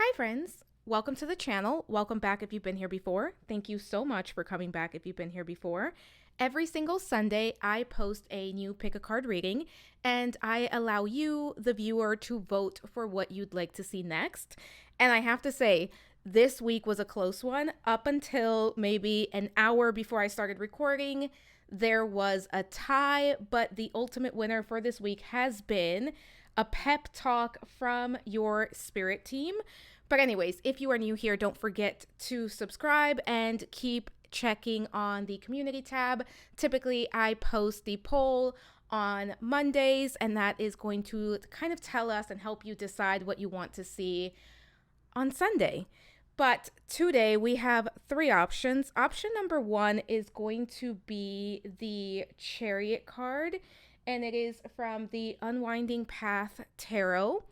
Hi friends, welcome to the channel. Welcome back if you've been here before. Thank you so much for coming back if you've been here before. Every single Sunday, I post a new pick a card reading and I allow you, the viewer, to vote for what you'd like to see next. And I have to say, this week was a close one. Up until maybe an hour before I started recording, there was a tie, but the ultimate winner for this week has been a pep talk from your spirit team. But anyways, if you are new here, don't forget to subscribe and keep checking on the community tab. Typically, I post the poll on Mondays, and that is going to kind of tell us and help you decide what you want to see on Sunday. But today we have three options. Option number one is going to be the Chariot card, and it is from the Unwinding Path Tarot.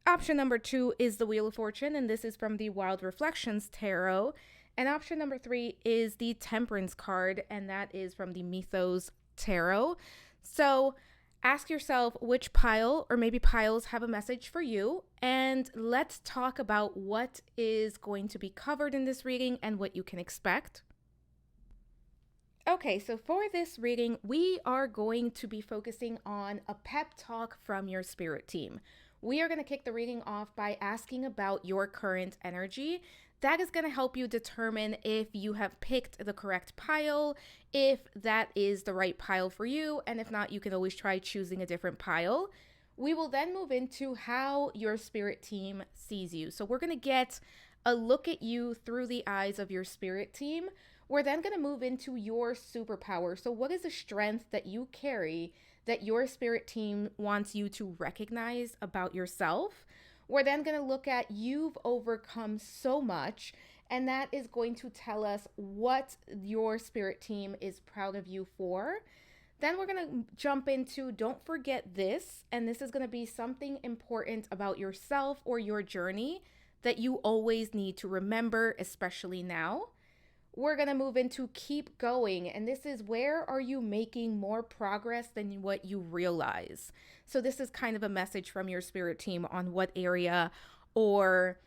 Option number two is the Wheel of Fortune, and this is from the Wild Reflections Tarot. And option number three is the Temperance card, and that is from the Mythos Tarot. So ask yourself which pile or maybe piles have a message for you, and let's talk about what is going to be covered in this reading and what you can expect. Okay, so for this reading, we are going to be focusing on a pep talk from your spirit team. We are going to kick the reading off by asking about your current energy. That is going to help you determine if you have picked the correct pile, if that is the right pile for you, and if not, you can always try choosing a different pile. We will then move into how your spirit team sees you. So we're going to get a look at you through the eyes of your spirit team. We're then going to move into your superpower. So what is the strength that you carry that your spirit team wants you to recognize about yourself? We're then going to look at you've overcome so much, and that is going to tell us what your spirit team is proud of you for. Then we're going to jump into don't forget this, and this is going to be something important about yourself or your journey that you always need to remember, especially now. We're going to move into keep going, and this is where are you making more progress than what you realize. So this is kind of a message from your spirit team on what area or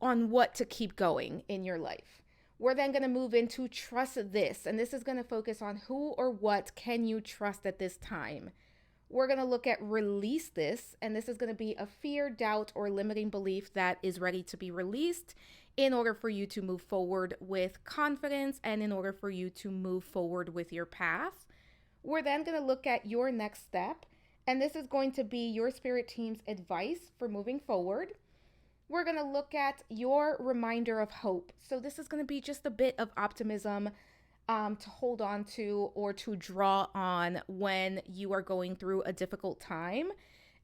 on what to keep going in your life. We're then going to move into trust this, and this is going to focus on who or what can you trust at this time. We're going to look at release this, and this is going to be a fear, doubt, or limiting belief that is ready to be released in order for you to move forward with confidence and in order for you to move forward with your path. We're then going to look at your next step, and this is going to be your spirit team's advice for moving forward. We're going to look at your reminder of hope. So this is going to be just a bit of optimism to hold on to or to draw on when you are going through a difficult time.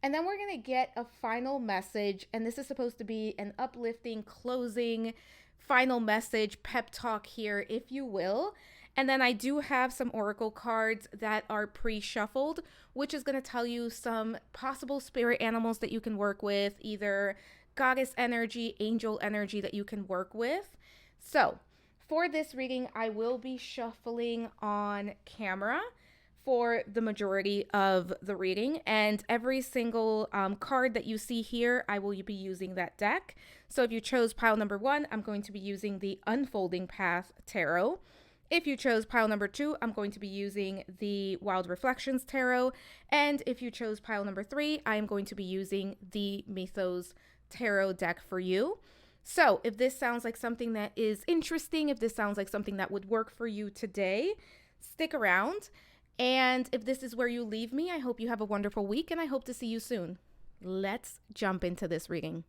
And then we're going to get a final message, and this is supposed to be an uplifting closing final message, pep talk here, if you will. And then I do have some oracle cards that are pre-shuffled, which is going to tell you some possible spirit animals that you can work with, either goddess energy, angel energy that you can work with. So for this reading, I will be shuffling on camera for the majority of the reading, and every single card that you see here, I will be using that deck. So if you chose pile number one, I'm going to be using the Unfolding Path Tarot. If you chose pile number two, I'm going to be using the Wild Reflections Tarot. And if you chose pile number three, I am going to be using the Mythos Tarot deck for you. So if this sounds like something that is interesting, if this sounds like something that would work for you today, stick around. And if this is where you leave me, I hope you have a wonderful week, and I hope to see you soon. Let's jump into this reading.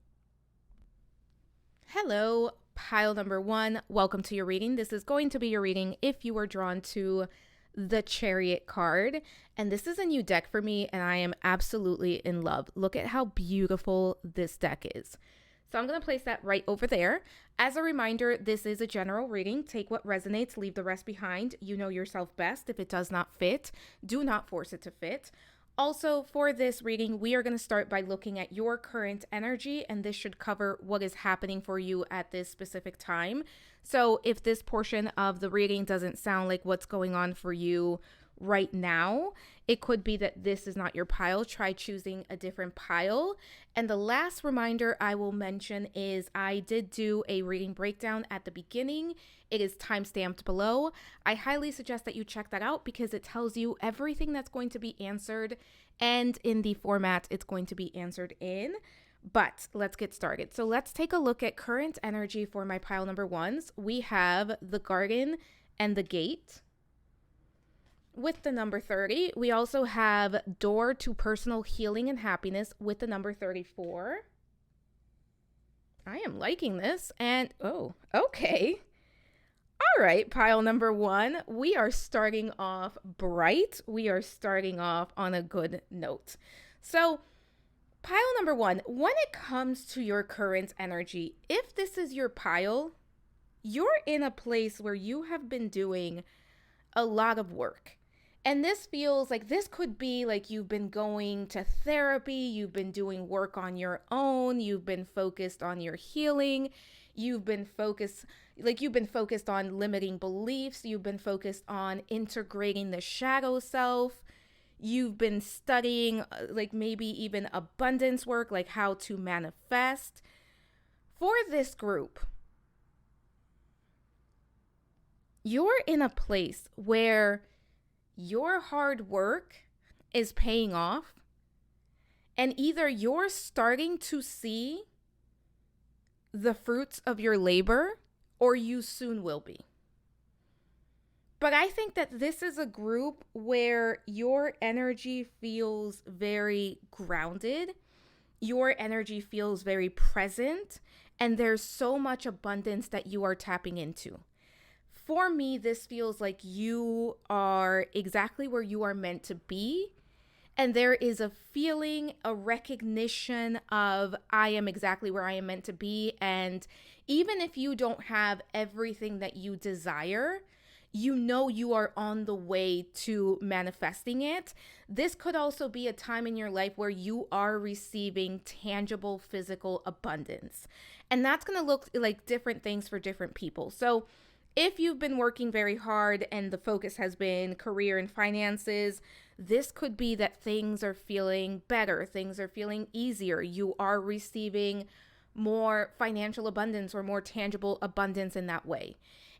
Hello, pile number one. Welcome to your reading. This is going to be your reading if you are drawn to the Chariot card. And this is a new deck for me, and I am absolutely in love. Look at how beautiful this deck is. So I'm going to place that right over there. As a reminder, this is a general reading. Take what resonates, leave the rest behind. You know yourself best. If it does not fit, do not force it to fit. Also, for this reading, we are going to start by looking at your current energy, and this should cover what is happening for you at this specific time. So if this portion of the reading doesn't sound like what's going on for you right now. It could be that this is not your pile. Try choosing a different pile. And the last reminder I will mention is I did do a reading breakdown at the beginning. It is timestamped below. I highly suggest that you check that out because it tells you everything that's going to be answered and in the format it's going to be answered in. But let's get started. So let's take a look at current energy for my pile number ones. We have the garden and the gate with the number 30. We also have door to personal healing and happiness with the number 34. I am liking this. And oh, okay. All right, pile number one. We are starting off bright. We are starting off on a good note. So pile number one, when it comes to your current energy, if this is your pile, you're in a place where you have been doing a lot of work. And this feels like this could be like you've been going to therapy, you've been doing work on your own, you've been focused on your healing, you've been focused on limiting beliefs, you've been focused on integrating the shadow self. You've been studying like maybe even abundance work, like how to manifest. For this group, you're in a place where your hard work is paying off, and either you're starting to see the fruits of your labor or you soon will be. But I think that this is a group where your energy feels very grounded. Your energy feels very present. And there's so much abundance that you are tapping into. For me, this feels like you are exactly where you are meant to be. And there is a feeling, a recognition of I am exactly where I am meant to be. And even if you don't have everything that you desire, you know you are on the way to manifesting it. This could also be a time in your life where you are receiving tangible physical abundance. And that's going to look like different things for different people. So if you've been working very hard and the focus has been career and finances, this could be that things are feeling better, things are feeling easier. You are receiving more financial abundance or more tangible abundance in that way.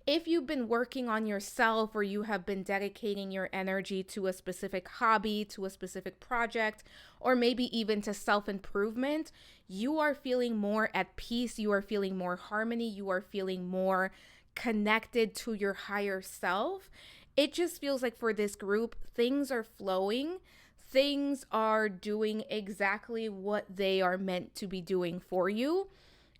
If you've been working on yourself or you have been dedicating your energy to a specific hobby, to a specific project, or maybe even to self-improvement, you are feeling more at peace, you are feeling more harmony, you are feeling more connected to your higher self. It just feels like for this group, things are flowing. Things are doing exactly what they are meant to be doing for you.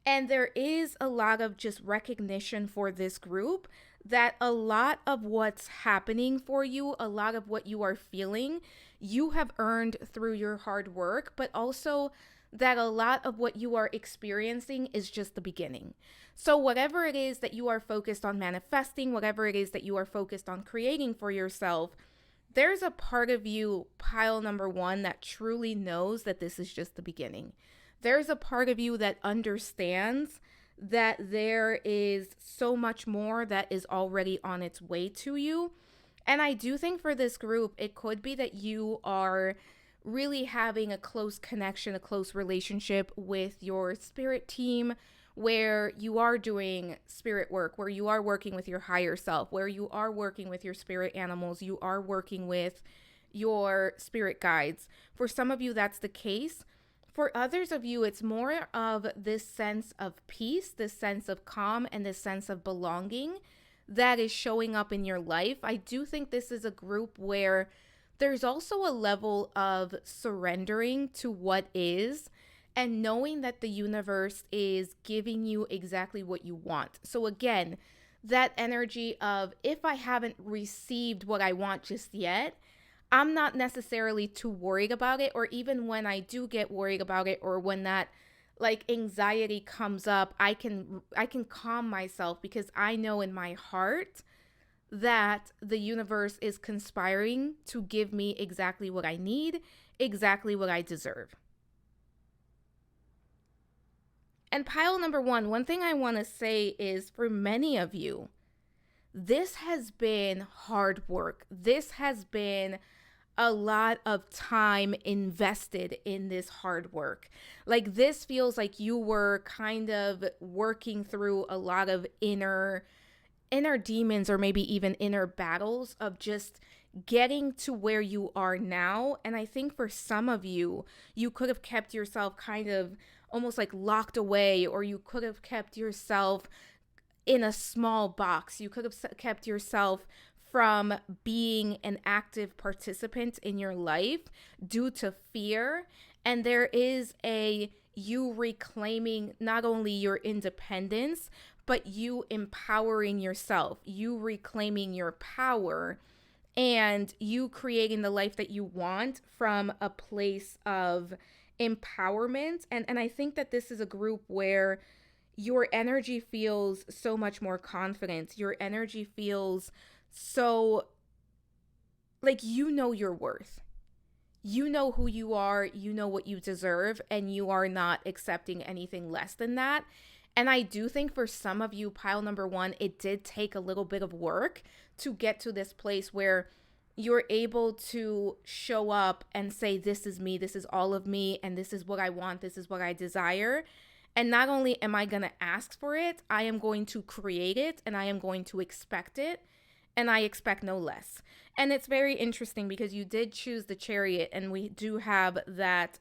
And there is a lot of just recognition for this group that a lot of what's happening for you, a lot of what you are feeling, you have earned through your hard work, but also that a lot of what you are experiencing is just the beginning. So whatever it is that you are focused on manifesting, whatever it is that you are focused on creating for yourself, there's a part of you, pile number one, that truly knows that this is just the beginning. There's a part of you that understands that there is so much more that is already on its way to you. And I do think for this group, it could be that you are really having a close connection, a close relationship with your spirit team, where you are doing spirit work, where you are working with your higher self, where you are working with your spirit animals, you are working with your spirit guides. For some of you, that's the case. For others of you, it's more of this sense of peace, this sense of calm, and this sense of belonging that is showing up in your life. I do think this is a group where there's also a level of surrendering to what is and knowing that the universe is giving you exactly what you want. So again, that energy of if I haven't received what I want just yet, I'm not necessarily too worried about it. Or even when I do get worried about it, or when that like anxiety comes up, I can calm myself because I know in my heart that the universe is conspiring to give me exactly what I need, exactly what I deserve. And pile number one thing I want to say is for many of you, this has been hard work. This has been a lot of time invested in this hard work. Like, this feels like you were kind of working through a lot of inner demons, or maybe even inner battles of just getting to where you are now. And I think for some of you, you could have kept yourself kind of almost like locked away, or you could have kept yourself in a small box. You could have kept yourself from being an active participant in your life due to fear. And there is you reclaiming not only your independence, but you empowering yourself, you reclaiming your power, and you creating the life that you want from a place of empowerment. And I think that this is a group where your energy feels so much more confident. Your energy feels so like you know your worth. You know who you are, you know what you deserve, and you are not accepting anything less than that. And I do think for some of you, pile number one, it did take a little bit of work to get to this place where you're able to show up and say, this is me, this is all of me, and this is what I want, this is what I desire. And not only am I going to ask for it, I am going to create it, and I am going to expect it, and I expect no less. And it's very interesting because you did choose the Chariot, and we do have that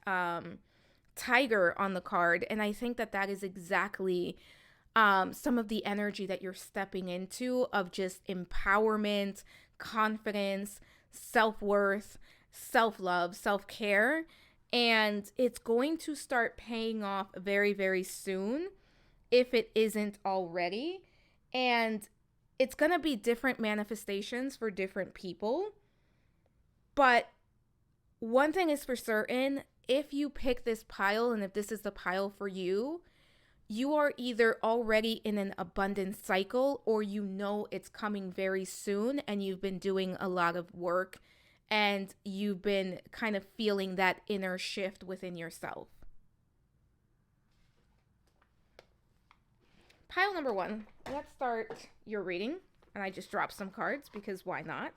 tiger on the card. And I think that that is exactly some of the energy that you're stepping into, of just empowerment, confidence, self-worth, self-love, self-care. And it's going to start paying off very, very soon, if it isn't already. And it's going to be different manifestations for different people. But one thing is for certain, if you pick this pile, and if this is the pile for you, you are either already in an abundance cycle, or you know it's coming very soon, and you've been doing a lot of work, and you've been kind of feeling that inner shift within yourself. Pile number one, let's start your reading. And I just dropped some cards because why not?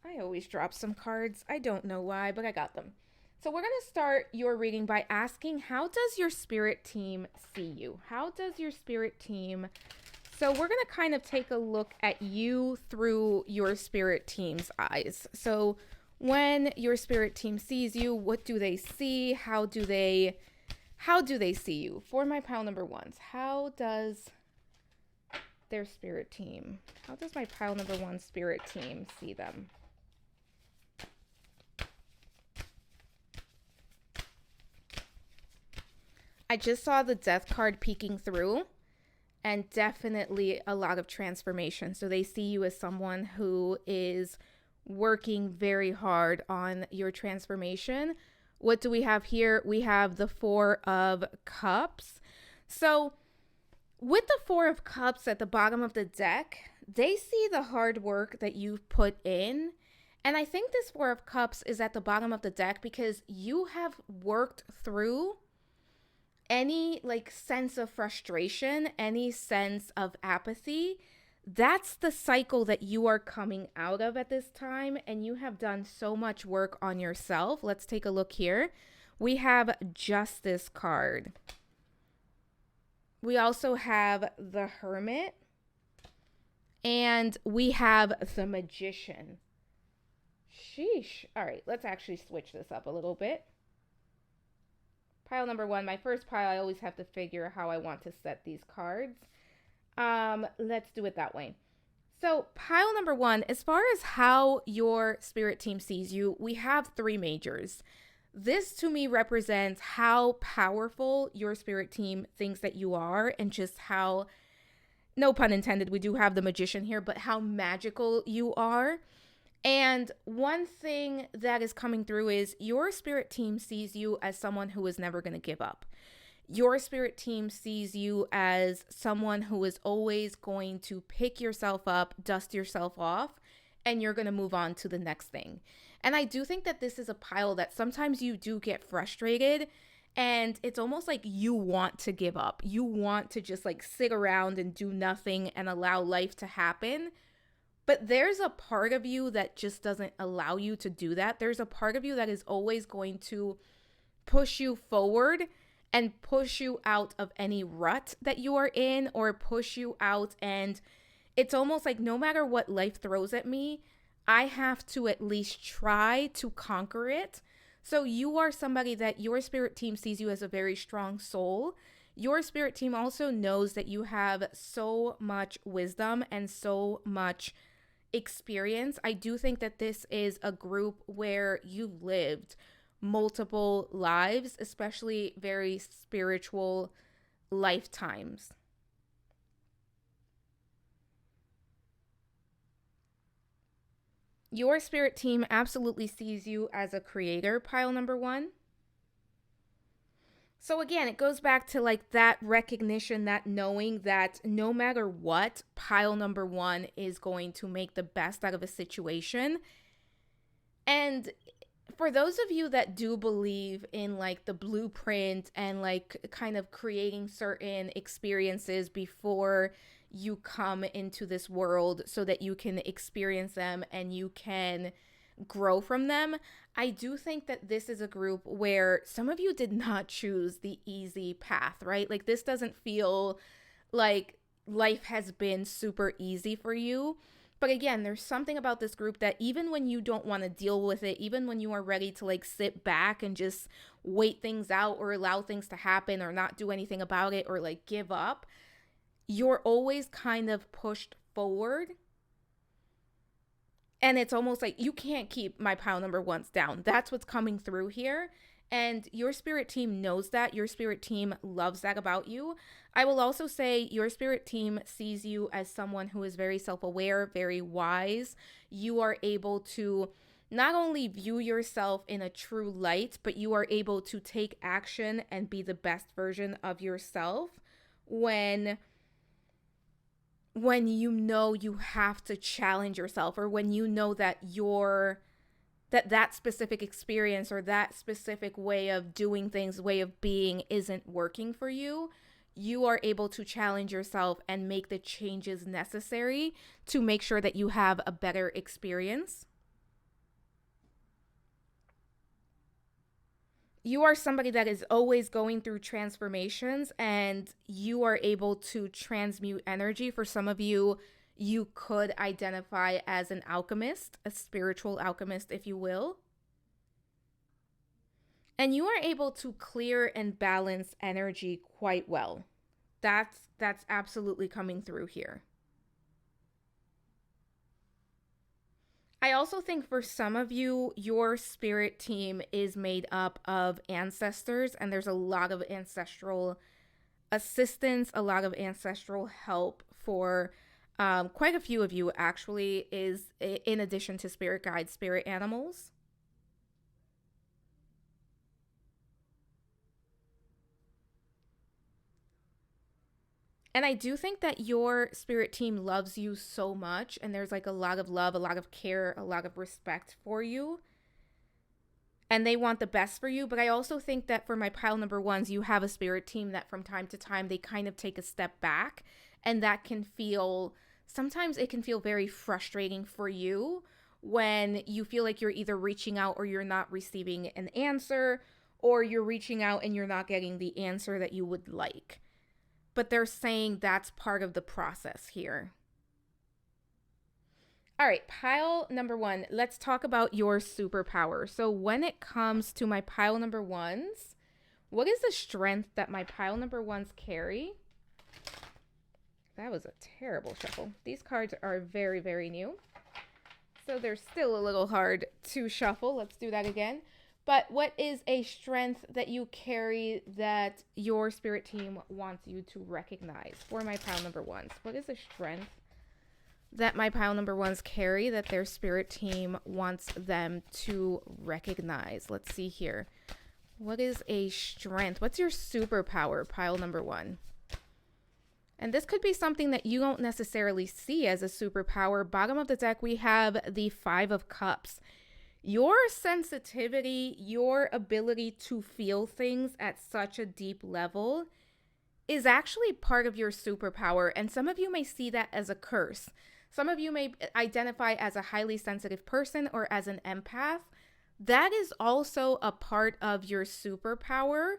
I always drop some cards. I don't know why, but I got them. So we're going to start your reading by asking, how does your spirit team see you? How does your spirit team... So we're going to kind of take a look at you through your spirit team's eyes. So when your spirit team sees you, what do they see? How do they see you? For my pile number ones, how does their spirit team, how does my pile number one spirit team see them? I just saw the death card peeking through, and definitely a lot of transformation. So they see you as someone who is working very hard on your transformation. What do we have here? We have the Four of Cups. So with the Four of Cups at the bottom of the deck, they see the hard work that you've put in. And I think this Four of Cups is at the bottom of the deck because you have worked through any sense of frustration, any sense of apathy. That's the cycle that you are coming out of at this time, and you have done so much work on yourself. Let's take a look here. We have Justice card. We also have the Hermit, and we have the Magician. Sheesh. All right, let's actually switch this up a little bit. Pile number one, my first pile, I always have to figure how I want to set these cards. Let's do it that way. So pile number one, as far as how your spirit team sees you, we have three majors. This to me represents how powerful your spirit team thinks that you are, and just how, no pun intended, we do have the Magician here, but how magical you are. And one thing that is coming through is your spirit team sees you as someone who is never going to give up. Your spirit team sees you as someone who is always going to pick yourself up, dust yourself off, and you're going to move on to the next thing. And I do think that this is a pile that sometimes you do get frustrated, And it's almost like you want to give up. You want to just like sit around and do nothing and allow life to happen. But there's a part of you that just doesn't allow you to do that. There's a part of you that is always going to push you forward and push you out of any rut that you are in, or push you out. And it's almost like no matter what life throws at me, I have to at least try to conquer it. So you are somebody that your spirit team sees you as a very strong soul. Your spirit team also knows that you have so much wisdom and so much experience. I do think that this is a group where you've lived multiple lives, especially very spiritual lifetimes. Your spirit team absolutely sees you as a creator, pile number one. So again, it goes back to like that recognition, that knowing that no matter what, pile number one is going to make the best out of a situation. And for those of you that do believe in like the blueprint and like kind of creating certain experiences before you come into this world so that you can experience them and you can grow from them, I do think that this is a group where some of you did not choose the easy path, right? Like this doesn't feel like life has been super easy for you. But again, there's something about this group that even when you don't want to deal with it, even when you are ready to like sit back and just wait things out or allow things to happen or not do anything about it or like give up, you're always kind of pushed forward. And it's almost like you can't keep my pile number ones down. That's what's coming through here. And your spirit team knows that. Your spirit team loves that about you. I will also say your spirit team sees you as someone who is very self-aware, very wise. You are able to not only view yourself in a true light, but you are able to take action and be the best version of yourself when you know you have to challenge yourself, or when you know that that specific experience or that specific way of doing things, way of being isn't working for you. You are able to challenge yourself and make the changes necessary to make sure that you have a better experience. You are somebody that is always going through transformations, and you are able to transmute energy. For some of you, you could identify as an alchemist, a spiritual alchemist, if you will. And you are able to clear and balance energy quite well. That's absolutely coming through here. I also think for some of you, your spirit team is made up of ancestors, and there's a lot of ancestral assistance, a lot of ancestral help for quite a few of you, actually, is in addition to spirit guides, spirit animals. And I do think that your spirit team loves you so much, and there's like a lot of love, a lot of care, a lot of respect for you. And they want the best for you. But I also think that for my pile number ones, you have a spirit team that from time to time, they kind of take a step back. And that can feel, sometimes it can feel very frustrating for you when you feel like you're either reaching out or you're not receiving an answer, or you're reaching out and you're not getting the answer that you would like. But they're saying that's part of the process here. All right, pile number one, let's talk about your superpower. So when it comes to my pile number ones, what is the strength that my pile number ones carry? That was a terrible shuffle. These cards are very, very new, so they're still a little hard to shuffle. Let's do that again. But what is a strength that you carry that your spirit team wants you to recognize for my pile number ones? What is a strength that my pile number ones carry that their spirit team wants them to recognize? Let's see here. What is a strength? What's your superpower, pile number one? And this could be something that you don't necessarily see as a superpower. Bottom of the deck, we have the 5 of Cups. Your sensitivity, your ability to feel things at such a deep level is actually part of your superpower. And some of you may see that as a curse. Some of you may identify as a highly sensitive person or as an empath. That is also a part of your superpower,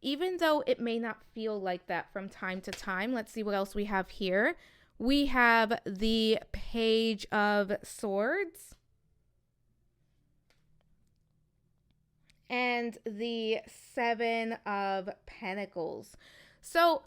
even though it may not feel like that from time to time. Let's see what else we have here. We have the Page of Swords and the Seven of Pentacles. So,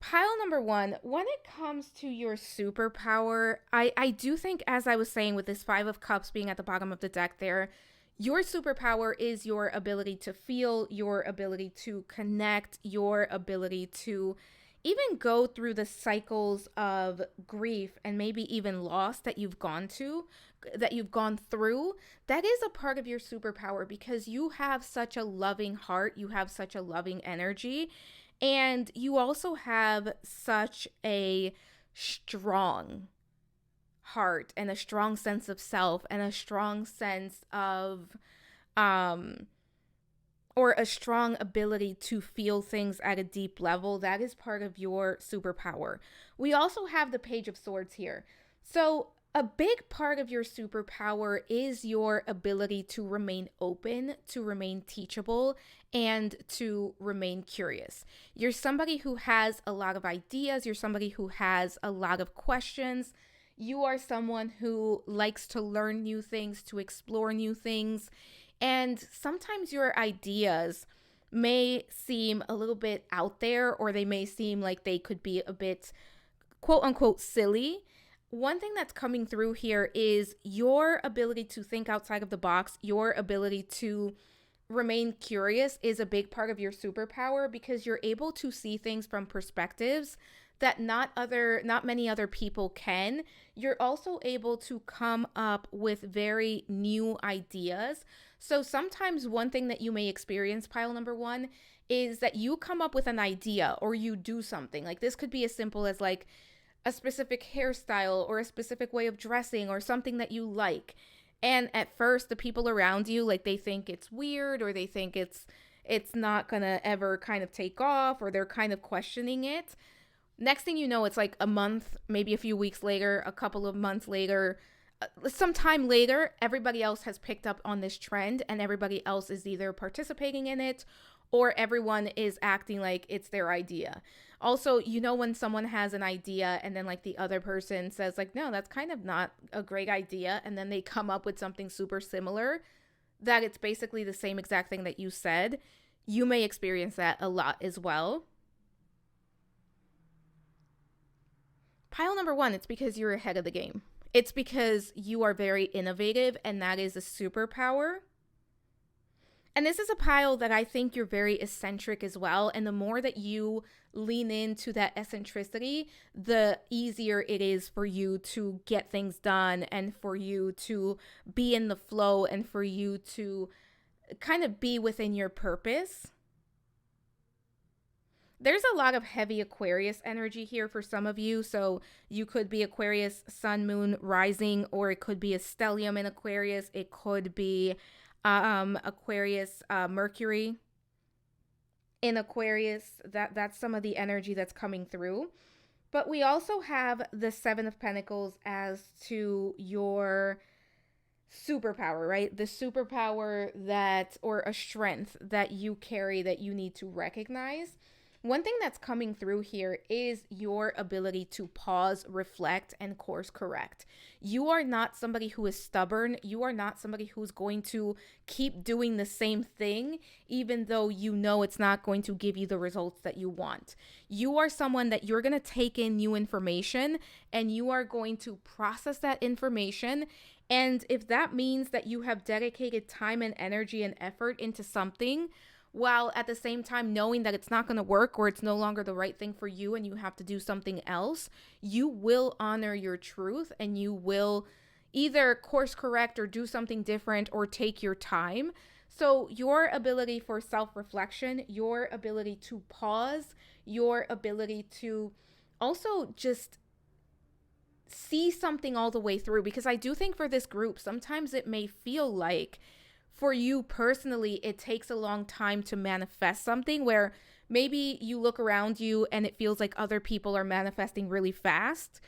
pile number one, when it comes to your superpower, I do think, as I was saying with this Five of Cups being at the bottom of the deck there, your superpower is your ability to feel, your ability to connect, your ability to even go through the cycles of grief and maybe even loss that you've gone through. That is a part of your superpower because you have such a loving heart, you have such a loving energy, and you also have such a strong heart and a strong sense of self and a strong sense of or a strong ability to feel things at a deep level. That is part of your superpower. We also have the Page of Swords here. So a big part of your superpower is your ability to remain open, to remain teachable, and to remain curious. You're somebody who has a lot of ideas. You're somebody who has a lot of questions. You are someone who likes to learn new things, to explore new things. And sometimes your ideas may seem a little bit out there, or they may seem like they could be a bit quote unquote silly. One thing that's coming through here is your ability to think outside of the box, your ability to remain curious is a big part of your superpower because you're able to see things from perspectives that not many other people can. You're also able to come up with very new ideas. So sometimes one thing that you may experience, pile number one, is that you come up with an idea or you do something. Like this could be as simple as like a specific hairstyle or a specific way of dressing or something that you like. And at first the people around you, like they think it's weird or they think it's not gonna ever kind of take off, or they're kind of questioning it. Next thing you know, it's like a month, maybe a few weeks later, a couple of months later, some time later, everybody else has picked up on this trend and everybody else is either participating in it or everyone is acting like it's their idea. Also, you know, when someone has an idea and then like the other person says like, no, that's kind of not a great idea, and then they come up with something super similar, that it's basically the same exact thing that you said. You may experience that a lot as well. Pile number one, it's because you're ahead of the game. It's because you are very innovative, and that is a superpower. And this is a pile that I think you're very eccentric as well. And the more that you lean into that eccentricity, the easier it is for you to get things done and for you to be in the flow and for you to kind of be within your purpose. There's a lot of heavy Aquarius energy here for some of you. So you could be Aquarius, Sun, Moon, Rising, or it could be a stellium in Aquarius. It could be Aquarius, Mercury in Aquarius. That's some of the energy that's coming through. But we also have the Seven of Pentacles as to your superpower, right? The superpower that, or a strength that you carry that you need to recognize. One thing that's coming through here is your ability to pause, reflect, and course correct. You are not somebody who is stubborn. You are not somebody who's going to keep doing the same thing, even though you know it's not going to give you the results that you want. You are someone that you're going to take in new information and you are going to process that information. And if that means that you have dedicated time and energy and effort into something, while at the same time knowing that it's not going to work or it's no longer the right thing for you and you have to do something else, you will honor your truth and you will either course correct or do something different or take your time. So your ability for self-reflection, your ability to pause, your ability to also just see something all the way through, because I do think for this group, sometimes it may feel like for you personally, it takes a long time to manifest something, where maybe you look around you and it feels like other people are manifesting really fast.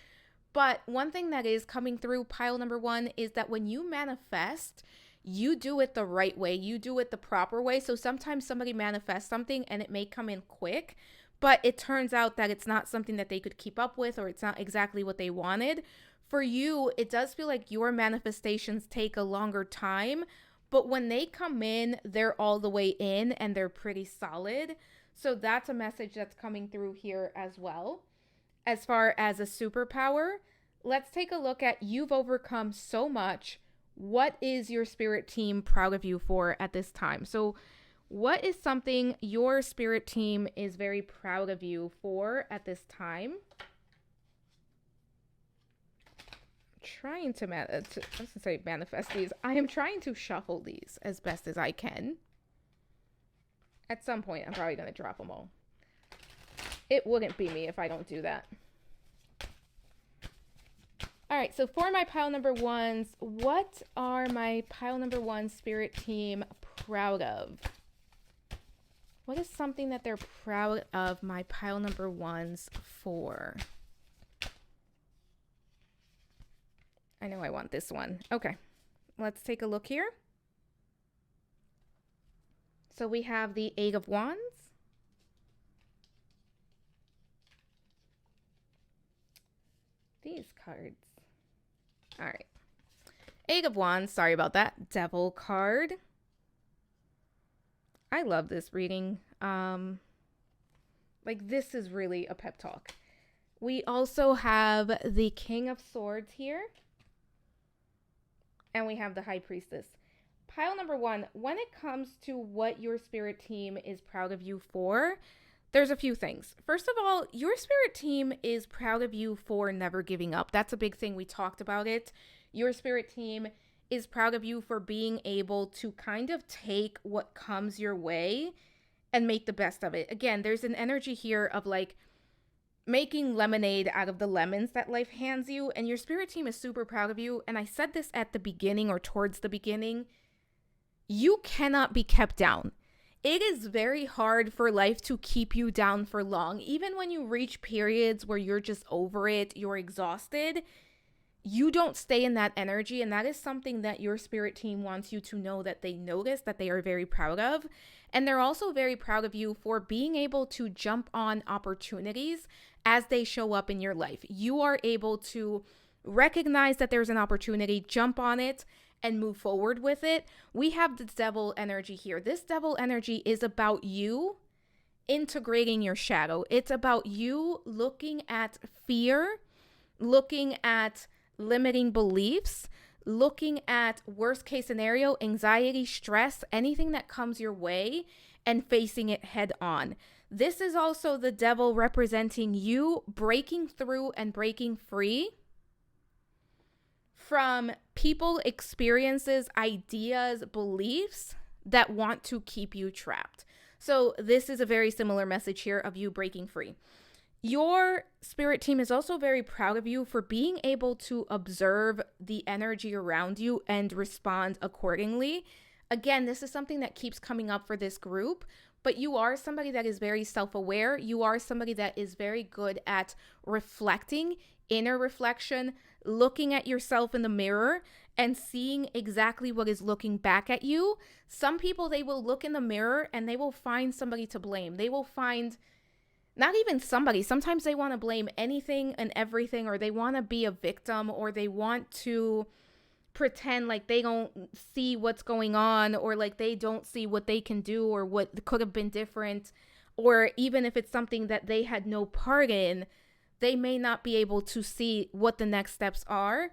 But one thing that is coming through pile number one is that when you manifest, you do it the right way. You do it the proper way. So sometimes somebody manifests something and it may come in quick, but it turns out that it's not something that they could keep up with, or it's not exactly what they wanted. For you, it does feel like your manifestations take a longer time, but when they come in, they're all the way in and they're pretty solid. So that's a message that's coming through here as well. As far as a superpower, let's take a look at you've overcome so much. What is your spirit team proud of you for at this time? So what is something your spirit team is very proud of you for at this time? Trying to manifest these. I am trying to shuffle these as best as I can. At some point, I'm probably going to drop them all. It wouldn't be me if I don't do that. All right, so for my pile number ones, what are my pile number one spirit team proud of? What is something that they're proud of my pile number ones for? I know I want this one. Okay, let's take a look here. So we have the Eight of Wands. These cards. All right. Eight of Wands. Sorry about that. Devil card. I love this reading. Like, this is really a pep talk. We also have the King of Swords here. And we have the High Priestess. Pile number one, when it comes to what your spirit team is proud of you for, there's a few things. First of all, your spirit team is proud of you for never giving up. That's a big thing. We talked about it. Your spirit team is proud of you for being able to kind of take what comes your way and make the best of it. Again, there's an energy here of like making lemonade out of the lemons that life hands you. And your spirit team is super proud of you. And I said this at the beginning or towards the beginning. You cannot be kept down. It is very hard for life to keep you down for long. Even when you reach periods where you're just over it, you're exhausted, you don't stay in that energy. And that is something that your spirit team wants you to know, that they notice, that they are very proud of. And they're also very proud of you for being able to jump on opportunities as they show up in your life. You are able to recognize that there's an opportunity, jump on it, and move forward with it. We have the devil energy here. This devil energy is about you integrating your shadow. It's about you looking at fear, looking at limiting beliefs, looking at worst case scenario, anxiety, stress, anything that comes your way, and facing it head on. This is also the devil representing you breaking through and breaking free from people, experiences, ideas, beliefs that want to keep you trapped. So this is a very similar message here of you breaking free. Your spirit team is also very proud of you for being able to observe the energy around you and respond accordingly. Again, this is something that keeps coming up for this group, but you are somebody that is very self-aware. You are somebody that is very good at reflecting, inner reflection, looking at yourself in the mirror and seeing exactly what is looking back at you. Some people, they will look in the mirror and they will find somebody to blame. They will find not even somebody. Sometimes they want to blame anything and everything, or they want to be a victim, or they want to pretend like they don't see what's going on, or like they don't see what they can do or what could have been different. Or even if it's something that they had no part in, they may not be able to see what the next steps are.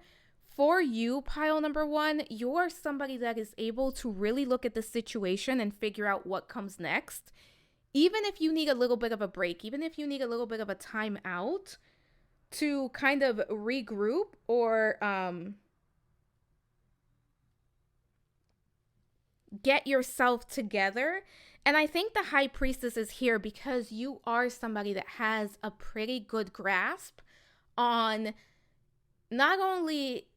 For you, pile number one, you're somebody that is able to really look at the situation and figure out what comes next. Even if you need a little bit of a break, even if you need a little bit of a time out to kind of regroup or get yourself together. And I think the High Priestess is here because you are somebody that has a pretty good grasp on not only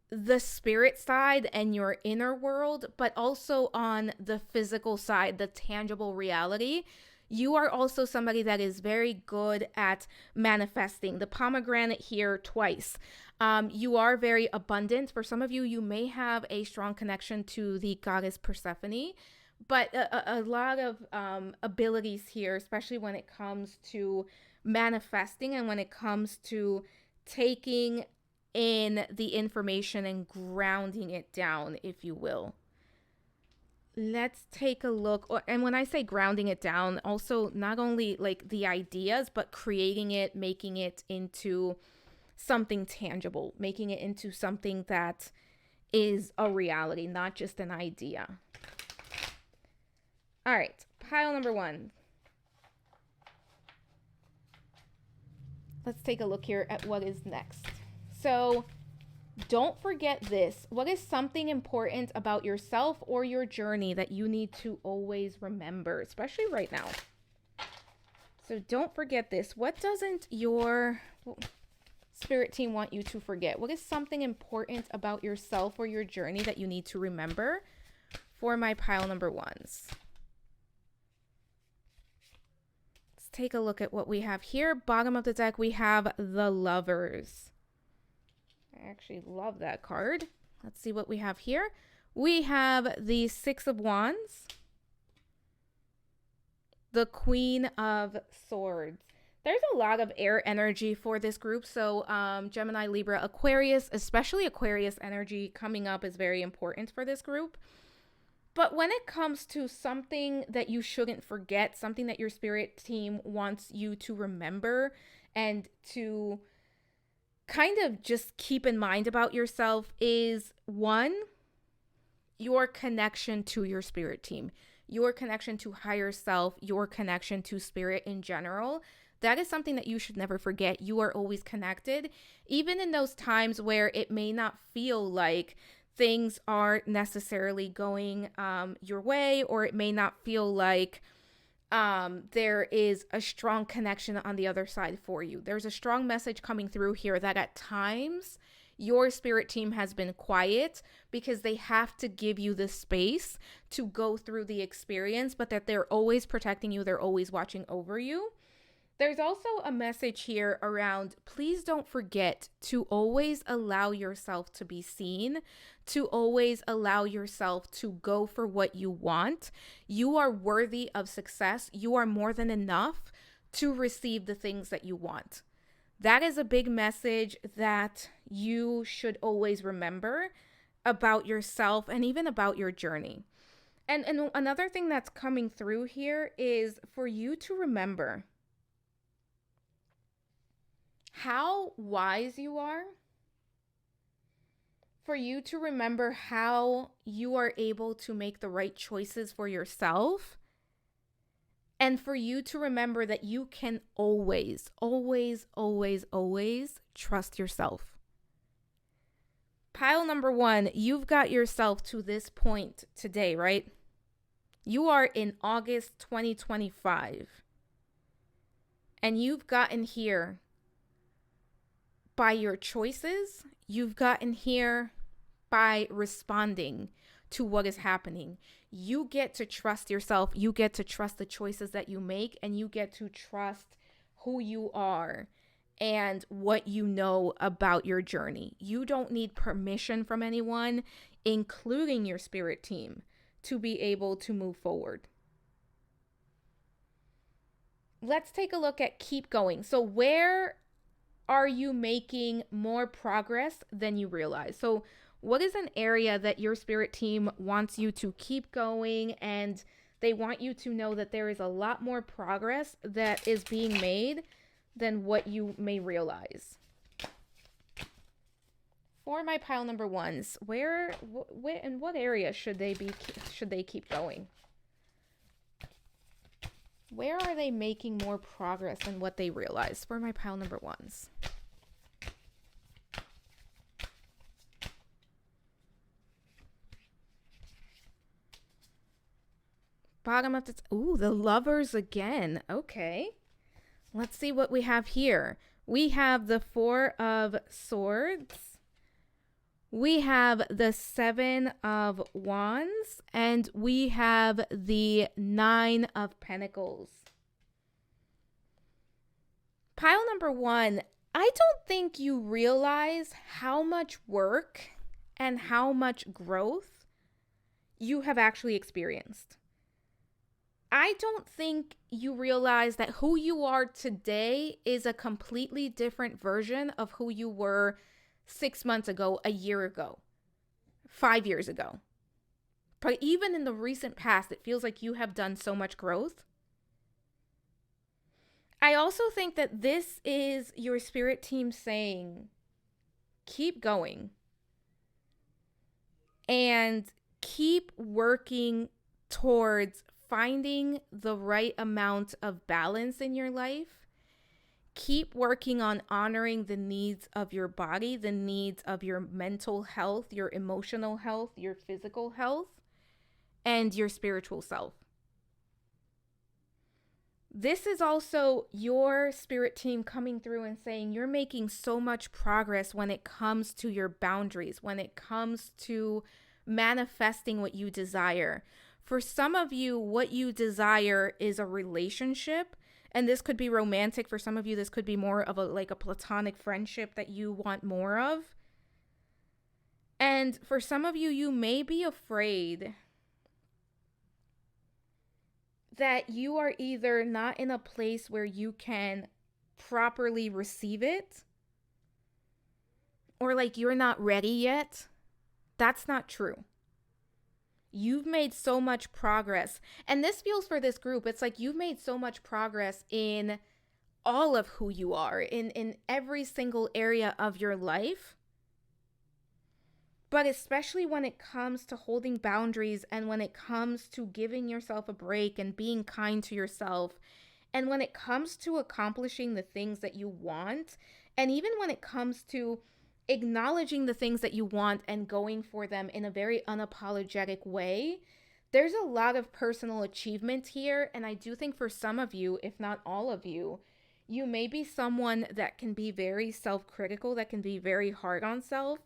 the spirit side and your inner world, but also on the physical side, the tangible reality. You are also somebody that is very good at manifesting. The pomegranate here twice. You are very abundant. For some of you, you may have a strong connection to the goddess Persephone, but a lot of abilities here, especially when it comes to manifesting and when it comes to taking in the information and grounding it down, if you will. Let's take a look. And when I say grounding it down, also not only like the ideas, but creating it, making it into something tangible, making it into something that is a reality, not just an idea. All right, pile number 1. Let's take a look here at what is next. So don't forget this. What is something important about yourself or your journey that you need to always remember, especially right now? So don't forget this. What doesn't your spirit team want you to forget? What is something important about yourself or your journey that you need to remember for my pile number 1s? Let's take a look at what we have here. Bottom of the deck, we have the Lovers. I actually love that card. Let's see what we have here. We have the 6 of Wands, the Queen of Swords. There's a lot of air energy for this group. So Gemini, Libra, Aquarius, especially Aquarius energy coming up is very important for this group. But when it comes to something that you shouldn't forget, something that your spirit team wants you to remember and to kind of just keep in mind about yourself is 1, your connection to your spirit team, your connection to higher self, your connection to spirit in general. That is something that you should never forget. You are always connected, even in those times where it may not feel like things are necessarily going your way, or it may not feel like there is a strong connection on the other side for you. There's a strong message coming through here that at times your spirit team has been quiet because they have to give you the space to go through the experience, but that they're always protecting you. They're always watching over you. There's also a message here around, please don't forget to always allow yourself to be seen, to always allow yourself to go for what you want. You are worthy of success. You are more than enough to receive the things that you want. That is a big message that you should always remember about yourself and even about your journey. And another thing that's coming through here is for you to remember how wise you are, for you to remember how you are able to make the right choices for yourself, and for you to remember that you can always, always, always, always trust yourself. Pile number 1, you've got yourself to this point today, right? You are in August 2025, and you've gotten here by your choices. You've gotten here by responding to what is happening. You get to trust yourself. You get to trust the choices that you make, and you get to trust who you are and what you know about your journey. You don't need permission from anyone, including your spirit team, to be able to move forward. Let's take a look at keep going. So where are you making more progress than you realize? So what is an area that your spirit team wants you to keep going, and they want you to know that there is a lot more progress that is being made than what you may realize? For my pile number 1s, where in what area should they keep going? Where are they making more progress than what they realize for my pile number 1s? Bottom of the... Ooh, the Lovers again. Okay. Let's see what we have here. We have the Four of Swords. We have the Seven of Wands. And we have the Nine of Pentacles. Pile number one, I don't think you realize how much work and how much growth you have actually experienced. I don't think you realize that who you are today is a completely different version of who you were 6 months ago, a year ago, 5 years ago. But even in the recent past, it feels like you have done so much growth. I also think that this is your spirit team saying, keep going and keep working towards finding the right amount of balance in your life. Keep working on honoring the needs of your body, the needs of your mental health, your emotional health, your physical health, and your spiritual self. This is also your spirit team coming through and saying you're making so much progress when it comes to your boundaries, when it comes to manifesting what you desire. For some of you, what you desire is a relationship, and this could be romantic. For some of you, this could be more of a platonic friendship that you want more of. And for some of you, you may be afraid that you are either not in a place where you can properly receive it, or you're not ready yet. That's not true. You've made so much progress. And this feels for this group, it's like you've made so much progress in all of who you are, in every single area of your life. But especially when it comes to holding boundaries and when it comes to giving yourself a break and being kind to yourself, and when it comes to accomplishing the things that you want, and even when it comes to acknowledging the things that you want and going for them in a very unapologetic way, there's a lot of personal achievement here. And I do think for some of you, if not all of you, you may be someone that can be very self-critical, that can be very hard on self.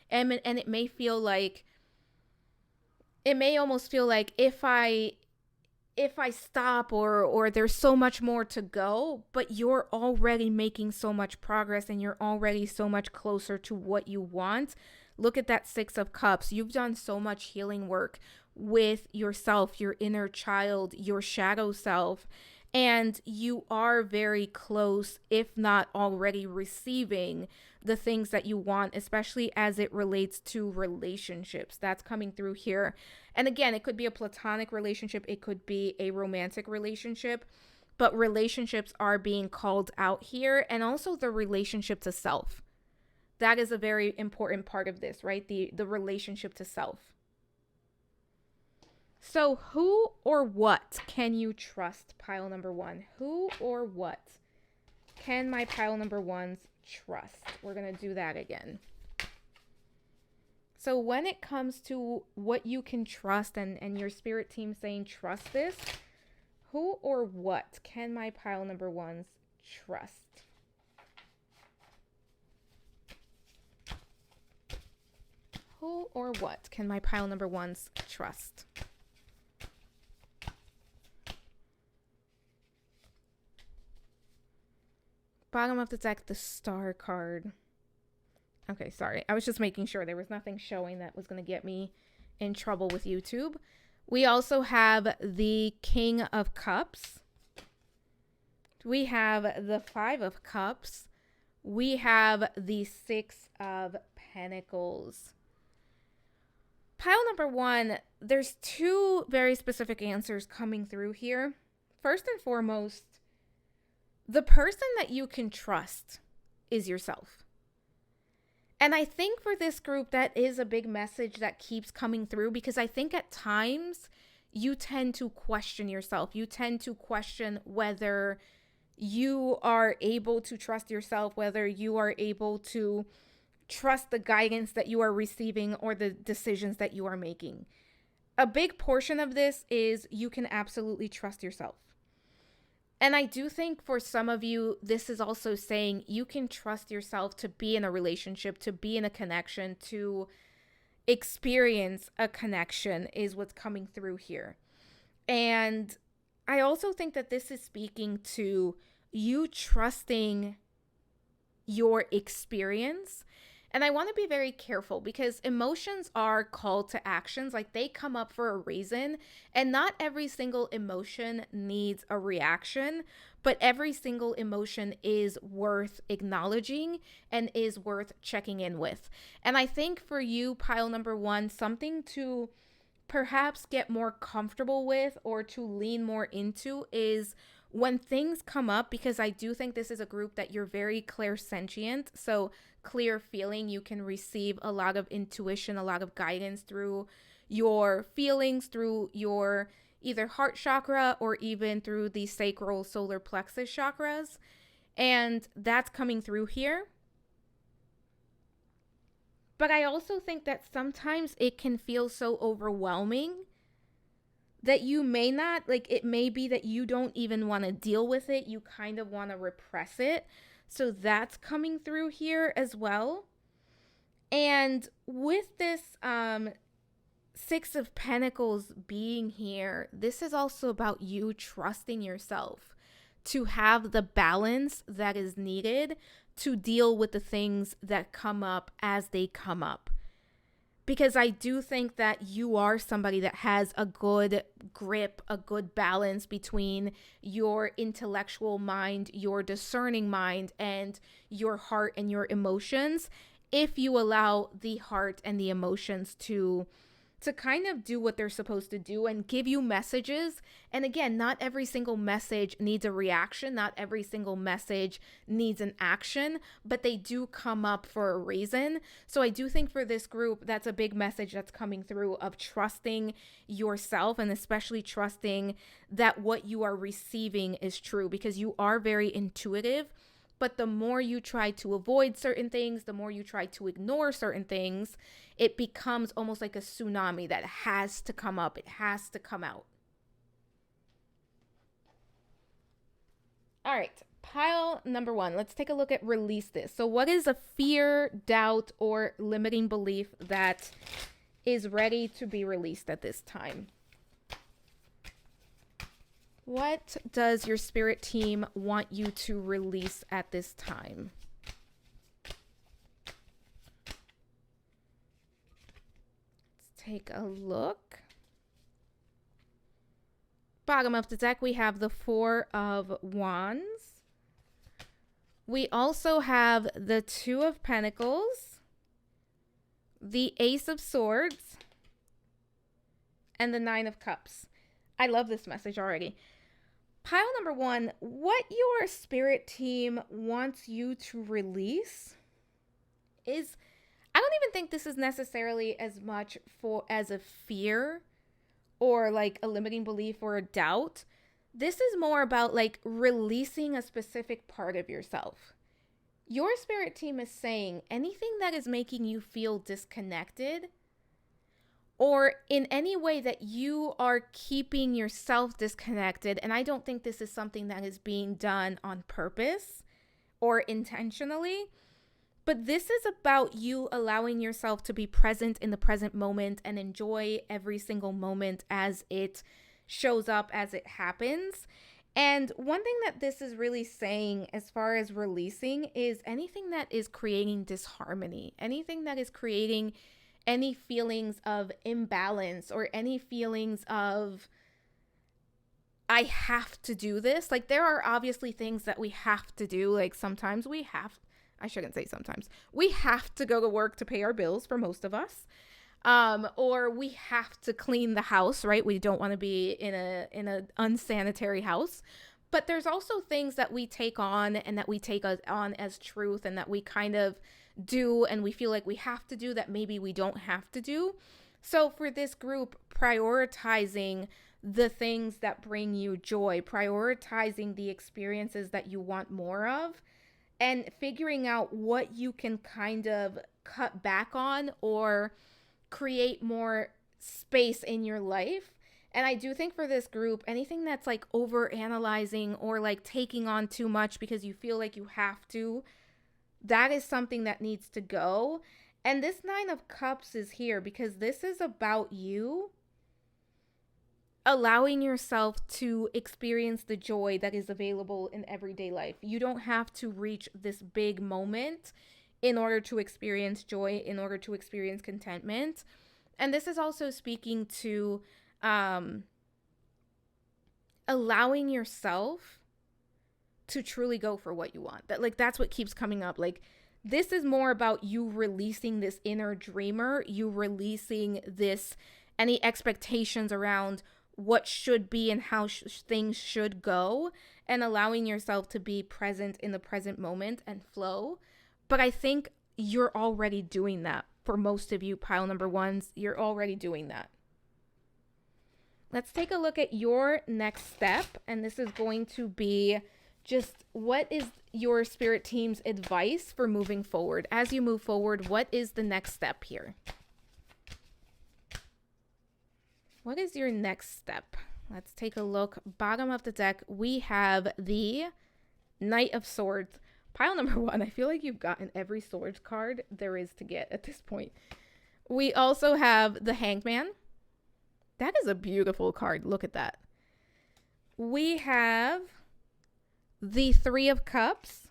And it may feel like, it may almost feel like if I stop or there's so much more to go, but you're already making so much progress and you're already so much closer to what you want. Look at that Six of Cups. You've done so much healing work with yourself, your inner child, your shadow self, and you are very close, if not already receiving the things that you want, especially as it relates to relationships. That's coming through here. And again, it could be a platonic relationship, it could be a romantic relationship, but relationships are being called out here, and also the relationship to self. That is a very important part of this, right? The relationship to self. So who or what can you trust, pile number one? Who or what can my pile number ones trust? We're going to do that again. So when it comes to what you can trust and your spirit team saying trust this, who or what can my pile number ones trust? Who or what can my pile number ones trust? Bottom of the deck, the Star card. Okay, sorry. I was just making sure there was nothing showing that was going to get me in trouble with YouTube. We also have the King of Cups. We have the Five of Cups. We have the Six of Pentacles. Pile number one, there's two very specific answers coming through here. First and foremost, the person that you can trust is yourself. And I think for this group, that is a big message that keeps coming through, because I think at times you tend to question yourself. You tend to question whether you are able to trust yourself, whether you are able to trust the guidance that you are receiving or the decisions that you are making. A big portion of this is you can absolutely trust yourself. And I do think for some of you, this is also saying you can trust yourself to be in a relationship, to be in a connection, to experience a connection is what's coming through here. And I also think that this is speaking to you trusting your experience. And I want to be very careful because emotions are call to actions. Like they come up for a reason. And not every single emotion needs a reaction, but every single emotion is worth acknowledging and is worth checking in with. And I think for you, pile number one, something to perhaps get more comfortable with or to lean more into is when things come up, because I do think this is a group that you're very clairsentient. So, clear feeling, you can receive a lot of intuition, a lot of guidance through your feelings, through your either heart chakra or even through the sacral solar plexus chakras. And that's coming through here. But I also think that sometimes it can feel so overwhelming that you may not, like, it may be that you don't even want to deal with it. You kind of want to repress it. So that's coming through here as well. And with this Six of Pentacles being here, this is also about you trusting yourself to have the balance that is needed to deal with the things that come up as they come up. Because I do think that you are somebody that has a good grip, a good balance between your intellectual mind, your discerning mind, and your heart and your emotions, if you allow the heart and the emotions to kind of do what they're supposed to do and give you messages. And again, not every single message needs a reaction. Not every single message needs an action, but they do come up for a reason. So I do think for this group, that's a big message that's coming through of trusting yourself and especially trusting that what you are receiving is true, because you are very intuitive. But the more you try to avoid certain things, the more you try to ignore certain things, it becomes almost like a tsunami that has to come up. It has to come out. All right, pile number one. Let's take a look at release this. So what is a fear, doubt, or limiting belief that is ready to be released at this time? What does your spirit team want you to release at this time? Let's take a look. Bottom of the deck, we have the Four of Wands. We also have the Two of Pentacles, the Ace of Swords, and the Nine of Cups. I love this message already. Pile number one, what your spirit team wants you to release is, I don't even think this is necessarily as much as a fear or like a limiting belief or a doubt. This is more about like releasing a specific part of yourself. Your spirit team is saying anything that is making you feel disconnected, or in any way that you are keeping yourself disconnected. And I don't think this is something that is being done on purpose or intentionally, but this is about you allowing yourself to be present in the present moment and enjoy every single moment as it shows up, as it happens. And one thing that this is really saying as far as releasing is anything that is creating disharmony, anything that is creating any feelings of imbalance or any feelings of, I have to do this. Like there are obviously things that we have to do. Like sometimes we have, I shouldn't say sometimes, we have to go to work to pay our bills for most of us. Or we have to clean the house, right? We don't want to be in a unsanitary house. But there's also things that we take on and that we take on as truth and that we kind of do and we feel like we have to do that maybe we don't have to do. So for this group, prioritizing the things that bring you joy, prioritizing the experiences that you want more of, and figuring out what you can kind of cut back on or create more space in your life And I do think for this group, anything that's like over analyzing or like taking on too much because you feel like you have to, that is something that needs to go. And this Nine of Cups is here because this is about you allowing yourself to experience the joy that is available in everyday life. You don't have to reach this big moment in order to experience joy, in order to experience contentment. And this is also speaking to allowing yourself to truly go for what you want. That's what keeps coming up. Like, this is more about you releasing this inner dreamer, you releasing any expectations around what should be and how things should go, and allowing yourself to be present in the present moment and flow. But I think you're already doing that. For most of you, pile number ones, you're already doing that. Let's take a look at your next step. And this is going to be just, what is your spirit team's advice for moving forward? As you move forward, what is the next step here? What is your next step? Let's take a look. Bottom of the deck, we have the Knight of Swords. Pile number one, I feel like you've gotten every swords card there is to get at this point. We also have the Hangman. That is a beautiful card. Look at that. We have the Three of Cups.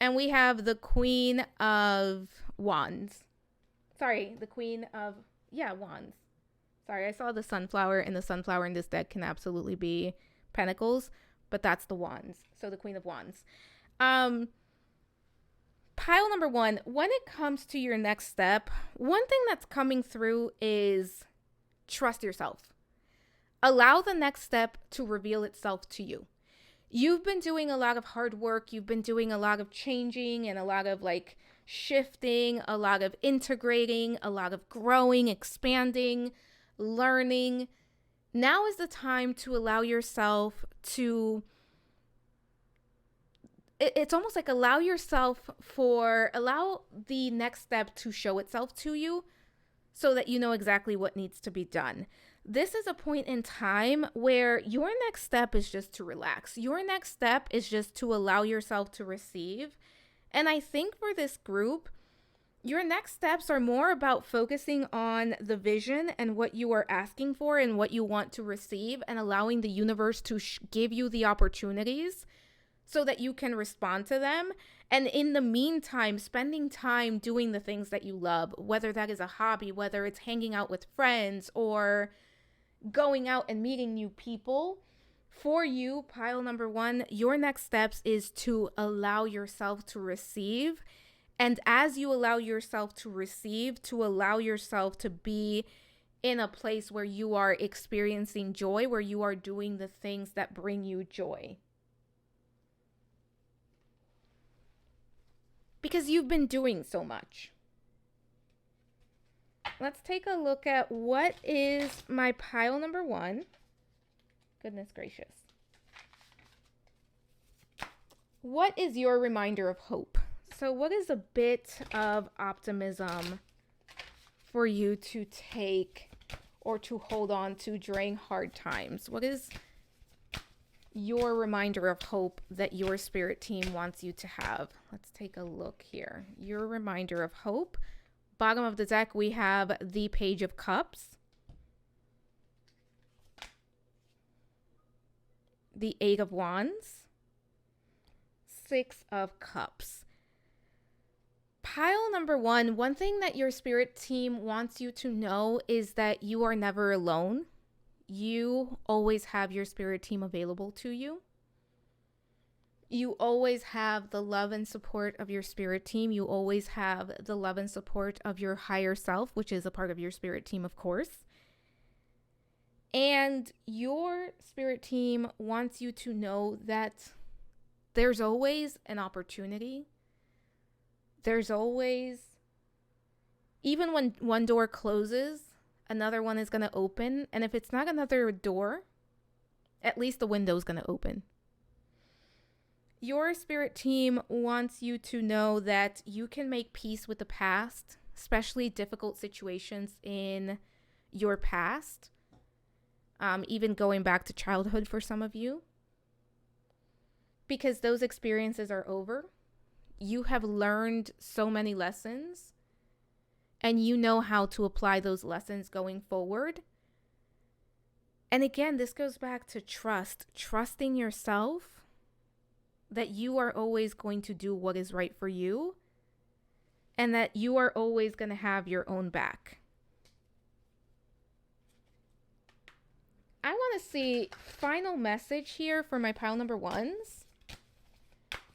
And we have the Queen of Wands. Sorry, the Queen of, Wands. Sorry, I saw the Sunflower, and the Sunflower in this deck can absolutely be Pentacles, but that's the Wands. So the Queen of Wands. Pile number one, when it comes to your next step, one thing that's coming through is trust yourself. Allow the next step to reveal itself to you. You've been doing a lot of hard work. You've been doing a lot of changing and a lot of like shifting, a lot of integrating, a lot of growing, expanding, learning. Now is the time to allow yourself to, it's almost like allow the next step to show itself to you so that you know exactly what needs to be done. This is a point in time where your next step is just to relax. Your next step is just to allow yourself to receive. And I think for this group, your next steps are more about focusing on the vision and what you are asking for and what you want to receive, and allowing the universe to give you the opportunities so that you can respond to them. And in the meantime, spending time doing the things that you love, whether that is a hobby, whether it's hanging out with friends or going out and meeting new people. For you, pile number one, your next steps is to allow yourself to receive. And as you allow yourself to receive, to allow yourself to be in a place where you are experiencing joy, where you are doing the things that bring you joy. Because you've been doing so much. Let's take a look at what is my pile number one. Goodness gracious. What is your reminder of hope? So what is a bit of optimism for you to take or to hold on to during hard times? What is your reminder of hope that your spirit team wants you to have? Let's take a look here. Your reminder of hope. Bottom of the deck, we have the Page of Cups, the Eight of Wands, Six of Cups. Pile number one thing that your spirit team wants you to know is that you are never alone. You always have your spirit team available to you. You always have the love and support of your spirit team. You always have the love and support of your higher self, which is a part of your spirit team, of course. And your spirit team wants you to know that there's always an opportunity. There's always, even when one door closes, another one is going to open. And if it's not another door, at least the window is going to open. Your spirit team wants you to know that you can make peace with the past, especially difficult situations in your past. even going back to childhood for some of you, because those experiences are over. You have learned so many lessons, and you know how to apply those lessons going forward. And again, this goes back to trusting yourself, that you are always going to do what is right for you, and that you are always going to have your own back. I want to see final message here for my pile number ones.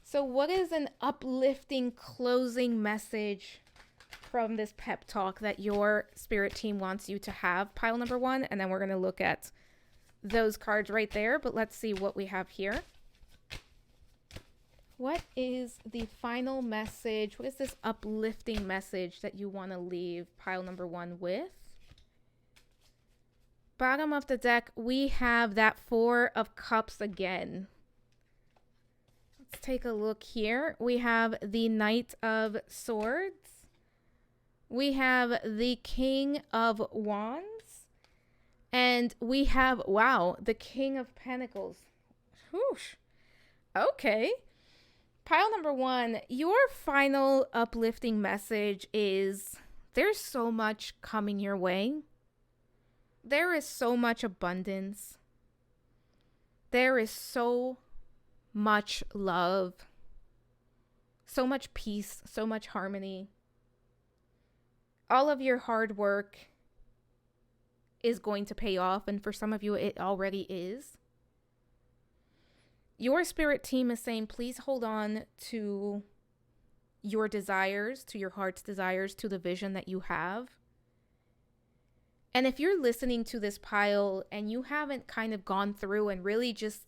So what is an uplifting closing message from this pep talk that your spirit team wants you to have, pile number one? And then we're going to look at those cards right there. But let's see what we have here. What is the final message? What is this uplifting message that you want to leave pile number one with? Bottom of the deck, we have that Four of Cups again. Let's take a look here. We have the Knight of Swords. We have the King of Wands. And we have, wow, the King of Pentacles. Whoosh. Okay. Pile number one, your final uplifting message is there's so much coming your way. There is so much abundance. There is so much love, so much peace, so much harmony. All of your hard work is going to pay off, and for some of you, it already is. Your spirit team is saying, please hold on to your desires, to your heart's desires, to the vision that you have. And if you're listening to this pile and you haven't kind of gone through and really just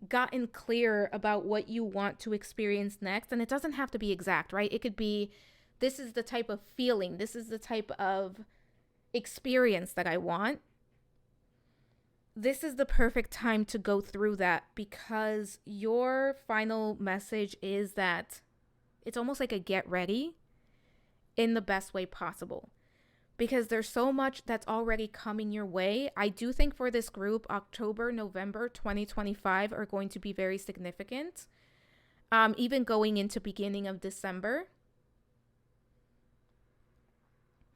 gotten clear about what you want to experience next, and it doesn't have to be exact, right? It could be, this is the type of feeling, this is the type of experience that I want. This is the perfect time to go through that, because your final message is that it's almost like a get ready in the best way possible. Because there's so much that's already coming your way. I do think for this group, October, November 2025 are going to be very significant. Even going into beginning of December.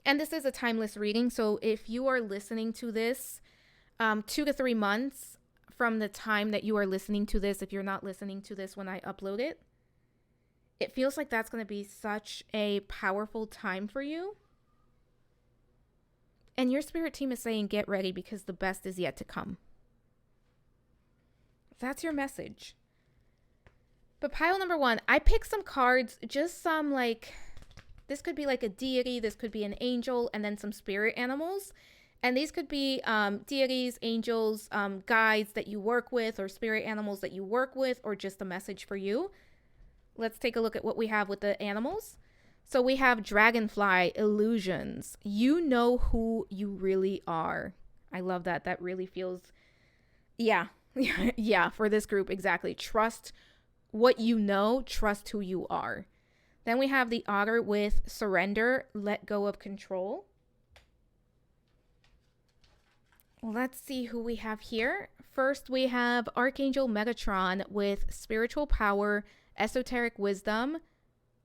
And this is a timeless reading. So if you are listening to this 2 to 3 months from the time that you are listening to this, if you're not listening to this when I upload it, it feels like that's going to be such a powerful time for you. And your spirit team is saying, get ready, because the best is yet to come. That's your message. But pile number one, I picked some cards, just some this could be like a deity, this could be an angel, and then some spirit animals. And these could be deities, angels, guides that you work with, or spirit animals that you work with, or just a message for you. Let's take a look at what we have with the animals. So we have dragonfly, illusions. You know who you really are. I love that. That really feels, yeah, for this group, exactly. Trust what you know, trust who you are. Then we have the otter with surrender, let go of control. Let's see who we have here. First, we have Archangel Megatron with spiritual power, esoteric wisdom,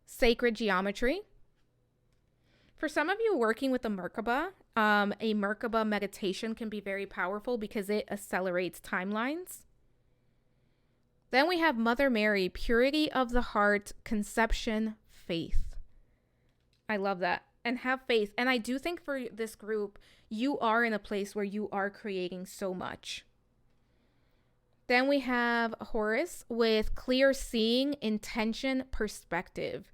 sacred geometry. For some of you working with a Merkaba meditation can be very powerful because it accelerates timelines. Then we have Mother Mary, purity of the heart, conception, faith. I love that. And have faith. And I do think for this group, you are in a place where you are creating so much. Then we have Horus with clear seeing, intention, perspective.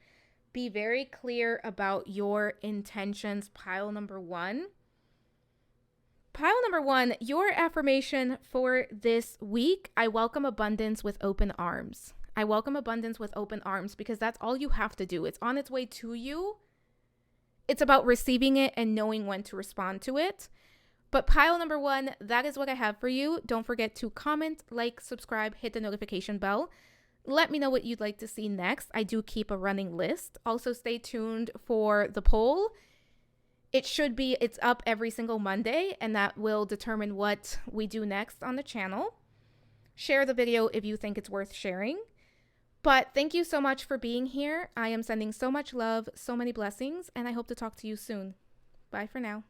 Be very clear about your intentions, pile number one. Pile number one, your affirmation for this week: I welcome abundance with open arms. I welcome abundance with open arms, because that's all you have to do. It's on its way to you. It's about receiving it and knowing when to respond to it. But pile number one, that is what I have for you. Don't forget to comment, like, subscribe, hit the notification bell. Let me know what you'd like to see next. I do keep a running list. Also, stay tuned for the poll. It's up every single Monday, and that will determine what we do next on the channel. Share the video if you think it's worth sharing. But thank you so much for being here. I am sending so much love, so many blessings, and I hope to talk to you soon. Bye for now.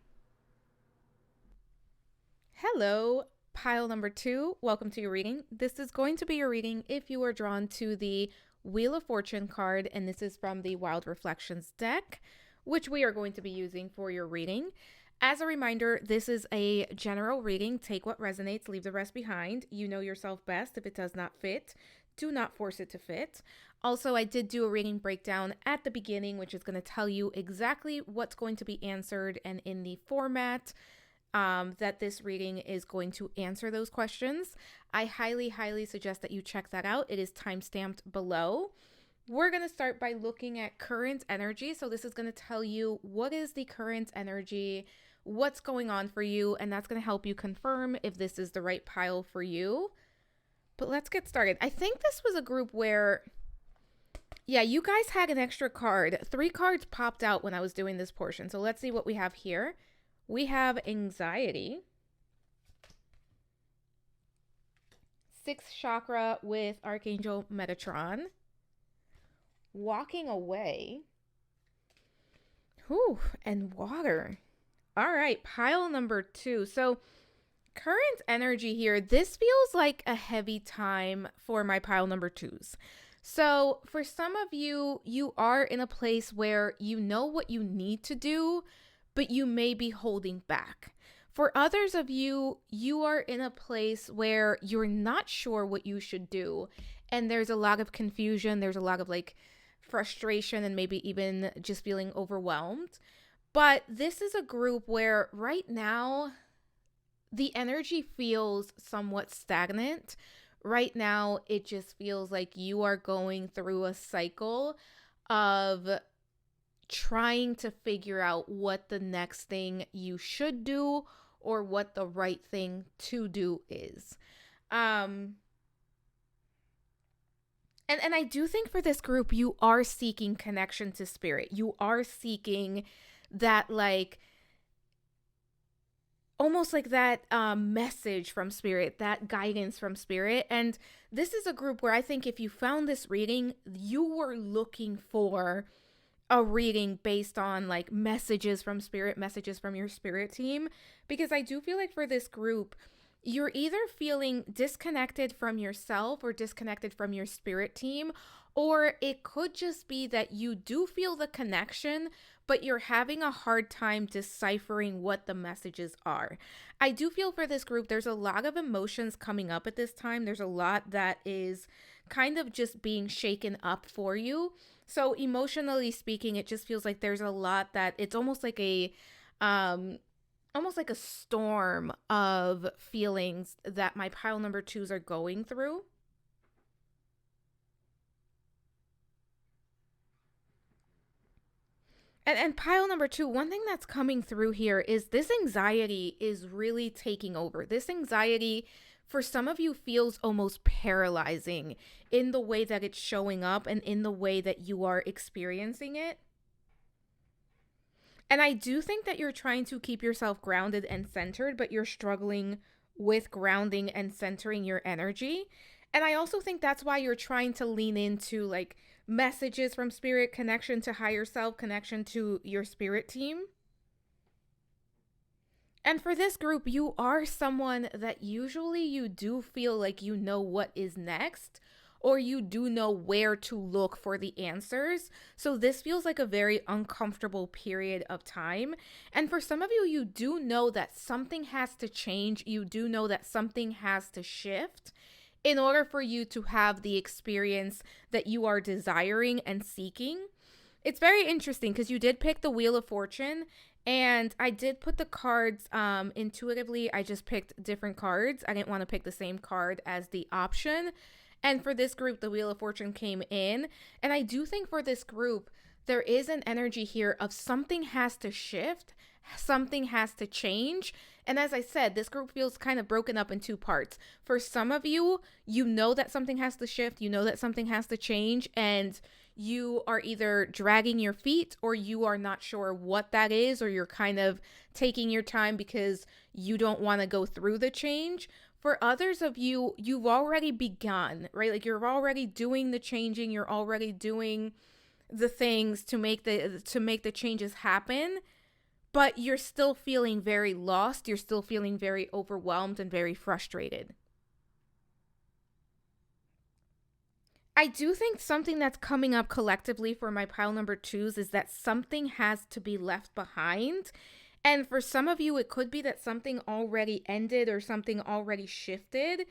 Hello, pile number 2. Welcome to your reading. This is going to be your reading if you are drawn to the Wheel of Fortune card, and this is from the Wild Reflections deck, which we are going to be using for your reading. As a reminder, this is a general reading. Take what resonates, leave the rest behind. You know yourself best. If it does not fit, do not force it to fit. Also, I did do a reading breakdown at the beginning, which is going to tell you exactly what's going to be answered and in the format that this reading is going to answer those questions. I highly, highly suggest that you check that out. It is time-stamped below. We're going to start by looking at current energy. So this is going to tell you what is the current energy, what's going on for you, and that's going to help you confirm if this is the right pile for you. But let's get started. I think this was a group where, yeah, you guys had an extra card. 3 cards popped out when I was doing this portion. So let's see what we have here. We have anxiety, 6th chakra with Archangel Metatron, walking away, and water. All right, pile number 2. So current energy here, this feels like a heavy time for my pile number 2s. So for some of you, you are in a place where you know what you need to do, but you may be holding back. For others of you, you are in a place where you're not sure what you should do. And there's a lot of confusion. There's a lot of frustration and maybe even just feeling overwhelmed. But this is a group where right now, the energy feels somewhat stagnant. Right now, it just feels like you are going through a cycle of trying to figure out what the next thing you should do or what the right thing to do is. And I do think for this group, you are seeking connection to spirit. You are seeking that almost like that message from spirit, that guidance from spirit. And this is a group where I think if you found this reading, you were looking for a reading based on messages from spirit, messages from your spirit team. Because I do feel like for this group, you're either feeling disconnected from yourself or disconnected from your spirit team, or it could just be that you do feel the connection, but you're having a hard time deciphering what the messages are. I do feel for this group, there's a lot of emotions coming up at this time. There's a lot that is kind of just being shaken up for you. So emotionally speaking, it just feels like there's a lot that it's almost like a storm of feelings that my pile number 2s are going through. And pile number 2, one thing that's coming through here is this anxiety is really taking over. This anxiety, for some of you, feels almost paralyzing in the way that it's showing up and in the way that you are experiencing it. And I do think that you're trying to keep yourself grounded and centered, but you're struggling with grounding and centering your energy. And I also think that's why you're trying to lean into messages from spirit, connection to higher self, connection to your spirit team. And for this group, you are someone that usually you do feel like you know what is next, or you do know where to look for the answers. So this feels like a very uncomfortable period of time. And for some of you, you do know that something has to change. You do know that something has to shift in order for you to have the experience that you are desiring and seeking. It's very interesting because you did pick the Wheel of Fortune, and I did put the cards intuitively. I just picked different cards. I didn't want to pick the same card as the option. And for this group, the Wheel of Fortune came in. And I do think for this group, there is an energy here of something has to shift, something has to change. And as I said, this group feels kind of broken up in 2 parts. For some of you, you know that something has to shift, you know that something has to change, and you are either dragging your feet or you are not sure what that is, or you're kind of taking your time because you don't want to go through the change. For others of you, you've already begun, right? Like you're already doing the changing, you're already doing the things to make the changes happen, but you're still feeling very lost, you're still feeling very overwhelmed and very frustrated. I do think something that's coming up collectively for my pile number twos is that something has to be left behind. And for some of you, it could be that something already ended or something already shifted.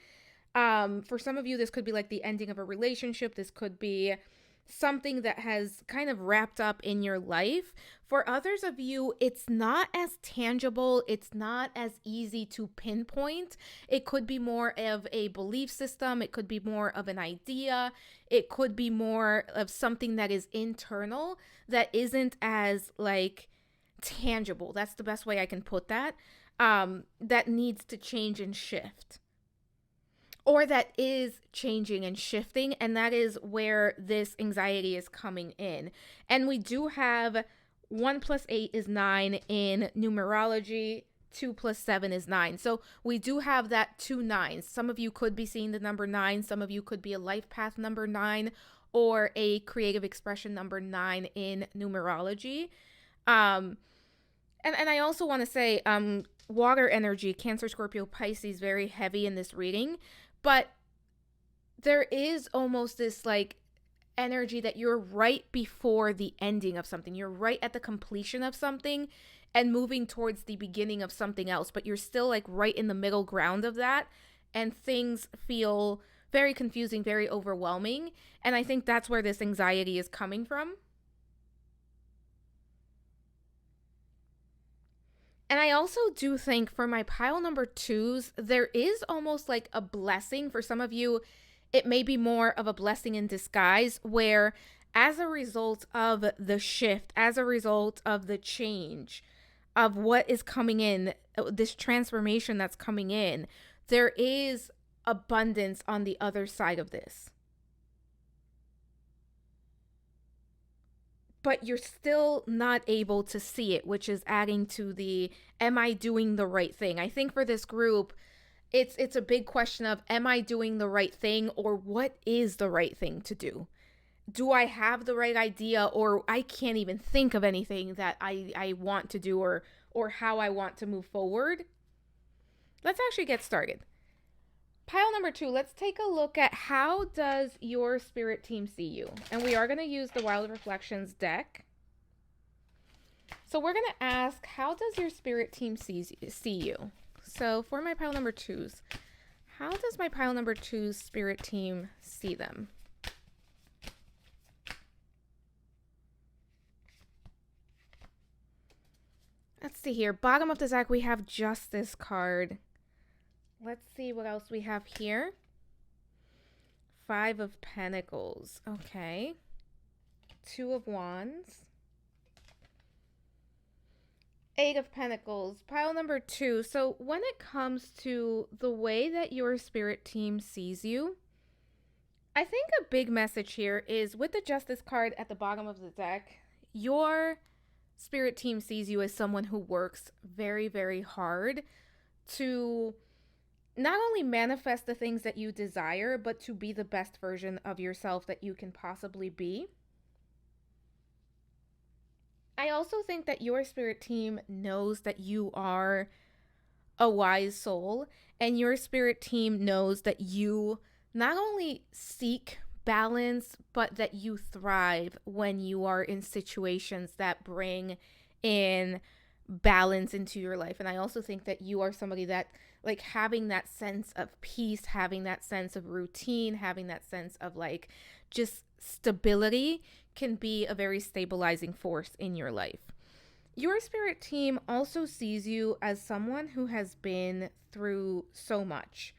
For some of you, this could be like the ending of a relationship. This could be something that has kind of wrapped up in your life. For others of you, it's not as tangible. It's not as easy to pinpoint. It could be more of a belief system. It could be more of an idea. It could be more of something that is internal that isn't as like tangible. That's the best way I can put that. That needs to change and shift, or that is changing and shifting, and that is where this anxiety is coming in. And we do have 1 plus 8 is 9 in numerology, 2 plus 7 is 9. So we do have that 2 nines. Some of you could be seeing the number 9. Some of you could be a life path number 9 or a creative expression number 9 in numerology. And I also want to say water energy, Cancer, Scorpio, Pisces, very heavy in this reading. But there is almost this like energy that you're right before the ending of something. You're right at the completion of something and moving towards the beginning of something else, but you're still like right in the middle ground of that. And things feel very confusing, very overwhelming. And I think that's where this anxiety is coming from. And I also do think for my pile number twos, there is almost like a blessing. For some of you, it may be more of a blessing in disguise, where as a result of the shift, as a result of the change of what is coming in, this transformation that's coming in, there is abundance on the other side of this. But you're still not able to see it, which is adding to the, am I doing the right thing? I think for this group, it's a big question of, am I doing the right thing, or what is the right thing to do? Do I have the right idea, or I can't even think of anything that I want to do, or how I want to move forward? Let's actually get started. Pile number 2, let's take a look at how does your spirit team see you? And we are going to use the Wild Reflections deck. So we're going to ask, how does your spirit team see you? So for my pile number 2s, how does my pile number 2's spirit team see them? Let's see here. Bottom of the deck, we have Justice card. Let's see what else we have here. 5 of Pentacles. Okay. 2 of Wands. 8 of Pentacles. Pile number 2. So when it comes to the way that your spirit team sees you, I think a big message here is with the Justice card at the bottom of the deck, your spirit team sees you as someone who works very, very hard to not only manifest the things that you desire, but to be the best version of yourself that you can possibly be. I also think that your spirit team knows that you are a wise soul, and your spirit team knows that you not only seek balance, but that you thrive when you are in situations that bring in balance into your life. And I also think that you are somebody that, like, having that sense of peace, having that sense of routine, having that sense of like just stability can be a very stabilizing force in your life. Your spirit team also sees you as someone who has been through so much.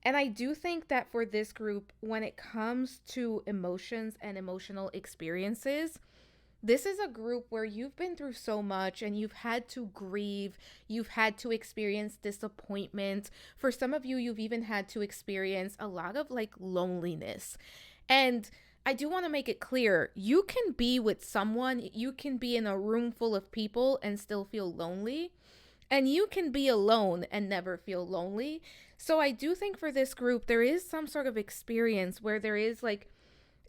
And I do think that for this group, when it comes to emotions and emotional experiences, this is a group where you've been through so much and you've had to grieve, you've had to experience disappointment. For some of you, you've even had to experience a lot of like loneliness. And I do want to make it clear, you can be with someone, you can be in a room full of people and still feel lonely, and you can be alone and never feel lonely. So I do think for this group, there is some sort of experience where there is like,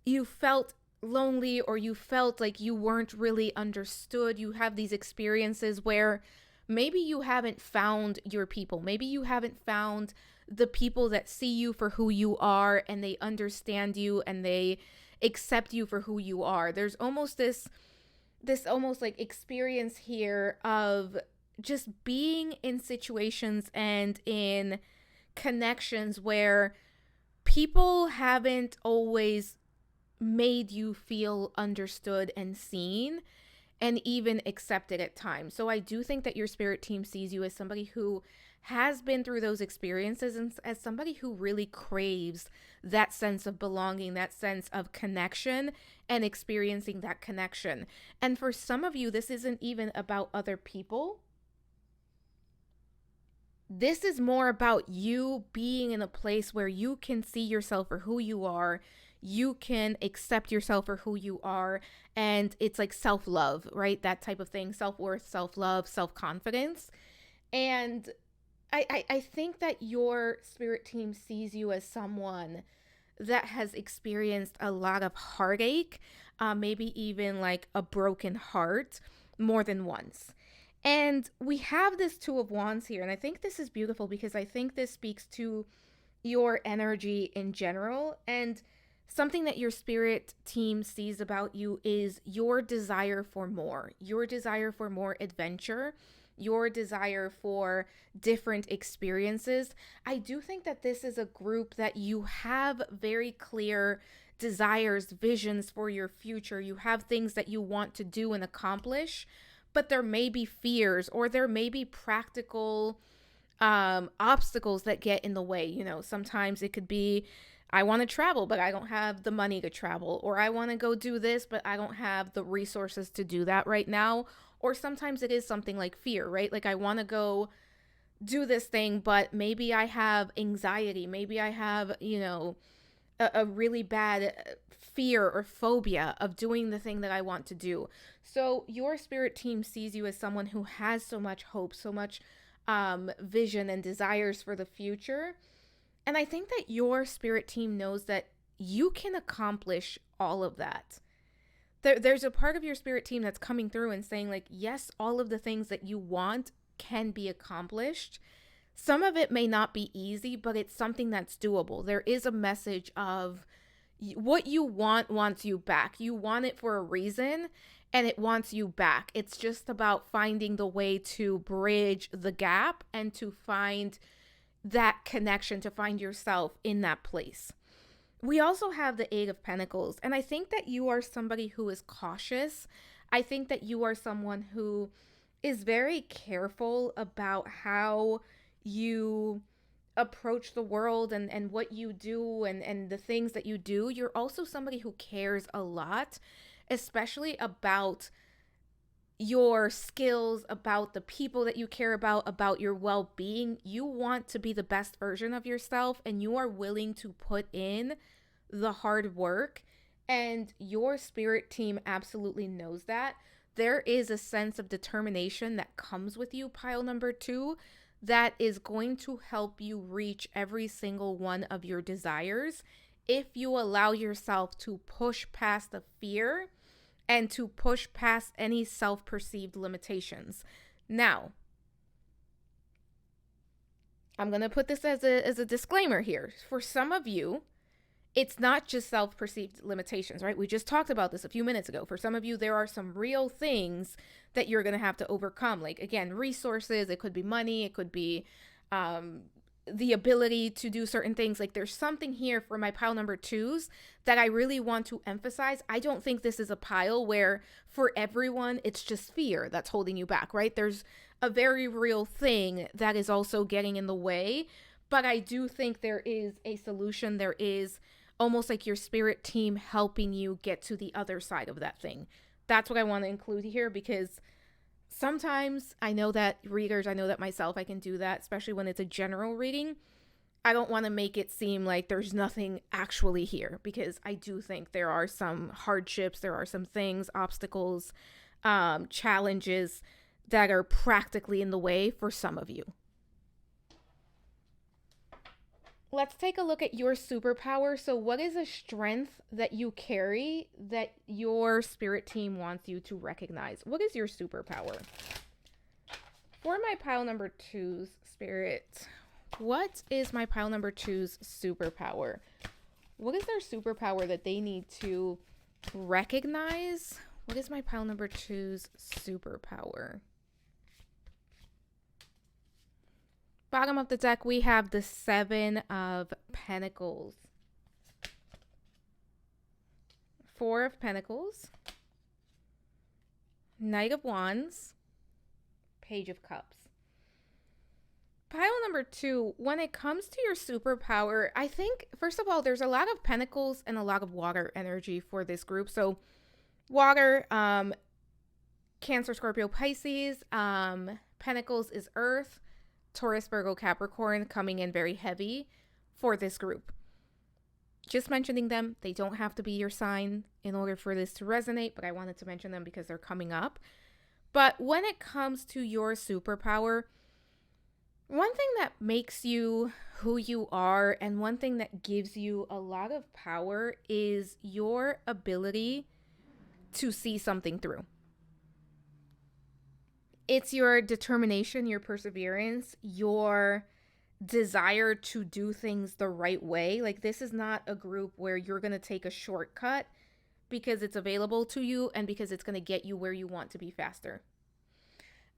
you felt lonely or you felt like you weren't really understood. You have these experiences where maybe you haven't found your people. Maybe you haven't found the people that see you for who you are and they understand you and they accept you for who you are. There's almost this almost like experience here of just being in situations and in connections where people haven't always made you feel understood and seen and even accepted at times. So I do think that your spirit team sees you as somebody who has been through those experiences and as somebody who really craves that sense of belonging, that sense of connection and experiencing that connection. And for some of you, this isn't even about other people. This is more about you being in a place where you can see yourself for who you are. You can accept yourself for who you are. And it's like self-love, right? That type of thing. Self-worth, self-love, self-confidence. And I think that your spirit team sees you as someone that has experienced a lot of heartache, maybe even like a broken heart more than once. And we have this Two of Wands here. And I think this is beautiful because I think this speaks to your energy in general. And something that your spirit team sees about you is your desire for more, your desire for more adventure, your desire for different experiences. I do think that this is a group that you have very clear desires, visions for your future. You have things that you want to do and accomplish, but there may be fears or there may be practical obstacles that get in the way. You know, sometimes it could be, I want to travel, but I don't have the money to travel, or I want to go do this, but I don't have the resources to do that right now. Or sometimes it is something like fear, right? Like I want to go do this thing, but maybe I have anxiety. Maybe I have, a really bad fear or phobia of doing the thing that I want to do. So your spirit team sees you as someone who has so much hope, so much vision and desires for the future. And I think that your spirit team knows that you can accomplish all of that. There's a part of your spirit team that's coming through and saying like, yes, all of the things that you want can be accomplished. Some of it may not be easy, but it's something that's doable. There is a message of what you want wants you back. You want it for a reason and it wants you back. It's just about finding the way to bridge the gap and to find that connection, to find yourself in that place. We also have the Eight of Pentacles, and I think that you are somebody who is cautious. I think that you are someone who is very careful about how you approach the world and what you do and the things that you do. You're also somebody who cares a lot, especially about your skills, about the people that you care about your well-being. You want to be the best version of yourself and you are willing to put in the hard work, and your spirit team absolutely knows that. There is a sense of determination that comes with you, pile number 2, that is going to help you reach every single one of your desires if you allow yourself to push past the fear and to push past any self-perceived limitations. Now, I'm going to put this as a disclaimer here. For some of you, it's not just self-perceived limitations, right? We just talked about this a few minutes ago. For some of you, there are some real things that you're going to have to overcome. Like, again, resources, it could be money, it could be the ability to do certain things. Like, there's something here for my pile number 2s that I really want to emphasize. I don't think this is a pile where for everyone, it's just fear that's holding you back, right? There's a very real thing that is also getting in the way. But I do think there is a solution. There is almost like your spirit team helping you get to the other side of that thing. That's what I want to include here, because sometimes I know that readers, I know that myself, I can do that, especially when it's a general reading. I don't want to make it seem like there's nothing actually here, because I do think there are some hardships, there are some things, obstacles, challenges that are practically in the way for some of you. Let's take a look at your superpower. So what is a strength that you carry that your spirit team wants you to recognize? What is your superpower? For my pile number 2's spirit, what is my pile number 2's superpower? What is their superpower that they need to recognize? What is my pile number 2's superpower? Bottom of the deck, we have the 7 of Pentacles. 4 of Pentacles. Knight of Wands. Page of Cups. Pile number 2, when it comes to your superpower, I think, first of all, there's a lot of Pentacles and a lot of water energy for this group. So water, Cancer, Scorpio, Pisces. Pentacles is Earth. Taurus, Virgo, Capricorn coming in very heavy for this group. Just mentioning them, they don't have to be your sign in order for this to resonate, but I wanted to mention them because they're coming up. But when it comes to your superpower, one thing that makes you who you are and one thing that gives you a lot of power is your ability to see something through. It's your determination, your perseverance, your desire to do things the right way. Like, this is not a group where you're going to take a shortcut because it's available to you and because it's going to get you where you want to be faster.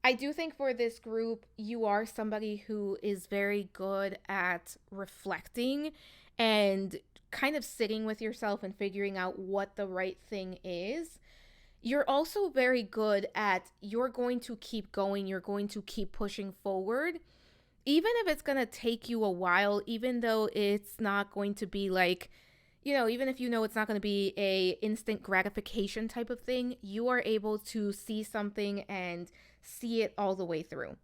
I do think for this group, you are somebody who is very good at reflecting and kind of sitting with yourself and figuring out what the right thing is. You're also very good at, you're going to keep going, you're going to keep pushing forward, even if it's going to take you a while, even though it's not going to be like, even if it's not going to be a instant gratification type of thing, you are able to see something and see it all the way through.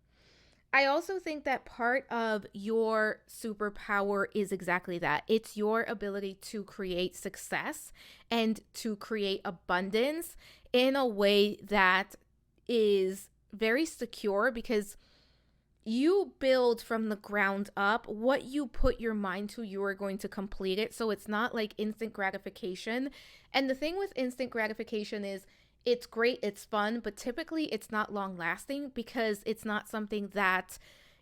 I also think that part of your superpower is exactly that. It's your ability to create success and to create abundance in a way that is very secure, because you build from the ground up. What you put your mind to, you are going to complete it. So it's not like instant gratification. And the thing with instant gratification is, it's great, it's fun, but typically it's not long lasting because it's not something that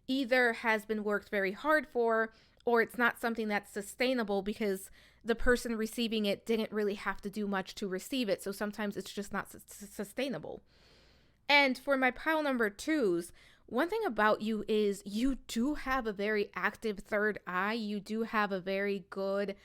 either has been worked very hard for, or it's not something that's sustainable because the person receiving it didn't really have to do much to receive it. So sometimes it's just not sustainable. And for my pile number 2's, one thing about you is you do have a very active third eye. You do have a very good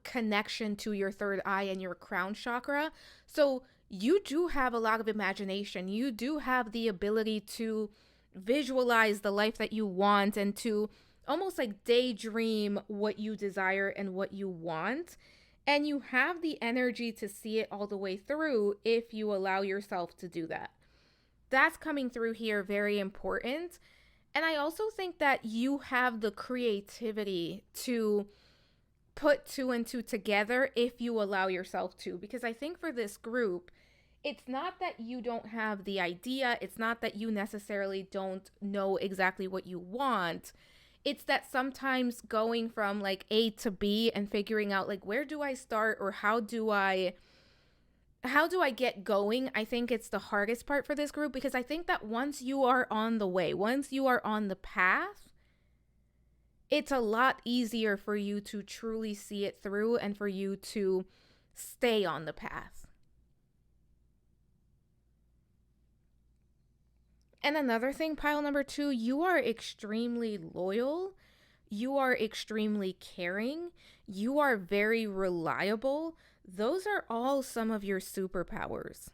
connection to your third eye and your crown chakra. So you do have a lot of imagination. You do have the ability to visualize the life that you want and to almost like daydream what you desire and what you want. And you have the energy to see it all the way through if you allow yourself to do that. That's coming through here, very important. And I also think that you have the creativity to put 2 and 2 together if you allow yourself to. Because I think for this group, it's not that you don't have the idea. It's not that you necessarily don't know exactly what you want. It's that sometimes going from like A to B and figuring out like, where do I start, or how do I get going? I think it's the hardest part for this group, because I think that once you are on the way, once you are on the path, it's a lot easier for you to truly see it through and for you to stay on the path. And another thing, pile number 2, you are extremely loyal. You are extremely caring. You are very reliable. Those are all some of your superpowers.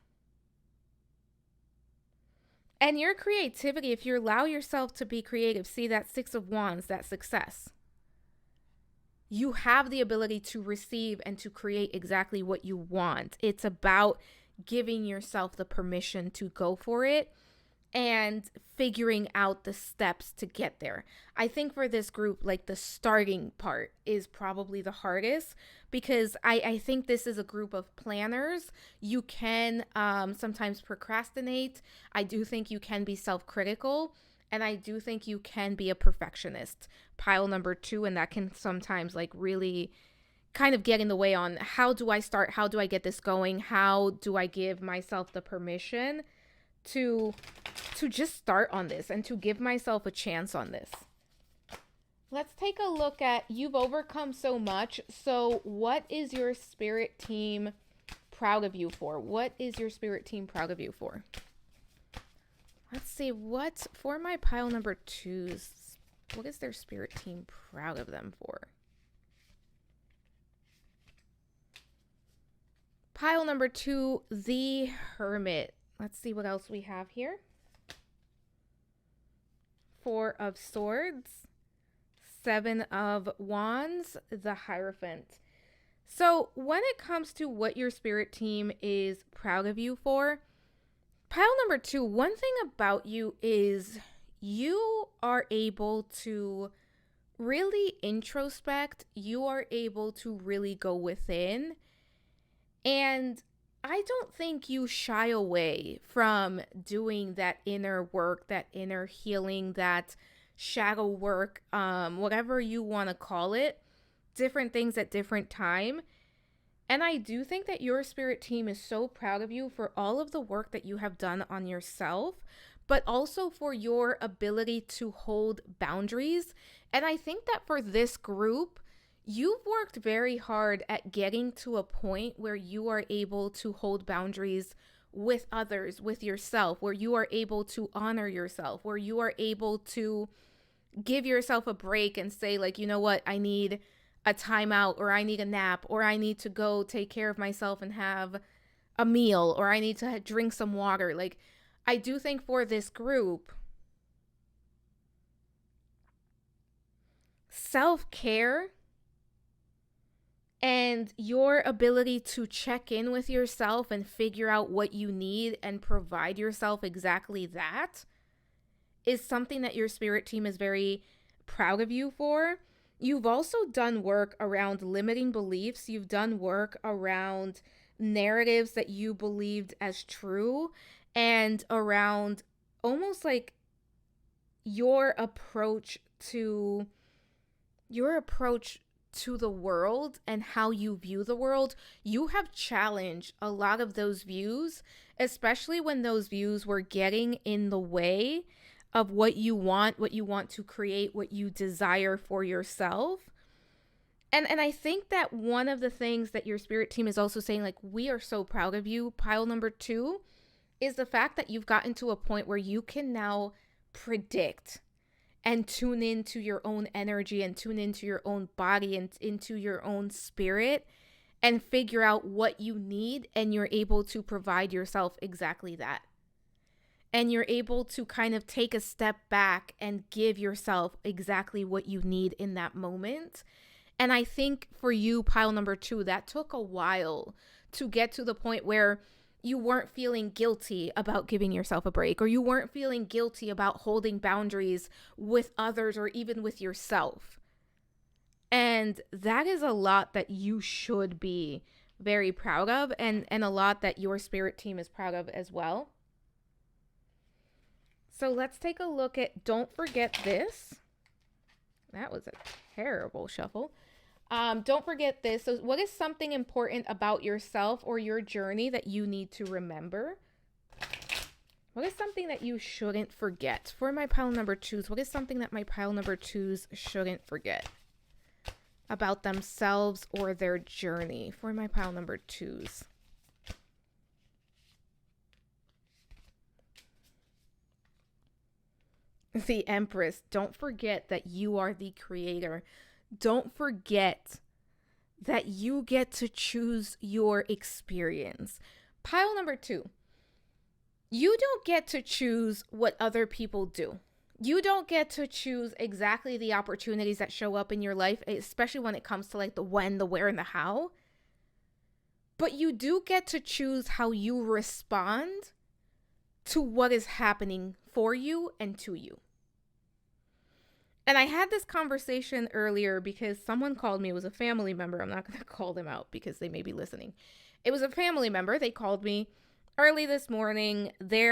And your creativity, if you allow yourself to be creative, see that 6 of Wands, that success. You have the ability to receive and to create exactly what you want. It's about giving yourself the permission to go for it and figuring out the steps to get there. I think for this group, like the starting part is probably the hardest, because I think this is a group of planners. You can sometimes procrastinate. I do think you can be self-critical, and I do think you can be a perfectionist. Pile number 2, and that can sometimes like really kind of get in the way on how do I start? How do I get this going? How do I give myself the permission to just start on this and to give myself a chance on this? Let's take a look at, you've overcome so much. So what is your spirit team proud of you for? What is your spirit team proud of you for? Let's see, what for my pile number 2s, what is their spirit team proud of them for? Pile number 2, the Hermit. Let's see what else we have here. 4 of Swords, 7 of Wands, the Hierophant. So when it comes to what your spirit team is proud of you for, pile number 2, one thing about you is you are able to really introspect. You are able to really go within. And I don't think you shy away from doing that inner work, that inner healing, that shadow work, whatever you want to call it, different things at different time. And I do think that your spirit team is so proud of you for all of the work that you have done on yourself, but also for your ability to hold boundaries. And I think that for this group, you've worked very hard at getting to a point where you are able to hold boundaries with others, with yourself, where you are able to honor yourself, where you are able to give yourself a break and say, like, you know what, I need a timeout, or I need a nap, or I need to go take care of myself and have a meal, or I need to drink some water. Like, I do think for this group, self-care and your ability to check in with yourself and figure out what you need and provide yourself exactly that is something that your spirit team is very proud of you for. You've also done work around limiting beliefs. You've done work around narratives that you believed as true, and around almost like your approach to the world and how you view the world. You have challenged a lot of those views, especially when those views were getting in the way of what you want to create, what you desire for yourself. And I think that one of the things that your spirit team is also saying, like, we are so proud of you, pile number 2, is the fact that you've gotten to a point where you can now predict and tune into your own energy and tune into your own body and into your own spirit and figure out what you need, and you're able to provide yourself exactly that. And you're able to kind of take a step back and give yourself exactly what you need in that moment. And I think for you, pile number 2, that took a while to get to the point where you weren't feeling guilty about giving yourself a break, or you weren't feeling guilty about holding boundaries with others or even with yourself. And that is a lot that you should be very proud of, and a lot that your spirit team is proud of as well. So let's take a look at Don't Forget This. That was a terrible shuffle. Don't forget this. So what is something important about yourself or your journey that you need to remember? What is something that you shouldn't forget? For my pile number 2s, what is something that my pile number 2s shouldn't forget about themselves or their journey? For my pile number 2s. The Empress. Don't forget that you are the creator. Don't forget that you get to choose your experience. Pile number 2. You don't get to choose what other people do. You don't get to choose exactly the opportunities that show up in your life, especially when it comes to like the when, the where, and the how. But you do get to choose how you respond to what is happening for you and to you. And I had this conversation earlier because someone called me. It was a family member. I'm not going to call them out because they may be listening. It was a family member. They called me early this morning. They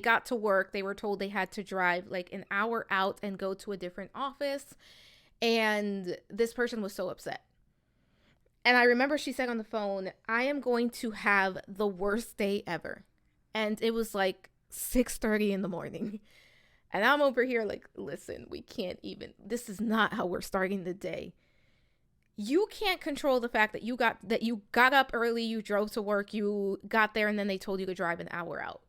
got to work. They were told they had to drive like an hour out and go to a different office. And this person was so upset. And I remember she said on the phone, I am going to have the worst day ever. And it was like 6:30 in the morning. And I'm over here like, listen, this is not how we're starting the day. You can't control the fact that you got up early, you drove to work, you got there, and then they told you to drive an hour out.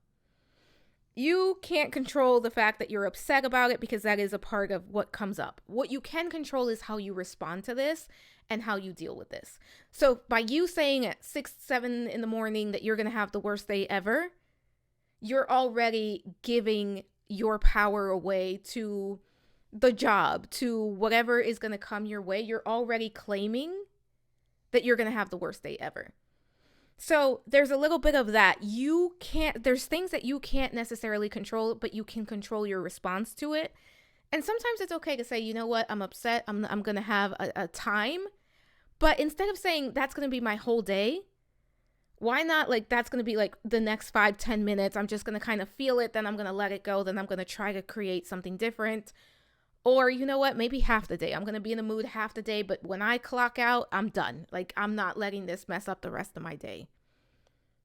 You can't control the fact that you're upset about it because that is a part of what comes up. What you can control is how you respond to this and how you deal with this. So by you saying at 6-7 in the morning that you're going to have the worst day ever, you're already giving your power away to the job, to whatever is going to come your way. You're already claiming that you're going to have the worst day ever. So there's a little bit of that. There's things that you can't necessarily control, but you can control your response to it. And sometimes it's okay to say, you know what, I'm upset. I'm going to have a time. But instead of saying that's going to be my whole day, why not like that's going to be like the next 5-10 minutes? I'm just going to kind of feel it. Then I'm going to let it go. Then I'm going to try to create something different. Or you know what, maybe half the day. I'm going to be in the mood half the day. But when I clock out, I'm done. Like I'm not letting this mess up the rest of my day.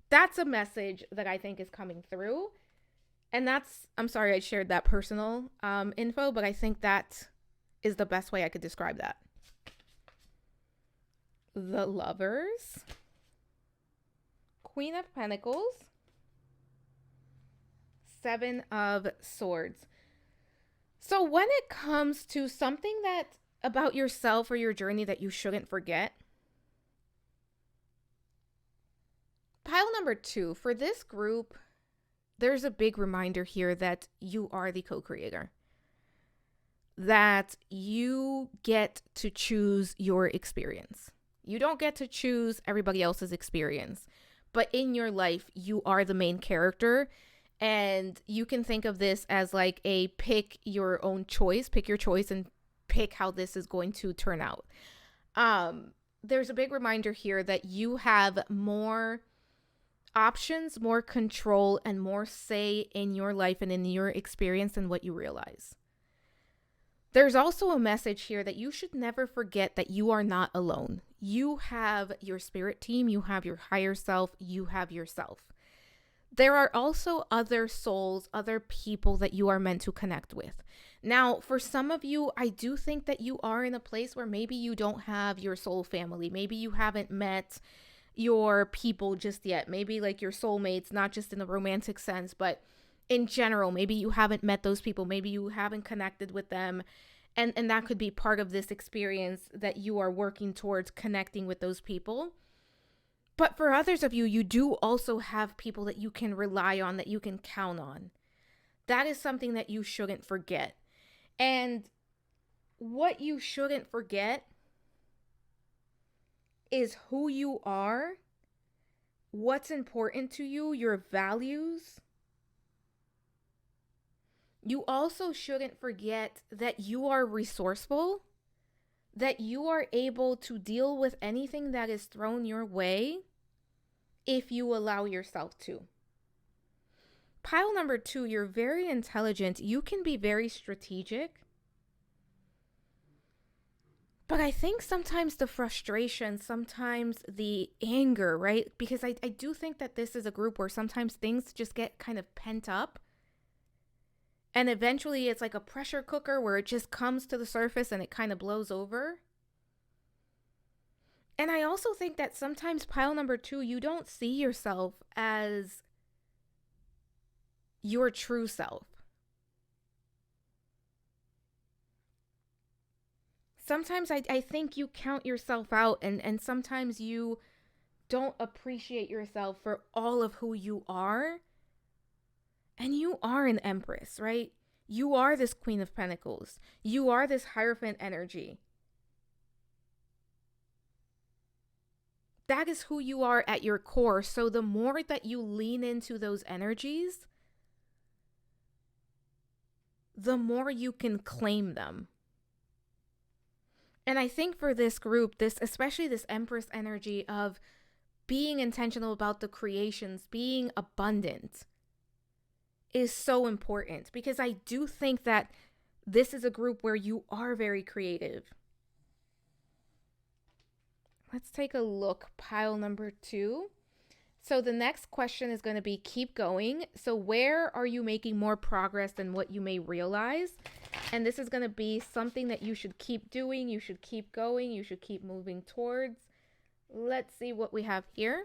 That's a message that I think is coming through. And I'm sorry I shared that personal info, but I think that is the best way I could describe that. The Lovers, Queen of Pentacles, Seven of Swords. So when it comes to something that about yourself or your journey that you shouldn't forget, pile number 2, for this group, there's a big reminder here that you are the co-creator. That you get to choose your experience. You don't get to choose everybody else's experience. But in your life, you are the main character. And you can think of this as like a pick your choice and pick how this is going to turn out. There's a big reminder here that you have more options, more control, and more say in your life and in your experience than what you realize. There's also a message here that you should never forget that you are not alone. You have your spirit team, you have your higher self, you have yourself. There are also other souls, other people that you are meant to connect with. Now, for some of you, I do think that you are in a place where maybe you don't have your soul family. Maybe you haven't met your people just yet. Maybe like your soulmates, not just in the romantic sense, but in general, maybe you haven't met those people. Maybe you haven't connected with them. And that could be part of this experience that you are working towards connecting with those people. But for others of you, you do also have people that you can rely on, that you can count on. That is something that you shouldn't forget. And what you shouldn't forget is who you are, what's important to you, your values. You also shouldn't forget that you are resourceful, that you are able to deal with anything that is thrown your way if you allow yourself to. Pile number 2, you're very intelligent. You can be very strategic. But I think sometimes the frustration, sometimes the anger, right? Because I do think that this is a group where sometimes things just get kind of pent up. And eventually it's like a pressure cooker where it just comes to the surface and it kind of blows over. And I also think that sometimes pile number 2, you don't see yourself as your true self. Sometimes I think you count yourself out and sometimes you don't appreciate yourself for all of who you are. And you are an Empress, right? You are this Queen of Pentacles. You are this Hierophant energy. that is who you are at your core. So the more that you lean into those energies, the more you can claim them. And I think for this group, especially this Empress energy of being intentional about the creations, being abundant, is so important, because I do think that this is a group where you are very creative. Let's take a look. Pile number 2. So the next question is going to be keep going. So where are you making more progress than what you may realize? And this is going to be something that you should keep doing. You should keep going. You should keep moving towards. Let's see what we have here.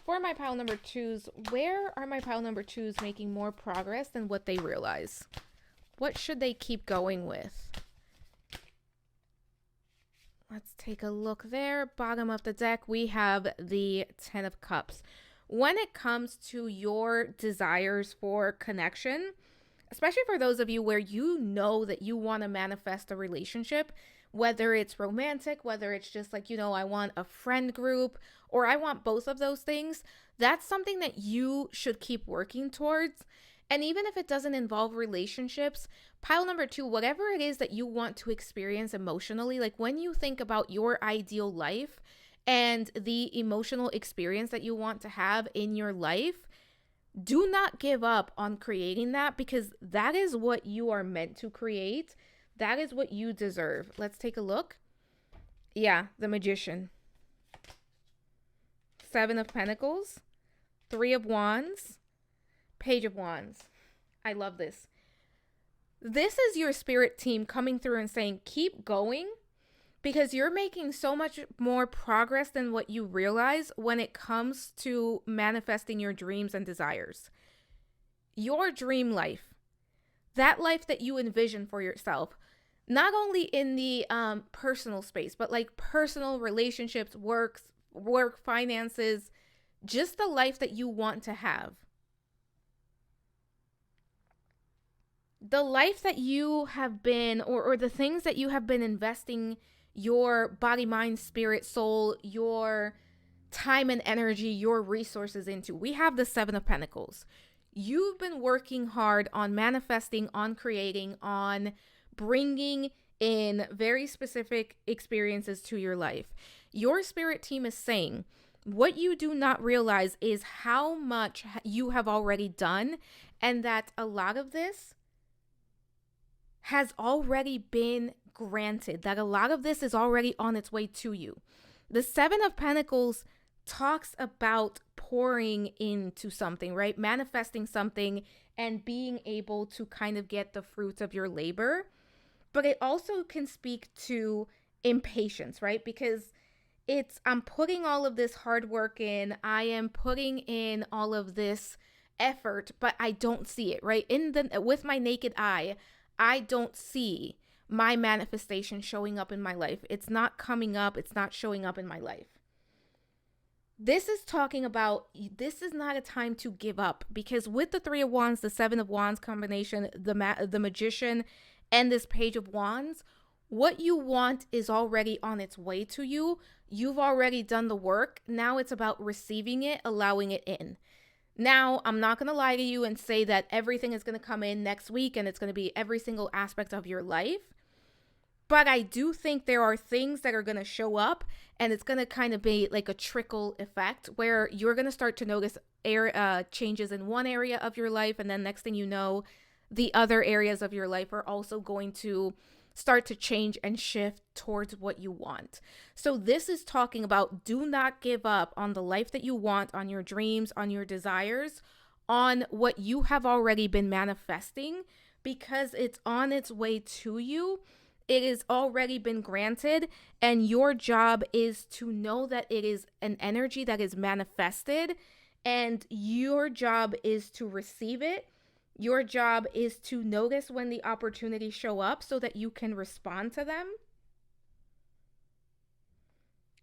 For my pile number 2s, where are my pile number 2s making more progress than what they realize? What should they keep going with? Let's take a look there. Bottom of the deck, we have the 10 of Cups. When it comes to your desires for connection, especially for those of you where you know that you want to manifest a relationship, whether it's romantic, whether it's just like, I want a friend group, or I want both of those things, that's something that you should keep working towards. And even if it doesn't involve relationships, pile number 2, whatever it is that you want to experience emotionally, like when you think about your ideal life and the emotional experience that you want to have in your life, do not give up on creating that, because that is what you are meant to create. That is what you deserve. Let's take a look. Yeah, the Magician. 7 of Pentacles, 3 of Wands, Page of Wands. I love this. This is your spirit team coming through and saying, keep going, because you're making so much more progress than what you realize when it comes to manifesting your dreams and desires. Your dream life, that life that you envision for yourself, not only in the personal space, but like personal relationships, work, finances, just the life that you want to have. The life that you have been, or the things that you have been investing your body, mind, spirit, soul, your time and energy, your resources into. We have the 7 of Pentacles. You've been working hard on manifesting, on creating, on bringing in very specific experiences to your life. Your spirit team is saying, what you do not realize is how much you have already done, and that a lot of this has already been granted, that a lot of this is already on its way to you. The 7 of Pentacles talks about pouring into something, right? Manifesting something and being able to kind of get the fruits of your labor. But it also can speak to impatience, right? Because I'm putting all of this hard work in, I am putting in all of this effort, but I don't see it, right? With my naked eye, I don't see my manifestation showing up in my life. It's not coming up. It's not showing up in my life. This is talking about, this is not a time to give up, because with the 3 of Wands, the 7 of Wands combination, the Magician, and this Page of Wands, what you want is already on its way to you. You've already done the work. Now it's about receiving it, allowing it in. Now, I'm not going to lie to you and say that everything is going to come in next week and it's going to be every single aspect of your life. But I do think there are things that are going to show up, and it's going to kind of be like a trickle effect where you're going to start to notice changes in one area of your life. And then next thing you know, the other areas of your life are also going to start to change and shift towards what you want. So this is talking about, do not give up on the life that you want, on your dreams, on your desires, on what you have already been manifesting, because it's on its way to you. It has already been granted, and your job is to know that it is an energy that is manifested, and your job is to receive it. Your job is to notice when the opportunities show up so that you can respond to them.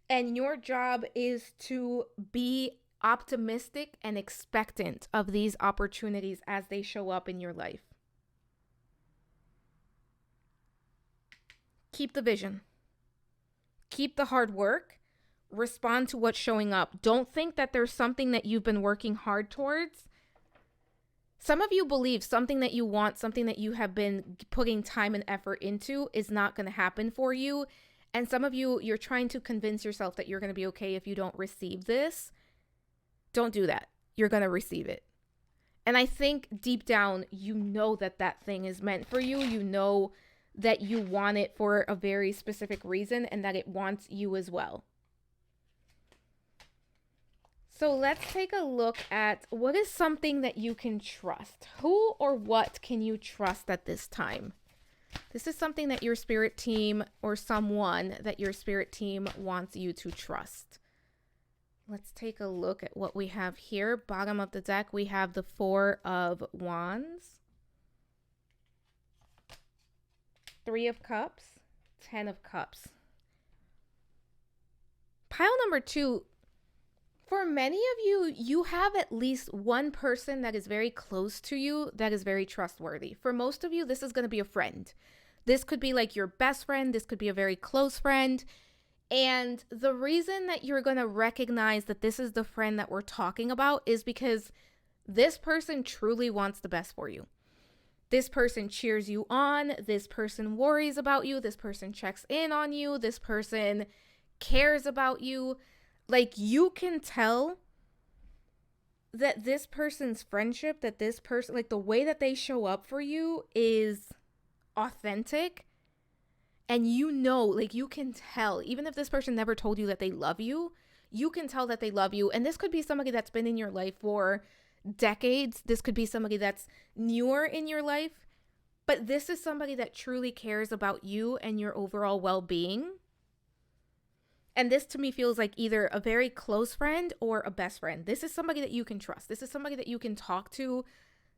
And your job is to be optimistic and expectant of these opportunities as they show up in your life. Keep the vision. Keep the hard work. respond to what's showing up. Don't think that there's something that you've been working hard towards. Some of you believe something that you want, something that you have been putting time and effort into is not going to happen for you. And some of you, you're trying to convince yourself that you're going to be okay if you don't receive this. Don't do that. You're going to receive it. And I think deep down, you know that that thing is meant for you. You know that you want it for a very specific reason and that it wants you as well. So let's take a look at what is something that you can trust. Who or what can you trust at this time? This is something that your spirit team or someone that your spirit team wants you to trust. Let's take a look at what we have here. Bottom of the deck, we have the Four of Wands, Three of Cups, 10 of Cups. Pile number 2. For many of you, you have at least one person that is very close to you that is very trustworthy. For most of you, this is going to be a friend. This could be like your best friend. This could be a very close friend. And the reason that you're going to recognize that this is the friend that we're talking about is because this person truly wants the best for you. This person cheers you on. This person worries about you. This person checks in on you. This person cares about you. Like, you can tell that this person's friendship, that this person, like the way that they show up for you is authentic. And you know, like you can tell, even if this person never told you that they love you, you can tell that they love you. And this could be somebody that's been in your life for decades. This could be somebody that's newer in your life. But this is somebody that truly cares about you and your overall well-being. And this to me feels like either a very close friend or a best friend. This is somebody that you can trust. This is somebody that you can talk to.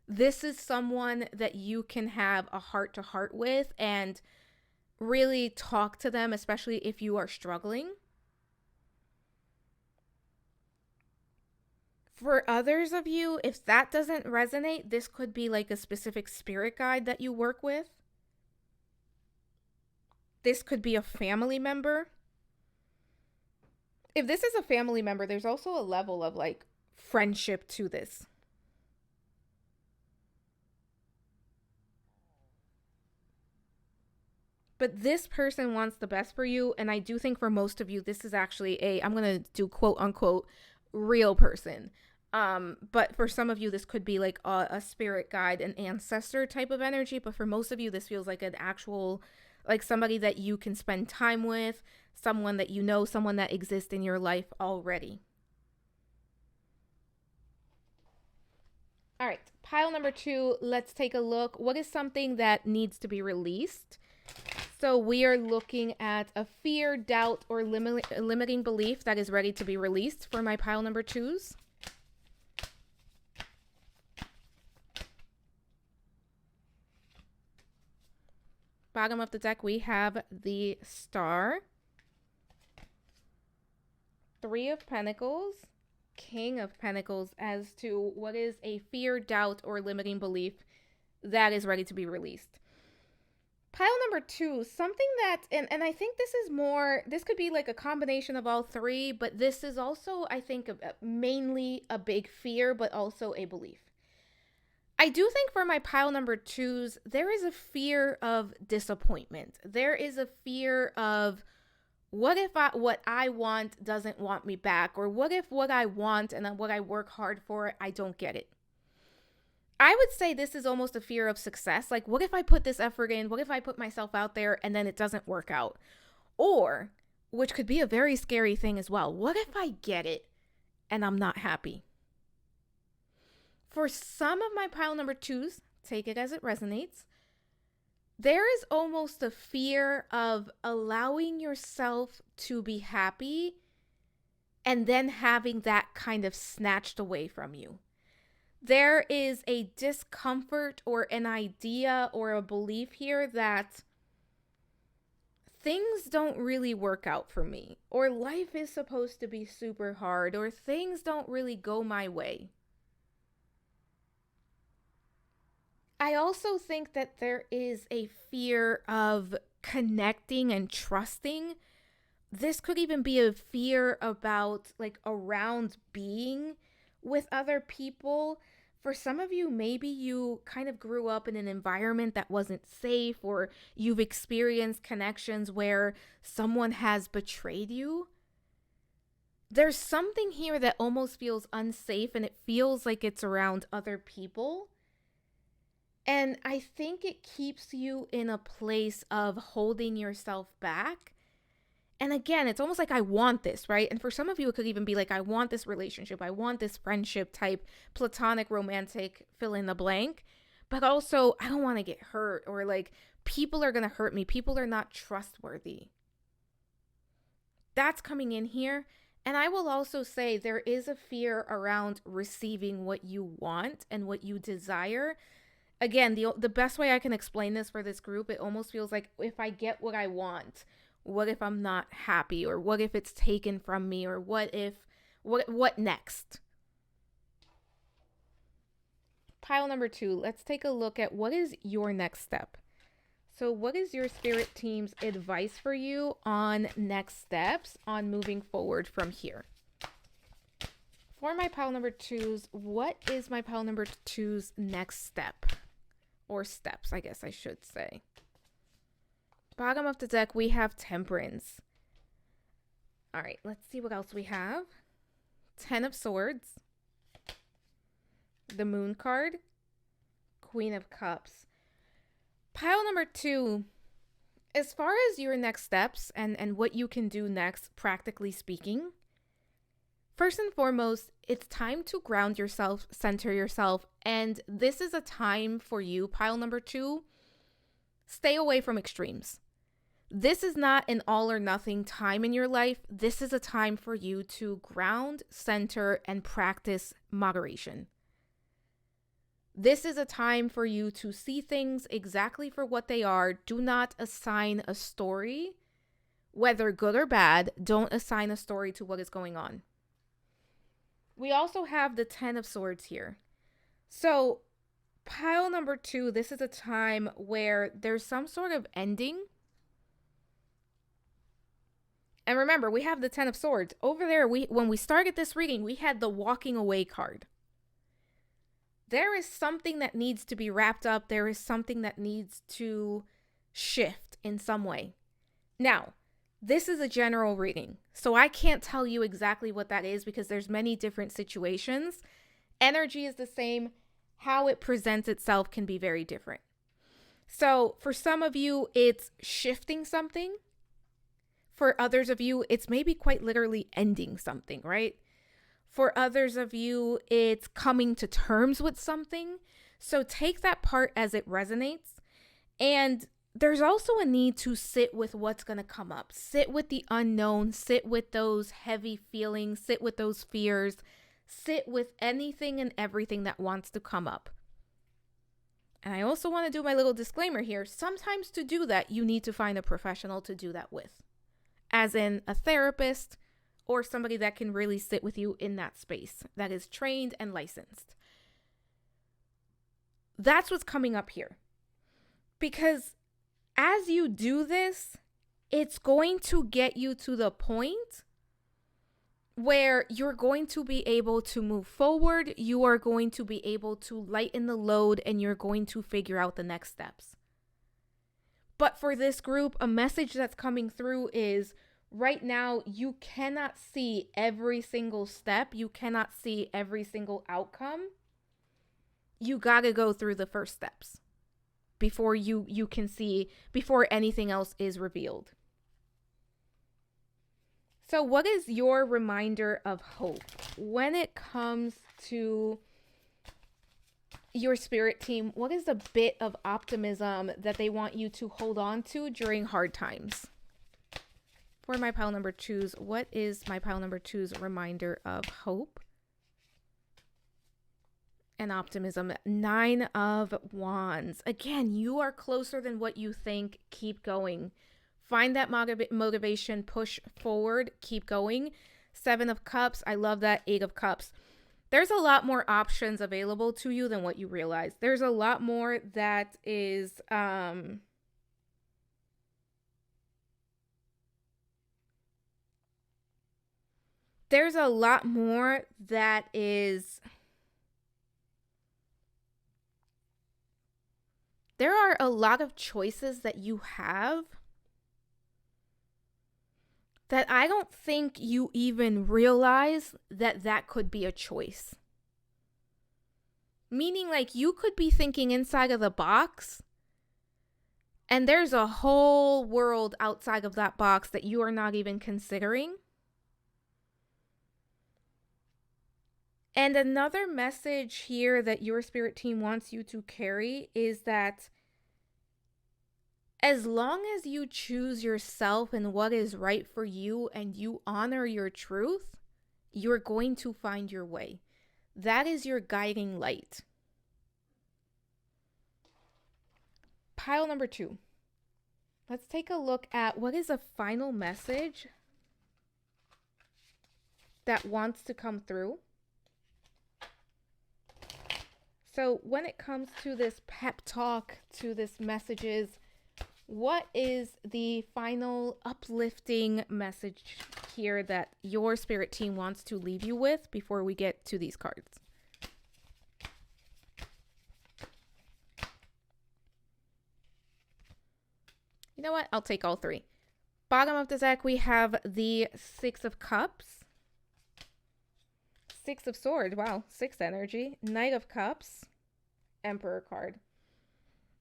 This is someone that you can have a heart-to-heart with and really talk to them, especially if you are struggling. For others of you, if that doesn't resonate, this could be like a specific spirit guide that you work with. This could be a family member. If this is a family member, there's also a level of like friendship to this. But this person wants the best for you. And I do think for most of you, this is actually I'm going to do quote unquote real person. But for some of you, this could be like a spirit guide, an ancestor type of energy. But for most of you, this feels like an actual, like somebody that you can spend time with, someone that you know, someone that exists in your life already. All right, pile number 2, let's take a look. What is something that needs to be released? So we are looking at a fear, doubt, or limiting belief that is ready to be released for my pile number 2s. Bottom of the deck, we have the Star, Three of Pentacles, King of Pentacles as to what is a fear, doubt, or limiting belief that is ready to be released. Pile number 2, something that, and I think this is more, this could be like a combination of all 3, but this is also, I think, mainly a big fear, but also a belief. I do think for my pile number 2s, there is a fear of disappointment. There is a fear of what if what I want doesn't want me back? Or what if what I want and what I work hard for, I don't get it? I would say this is almost a fear of success. Like, what if I put this effort in? What if I put myself out there and then it doesn't work out? Or, which could be a very scary thing as well, what if I get it and I'm not happy? For some of my pile number 2s, take it as it resonates, there is almost a fear of allowing yourself to be happy and then having that kind of snatched away from you. There is a discomfort or an idea or a belief here that things don't really work out for me, or life is supposed to be super hard, or things don't really go my way. I also think that there is a fear of connecting and trusting this could even be a fear about like around being with other people. For some of you, maybe you kind of grew up in an environment that wasn't safe, or you've experienced connections where someone has betrayed you. There's something here that almost feels unsafe, and it feels like it's around other people. And I think it keeps you in a place of holding yourself back. And again, it's almost like I want this, right? And for some of you, it could even be like, I want this relationship. I want this friendship type, platonic, romantic, fill in the blank. But also, I don't want to get hurt, or like people are going to hurt me. People are not trustworthy. That's coming in here. And I will also say there is a fear around receiving what you want and what you desire. Again, the best way I can explain this for this group, it almost feels like if I get what I want, what if I'm not happy? Or what if it's taken from me? Or what next? Pile number 2, let's take a look at what is your next step. So what is your spirit team's advice for you on next steps, on moving forward from here? For my pile number 2s, what is my pile number 2's next step? Or steps, I guess I should say. Bottom of the deck, we have Temperance. All right, let's see what else we have. 10 of Swords. The Moon card. Queen of Cups. Pile number 2, as far as your next steps and what you can do next, practically speaking, first and foremost, it's time to ground yourself, center yourself, and this is a time for you, pile number 2, stay away from extremes. This is not an all or nothing time in your life. This is a time for you to ground, center, and practice moderation. This is a time for you to see things exactly for what they are. Do not assign a story, whether good or bad. Don't assign a story to what is going on. We also have the 10 of Swords here. So pile number 2, this is a time where there's some sort of ending. And remember, we have the 10 of Swords. Over there, when we started this reading, we had the walking away card. There is something that needs to be wrapped up. There is something that needs to shift in some way. Now, this is a general reading, so I can't tell you exactly what that is because there's many different situations. Energy is the same. How it presents itself can be very different. So for some of you, it's shifting something. For others of you, it's maybe quite literally ending something, right? For others of you, it's coming to terms with something. So take that part as it resonates. And there's also a need to sit with what's going to come up. Sit with the unknown. Sit with those heavy feelings. Sit with those fears. Sit with anything and everything that wants to come up. And I also want to do my little disclaimer here. Sometimes to do that, you need to find a professional to do that with. As in a therapist, or somebody that can really sit with you in that space, that is trained and licensed. That's what's coming up here. Because as you do this, it's going to get you to the point where you're going to be able to move forward. You are going to be able to lighten the load, and you're going to figure out the next steps. But for this group, a message that's coming through is right now, you cannot see every single step. You cannot see every single outcome. You got to go through the first steps before you can see, before anything else is revealed. So what is your reminder of hope when it comes to your spirit team? What is a bit of optimism that they want you to hold on to during hard times? For my pile number 2s, what is my pile number 2's reminder of hope and optimism? 9 of Wands. Again, you are closer than what you think. Keep going. Find that motivation, push forward, keep going. 7 of Cups. I love that. 8 of Cups. There's a lot more options available to you than what you realize. There's a lot more that is there's a lot more that is... There are a lot of choices that you have that I don't think you even realize that that could be a choice. Meaning, like, you could be thinking inside of the box, and there's a whole world outside of that box that you are not even considering. And another message here that your spirit team wants you to carry is that as long as you choose yourself and what is right for you and you honor your truth, you're going to find your way. That is your guiding light. Pile number 2. Let's take a look at what is a final message that wants to come through. So when it comes to this pep talk, to this messages, what is the final uplifting message here that your spirit team wants to leave you with before we get to these cards? You know what? I'll take all 3. Bottom of the deck, we have the 6 of Cups. 6 of Swords. Wow, 6 energy. Knight of Cups. Emperor card.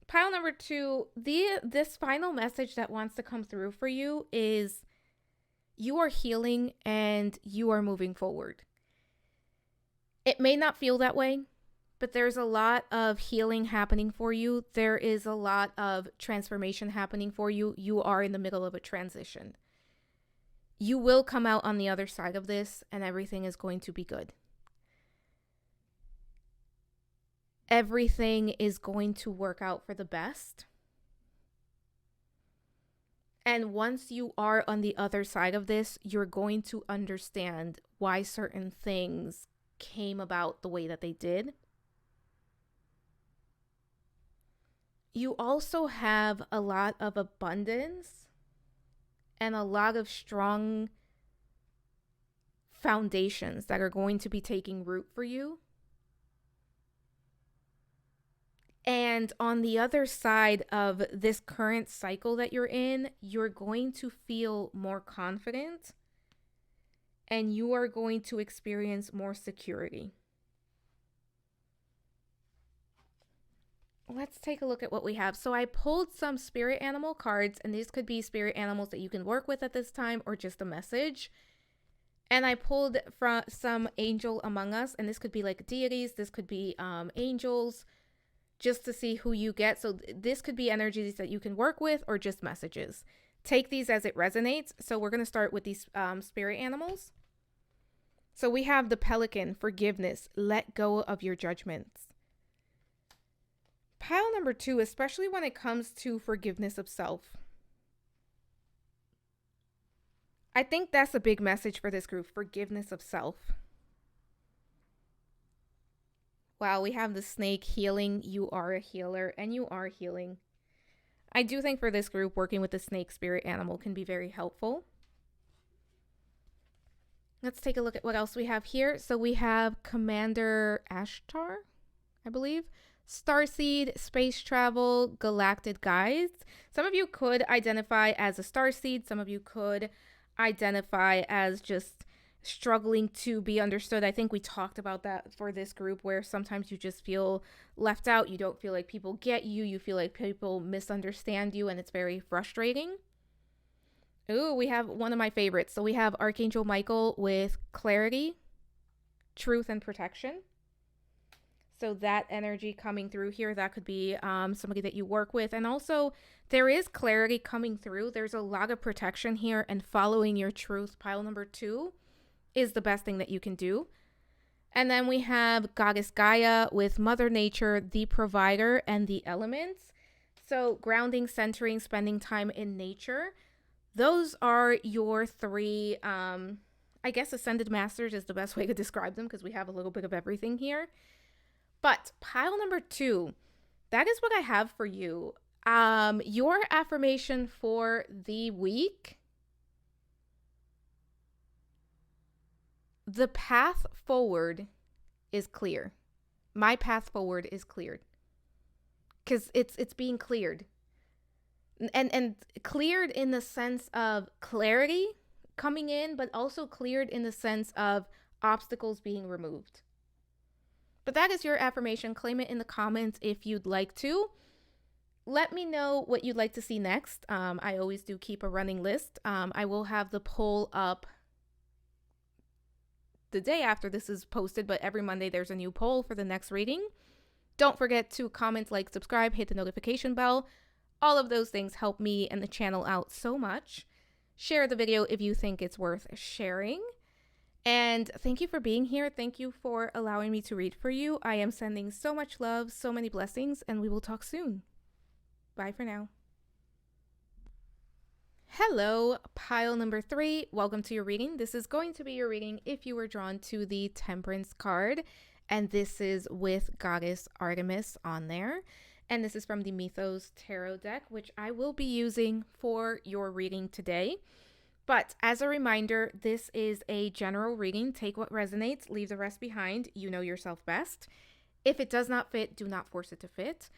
Pile number 2, this final message that wants to come through for you is you are healing and you are moving forward. It may not feel that way, but there's a lot of healing happening for you. There is a lot of transformation happening for you. You are in the middle of a transition. You will come out on the other side of this and everything is going to be good. Everything is going to work out for the best. And once you are on the other side of this, you're going to understand why certain things came about the way that they did. You also have a lot of abundance and a lot of strong foundations that are going to be taking root for you. And on the other side of this current cycle that you're in, you're going to feel more confident and you are going to experience more security. Let's take a look at what we have. So I pulled some spirit animal cards, and these could be spirit animals that you can work with at this time or just a message. And I pulled from some angel among us, and this could be like deities, this could be angels, just to see who you get. So this could be energies that you can work with or just messages. Take these as it resonates. So we're going to start with these spirit animals. So we have the pelican, forgiveness, let go of your judgments. Pile number 2, especially when it comes to forgiveness of self. I think that's a big message for this group, forgiveness of self. Wow, we have the snake healing. You are a healer and you are healing. I do think for this group, working with the snake spirit animal can be very helpful. Let's take a look at what else we have here. So we have Commander Ashtar, I believe. Starseed, space travel, galactic guides. Some of you could identify as a starseed. Some of you could identify as just struggling to be understood. I think we talked about that for this group, where sometimes you just feel left out. You don't feel like people get you. You feel like people misunderstand you, and it's very frustrating. Ooh, we have one of my favorites. So we have Archangel Michael with clarity, truth, and protection. So that energy coming through here, that could be somebody that you work with. And also there is clarity coming through. There's a lot of protection here, and following your truth, pile number 2, is the best thing that you can do. And then we have Goddess Gaia with Mother Nature, the provider, and the elements. So grounding, centering, spending time in nature. Those are your 3, I guess ascended masters is the best way to describe them, because we have a little bit of everything here. But pile number 2, that is what I have for you. Your affirmation for the week the path forward is clear. My path forward is cleared because it's being cleared, and cleared in the sense of clarity coming in, but also cleared in the sense of obstacles being removed. But that is your affirmation. Claim it in the comments if you'd like to. Let me know what you'd like to see next. I always do keep a running list. I will have the poll up the day after this is posted, but every Monday there's a new poll for the next reading. Don't forget to comment, like, subscribe, hit the notification bell. All of those things help me and the channel out so much. Share the video if you think it's worth sharing. And thank you for being here. Thank you for allowing me to read for you. I am sending so much love, so many blessings, and we will talk soon. Bye for now. Hello, pile number 3. Welcome to your reading. This is going to be your reading if you were drawn to the Temperance card. And this is with Goddess Artemis on there. And this is from the Mythos Tarot deck, which I will be using for your reading today. But as a reminder, this is a general reading. Take what resonates, leave the rest behind. You know yourself best. If it does not fit, do not force it to fit.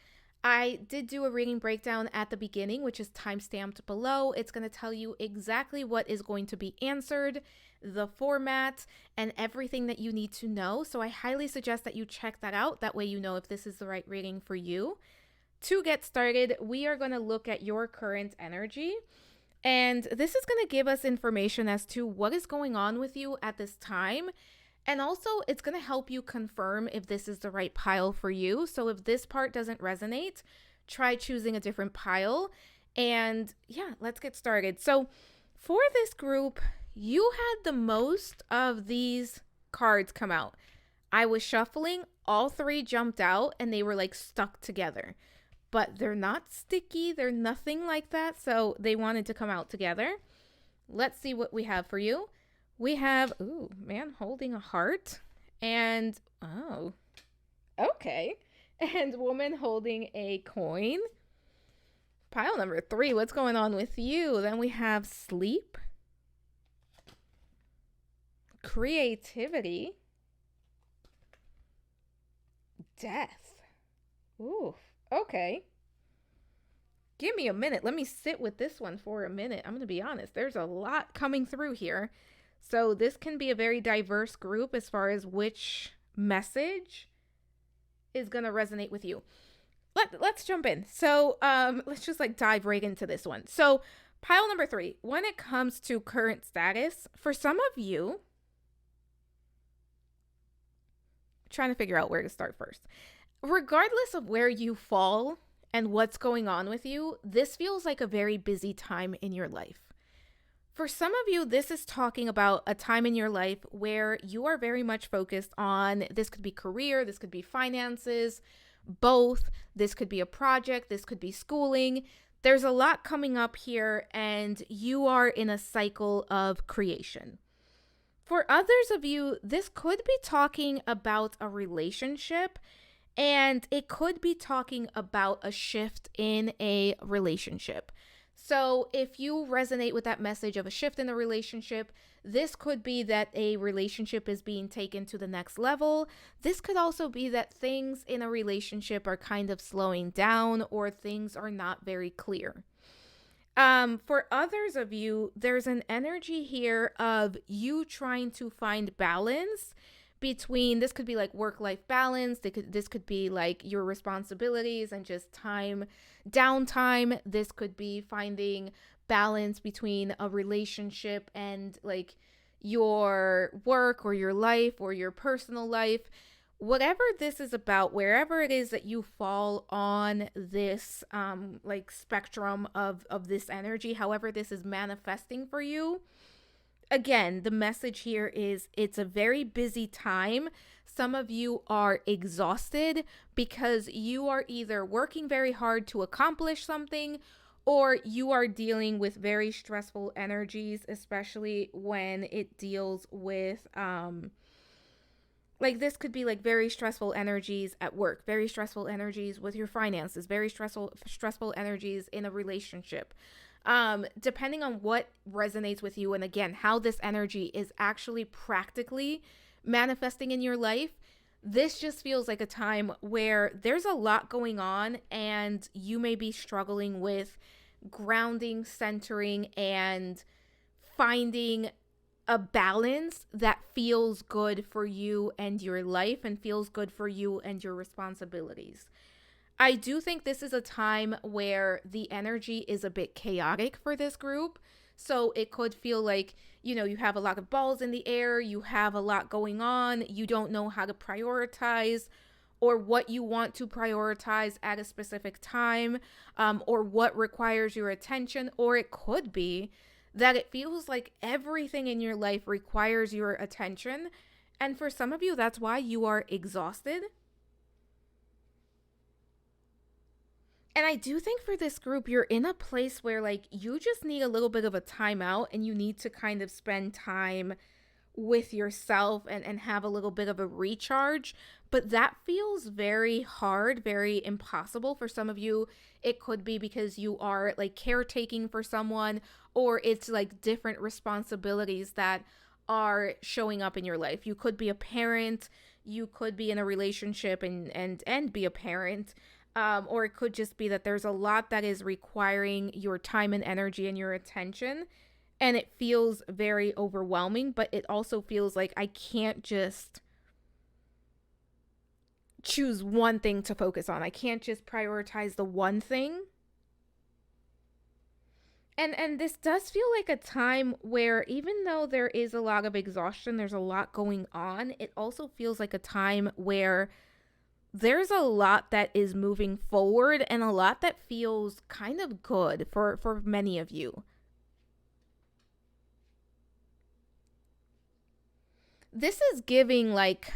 I did do a reading breakdown at the beginning, which is timestamped below. It's going to tell you exactly what is going to be answered, the format, and everything that you need to know. So I highly suggest that you check that out. That way you know if this is the right reading for you. To get started, we are going to look at your current energy. And this is going to give us information as to what is going on with you at this time. And also, it's going to help you confirm if this is the right pile for you. So if this part doesn't resonate, try choosing a different pile. And yeah, let's get started. So for this group, you had the most of these cards come out. I was shuffling, all 3 jumped out, and they were like stuck together. But they're not sticky. They're nothing like that. So they wanted to come out together. Let's see what we have for you. We have, ooh, man holding a heart. And, oh, okay. And woman holding a coin. Pile number 3, what's going on with you? Then we have sleep. Creativity. Death. Ooh. Okay. Give me a minute. Let me sit with this one for a minute. I'm going to be honest. There's a lot coming through here. So this can be a very diverse group as far as which message is going to resonate with you. Let's jump in. So let's just like dive right into this one. So pile number 3, when it comes to current status, for some of you, trying to figure out where to start first. Regardless of where you fall and what's going on with you, this feels like a very busy time in your life. For some of you, this is talking about a time in your life where you are very much focused on, this could be career, this could be finances, both. This could be a project, this could be schooling. There's a lot coming up here and you are in a cycle of creation. For others of you, this could be talking about a relationship. And it could be talking about a shift in a relationship. So if you resonate with that message of a shift in a relationship, this could be that a relationship is being taken to the next level. This could also be that things in a relationship are kind of slowing down or things are not very clear. For others of you, there's an energy here of you trying to find balance between, this could be like work-life balance, this could be like your responsibilities and just downtime. This could be finding balance between a relationship and like your work or your life or your personal life. Whatever this is about, wherever it is that you fall on this like spectrum of this energy, however this is manifesting for you, again, the message here is it's a very busy time. Some of you are exhausted because you are either working very hard to accomplish something or you are dealing with very stressful energies, especially when it deals with, like this could be like very stressful energies at work, very stressful energies with your finances, very stressful energies in a relationship. Depending on what resonates with you, and again, how this energy is actually practically manifesting in your life, this just feels like a time where there's a lot going on and you may be struggling with grounding, centering, and finding a balance that feels good for you and your life and feels good for you and your responsibilities. I do think this is a time where the energy is a bit chaotic for this group. So it could feel like, you have a lot of balls in the air, you have a lot going on, you don't know how to prioritize or what you want to prioritize at a specific time, or what requires your attention. Or it could be that it feels like everything in your life requires your attention. And for some of you, that's why you are exhausted. And I do think for this group, you're in a place where like you just need a little bit of a timeout and you need to kind of spend time with yourself and have a little bit of a recharge. But that feels very hard, very impossible for some of you. It could be because you are like caretaking for someone, or it's like different responsibilities that are showing up in your life. You could be a parent, you could be in a relationship and be a parent. Or it could just be that there's a lot that is requiring your time and energy and your attention. And it feels very overwhelming, but it also feels like I can't just choose one thing to focus on. I can't just prioritize the one thing. And this does feel like a time where even though there is a lot of exhaustion, there's a lot going on, it also feels like a time where there's a lot that is moving forward and a lot that feels kind of good for many of you. This is giving like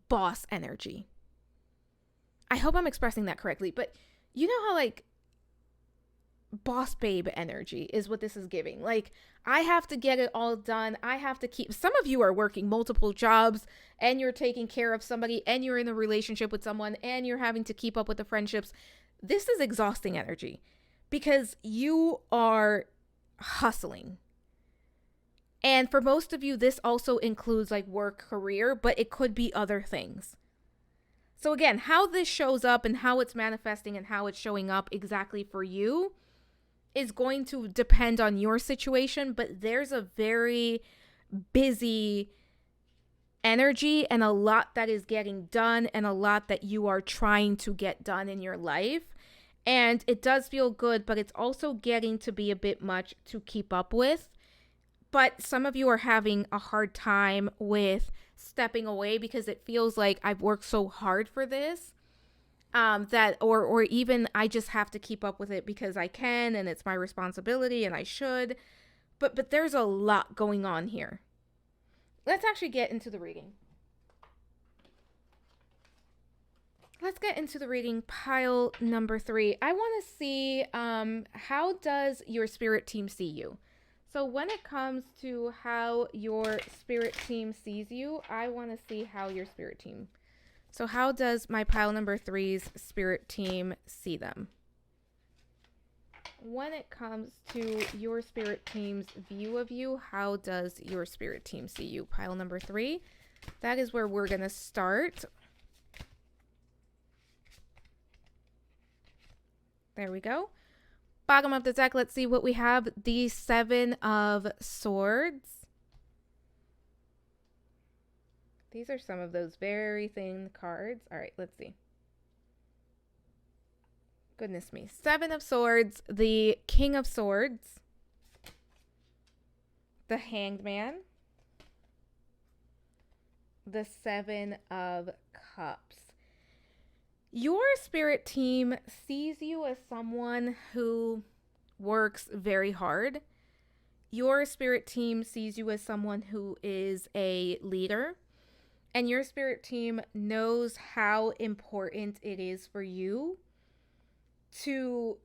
boss energy. I hope I'm expressing that correctly, but you know how like boss babe energy is what this is giving. Like, I have to get it all done. I have to keep, some of you are working multiple jobs and you're taking care of somebody and you're in a relationship with someone and you're having to keep up with the friendships. This is exhausting energy because you are hustling. And for most of you, this also includes like work, career, but it could be other things. So again, how this shows up and how it's manifesting and how it's showing up exactly for you is going to depend on your situation, but there's a very busy energy and a lot that is getting done and a lot that you are trying to get done in your life. And it does feel good, but it's also getting to be a bit much to keep up with. But some of you are having a hard time with stepping away because it feels like I've worked so hard for this. That or even I just have to keep up with it because I can and it's my responsibility and I should. But there's a lot going on here. Let's actually get into the reading. Let's get into the reading, pile number 3. I want to see how does your spirit team see you? So when it comes to how your spirit team sees you, I want to see how your spirit team. So how does my pile number 3's spirit team see them? When it comes to your spirit team's view of you, how does your spirit team see you? Pile number 3. That is where we're going to start. There we go. Bottom of the deck, let's see what we have. The 7 of Swords. These are some of those very thin cards. All right, let's see. Goodness me. 7 of Swords, the King of Swords, the Hanged Man, the 7 of Cups. Your spirit team sees you as someone who works very hard. Your spirit team sees you as someone who is a leader. And your spirit team knows how important it is for you to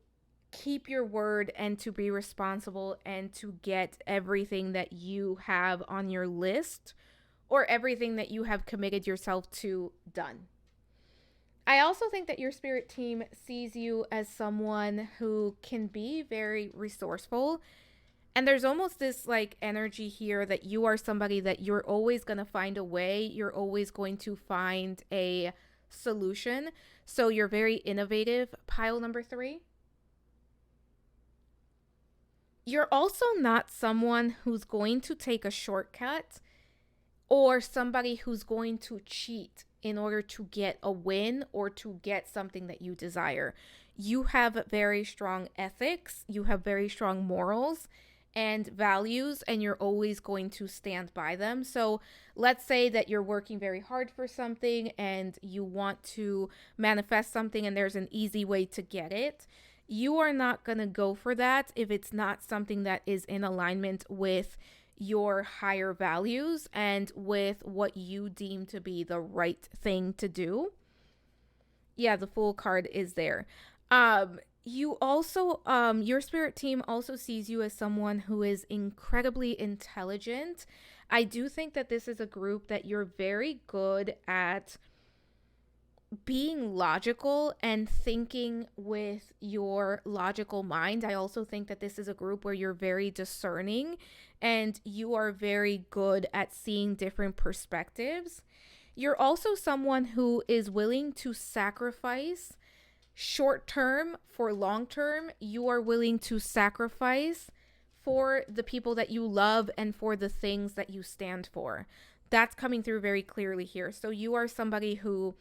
keep your word and to be responsible and to get everything that you have on your list or everything that you have committed yourself to done. I also think that your spirit team sees you as someone who can be very resourceful. And there's almost this like energy here that you are somebody that you're always going to find a way. You're always going to find a solution. So you're very innovative, pile number 3. You're also not someone who's going to take a shortcut or somebody who's going to cheat in order to get a win or to get something that you desire. You have very strong ethics, you have very strong morals and values, and you're always going to stand by them. So let's say that you're working very hard for something and you want to manifest something and there's an easy way to get it. You are not going to go for that if it's not something that is in alignment with your higher values and with what you deem to be the right thing to do. Yeah, the Fool card is there. You also, your spirit team also sees you as someone who is incredibly intelligent. I do think that this is a group that you're very good at being logical and thinking with your logical mind. I also think that this is a group where you're very discerning and you are very good at seeing different perspectives. You're also someone who is willing to sacrifice short term for long term. You are willing to sacrifice for the people that you love and for the things that you stand for. That's coming through very clearly here. So you are somebody who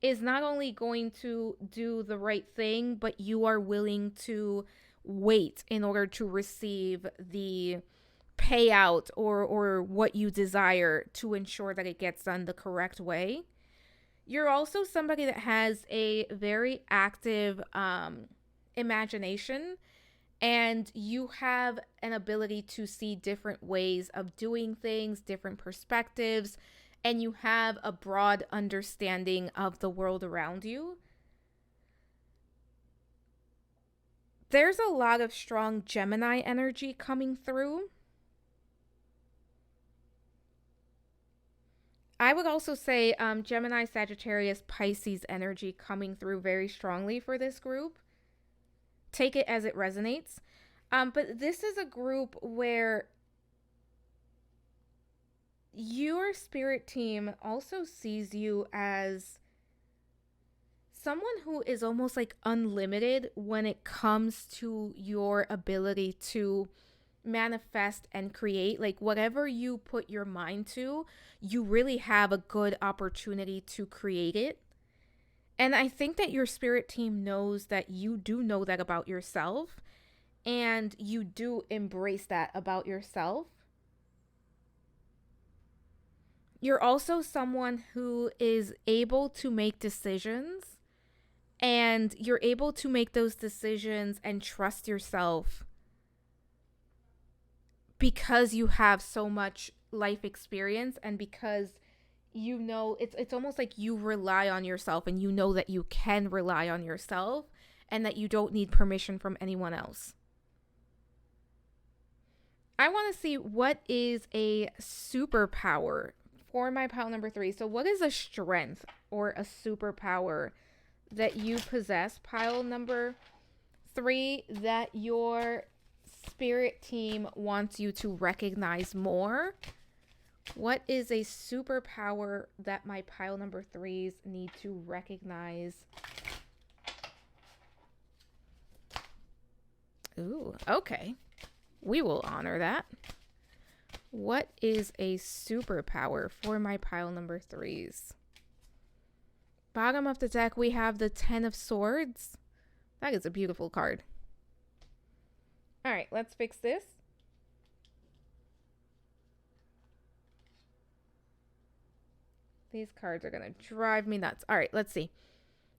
is not only going to do the right thing, but you are willing to wait in order to receive the payout or what you desire to ensure that it gets done the correct way. You're also somebody that has a very active imagination, and you have an ability to see different ways of doing things, different perspectives, and you have a broad understanding of the world around you. There's a lot of strong Gemini energy coming through. I would also say Gemini, Sagittarius, Pisces energy coming through very strongly for this group. Take it as it resonates. But this is a group where your spirit team also sees you as someone who is almost like unlimited when it comes to your ability to manifest and create. Like whatever you put your mind to, you really have a good opportunity to create it. And I think that your spirit team knows that you do know that about yourself, and you do embrace that about yourself. You're also someone who is able to make decisions, and you're able to make those decisions and trust yourself because you have so much life experience, and because you know it's almost like you rely on yourself, and you know that you can rely on yourself and that you don't need permission from anyone else. I want to see what is a superpower for my pile number 3. So what is a strength or a superpower that you possess, pile number 3, that your spirit team wants you to recognize more? What is a superpower that my pile number 3s need to recognize? Ooh, okay. We will honor that. What is a superpower for my pile number 3s? Bottom of the deck, we have the 10 of Swords. That is a beautiful card. All right, let's fix this. These cards are going to drive me nuts. All right, let's see.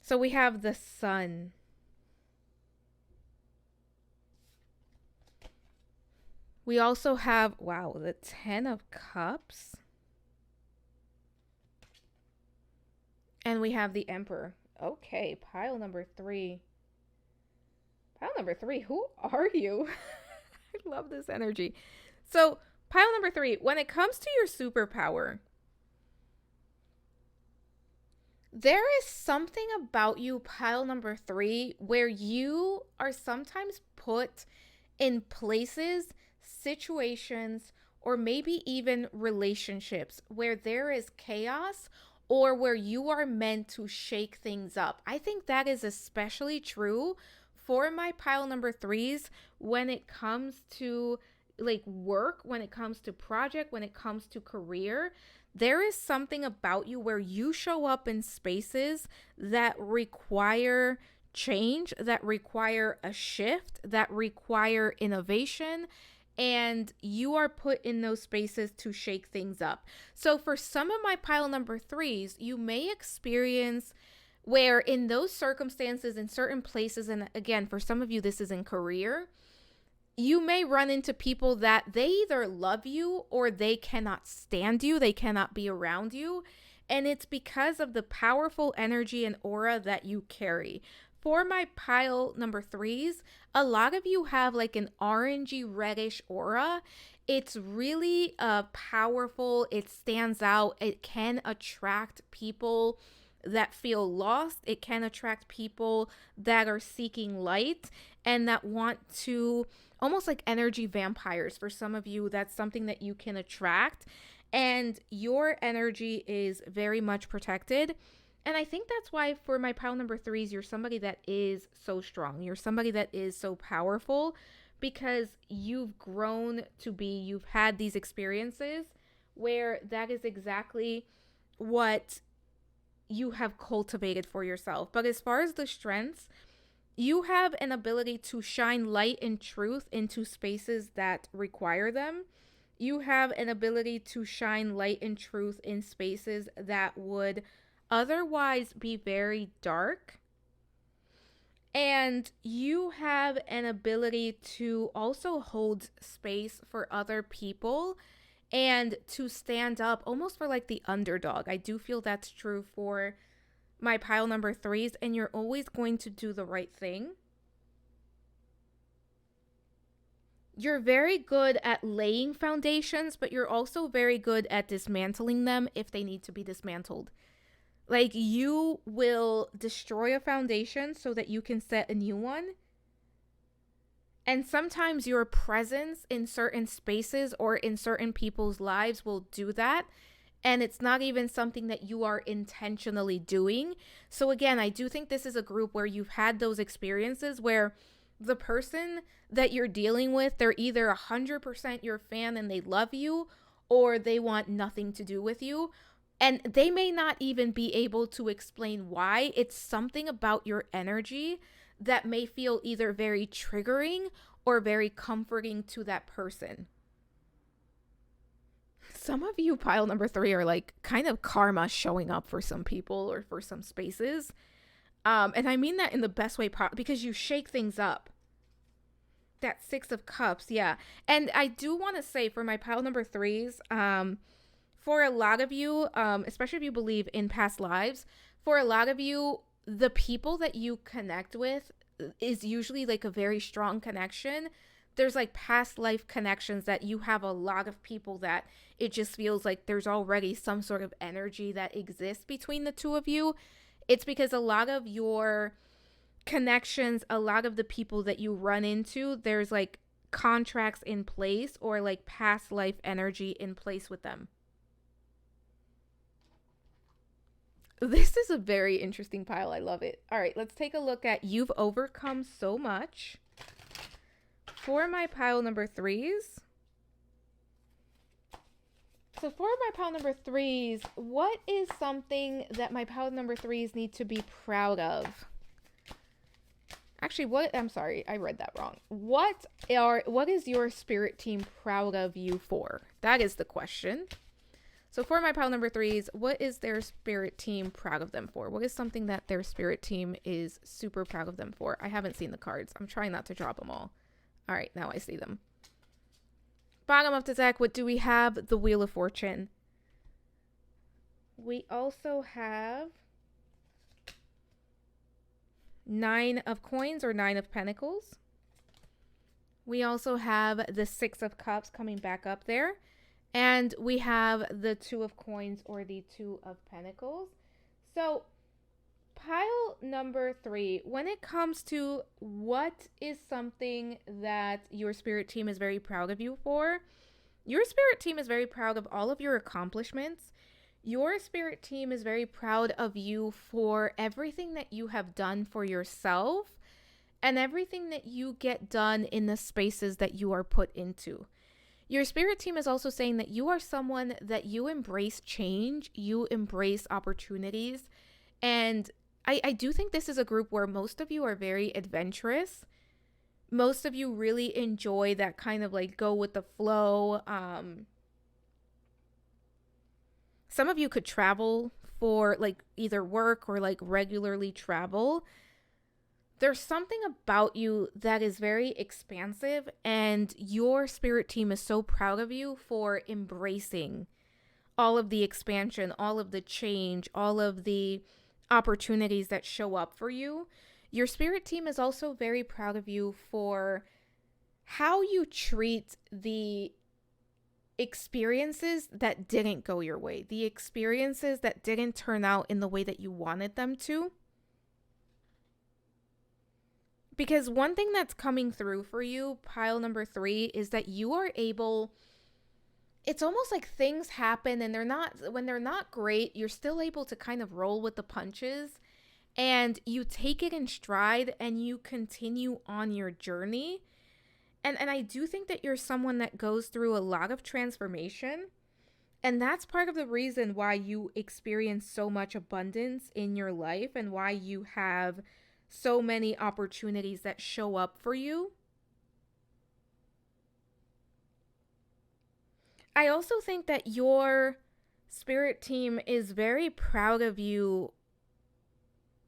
So we have the Sun. We also have, wow, the 10 of Cups. And we have the Emperor. Okay, pile number 3. Pile number 3, who are you? I love this energy. So, pile number 3, when it comes to your superpower, There is something about you, pile number 3, where you are sometimes put in places, situations, or maybe even relationships where there is chaos or where you are meant to shake things up. I think that is especially true for my pile number 3s when it comes to like work, when it comes to project, when it comes to career. There is something about you where you show up in spaces that require change, that require a shift, that require innovation, and you are put in those spaces to shake things up. So for some of my pile number 3s, you may experience where in those circumstances, in certain places, and again, for some of you, this is in career, you may run into people that they either love you or they cannot stand you, they cannot be around you. And it's because of the powerful energy and aura that you carry. For my pile number 3s, a lot of you have like an orangey reddish aura. It's really powerful. It stands out. It can attract people that feel lost. It can attract people that are seeking light and that want to almost like energy vampires. For some of you, that's something that you can attract. And your energy is very much protected. And I think that's why for my pile number 3s, you're somebody that is so strong. You're somebody that is so powerful because you've grown to be, you've had these experiences where that is exactly what you have cultivated for yourself. But as far as the strengths, you have an ability to shine light and truth into spaces that require them. You have an ability to shine light and truth in spaces that would otherwise be very dark. And you have an ability to also hold space for other people and to stand up almost for like the underdog. I do feel that's true for my pile number 3s, and you're always going to do the right thing. You're very good at laying foundations, but you're also very good at dismantling them if they need to be dismantled. Like, you will destroy a foundation so that you can set a new one. And sometimes your presence in certain spaces or in certain people's lives will do that. And it's not even something that you are intentionally doing. So again, I do think this is a group where you've had those experiences where the person that you're dealing with, they're either 100% your fan and they love you, or they want nothing to do with you. And they may not even be able to explain why. It's something about your energy that may feel either very triggering or very comforting to that person. Some of you, pile number 3, are like kind of karma showing up for some people or for some spaces. And I mean that in the best way because you shake things up. That 6 of Cups, yeah. And I do want to say for my pile number 3s, for a lot of you, especially if you believe in past lives, for a lot of you, the people that you connect with is usually like a very strong connection. There's like past life connections that you have a lot of people that it just feels like there's already some sort of energy that exists between the two of you. It's because a lot of your connections, a lot of the people that you run into, there's like contracts in place or like past life energy in place with them. This is a very interesting pile. I love it. All right, let's take a look at You've Overcome So Much. For my pile number 3s. So for my pile number 3s, what is something that my pile number 3s need to be proud of? Actually, I'm sorry, I read that wrong. What is your spirit team proud of you for? That is the question. So for my pile number 3s, what is their spirit team proud of them for? What is something that their spirit team is super proud of them for? I haven't seen the cards. I'm trying not to drop them all. All right, now I see them. Bottom of the deck, what do we have? The Wheel of Fortune. We also have 9 of Coins or 9 of Pentacles. We also have the 6 of Cups coming back up there. And we have the 2 of Coins or the 2 of Pentacles. So Pile number 3, when it comes to what is something that your spirit team is very proud of you for, your spirit team is very proud of all of your accomplishments. Your spirit team is very proud of you for everything that you have done for yourself and everything that you get done in the spaces that you are put into. Your spirit team is also saying that you are someone that you embrace change, you embrace opportunities, and I do think this is a group where most of you are very adventurous. Most of you really enjoy that kind of like go with the flow. Some of you could travel for like either work or like regularly travel. There's something about you that is very expansive, and your spirit team is so proud of you for embracing all of the expansion, all of the change, all of the opportunities that show up for you. Your spirit team is also very proud of you for how you treat the experiences that didn't go your way, the experiences that didn't turn out in the way that you wanted them to. Because one thing that's coming through for you, pile number 3, is that you are able, it's almost like things happen and when they're not great, you're still able to kind of roll with the punches and you take it in stride and you continue on your journey. And I do think that you're someone that goes through a lot of transformation. And that's part of the reason why you experience so much abundance in your life and why you have so many opportunities that show up for you. I also think that your spirit team is very proud of you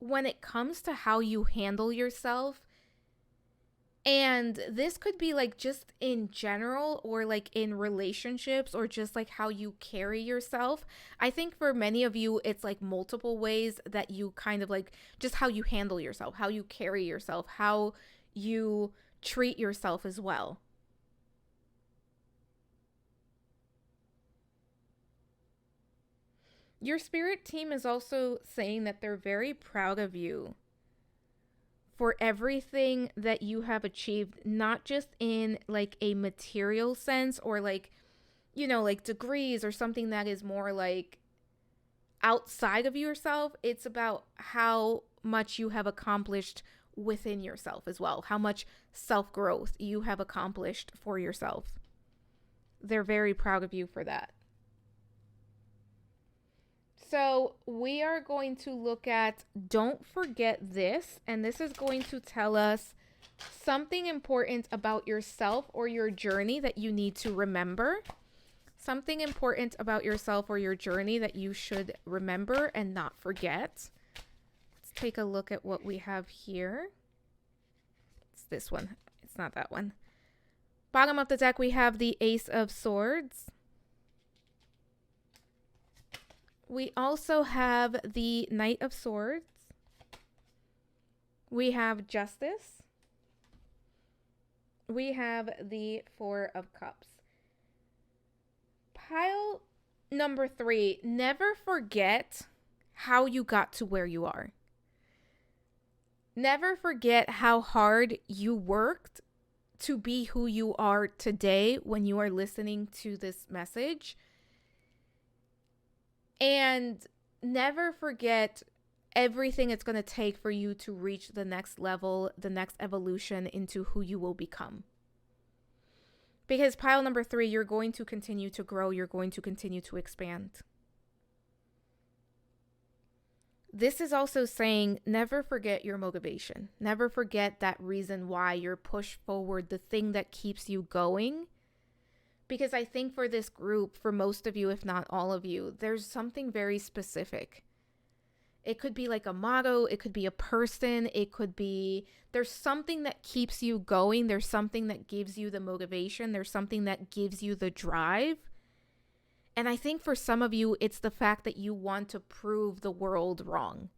when it comes to how you handle yourself. And this could be like just in general or like in relationships or just like how you carry yourself. I think for many of you, it's like multiple ways that you kind of like just how you handle yourself, how you carry yourself, how you treat yourself as well. Your spirit team is also saying that they're very proud of you for everything that you have achieved, not just in like a material sense or like, you know, like degrees or something that is more like outside of yourself. It's about how much you have accomplished within yourself as well, how much self-growth you have accomplished for yourself. They're very proud of you for that. So we are going to look at don't forget this, and this is going to tell us something important about yourself or your journey that you need to remember. Something important about yourself or your journey that you should remember and not forget. Let's take a look at what we have here. It's this one. It's not that one. Bottom of the deck, we have the Ace of Swords. We also have the Knight of Swords. We have Justice. We have the Four of Cups. Pile number 3, never forget how you got to where you are. Never forget how hard you worked to be who you are today when you are listening to this message. And never forget everything it's going to take for you to reach the next level, the next evolution into who you will become. Because pile number 3, you're going to continue to grow. You're going to continue to expand. This is also saying never forget your motivation. Never forget that reason why you're pushed forward, the thing that keeps you going. Because I think for this group, for most of you, if not all of you, there's something very specific. It could be like a motto. It could be a person. It could be, there's something that keeps you going. There's something that gives you the motivation. There's something that gives you the drive. And I think for some of you, it's the fact that you want to prove the world wrong,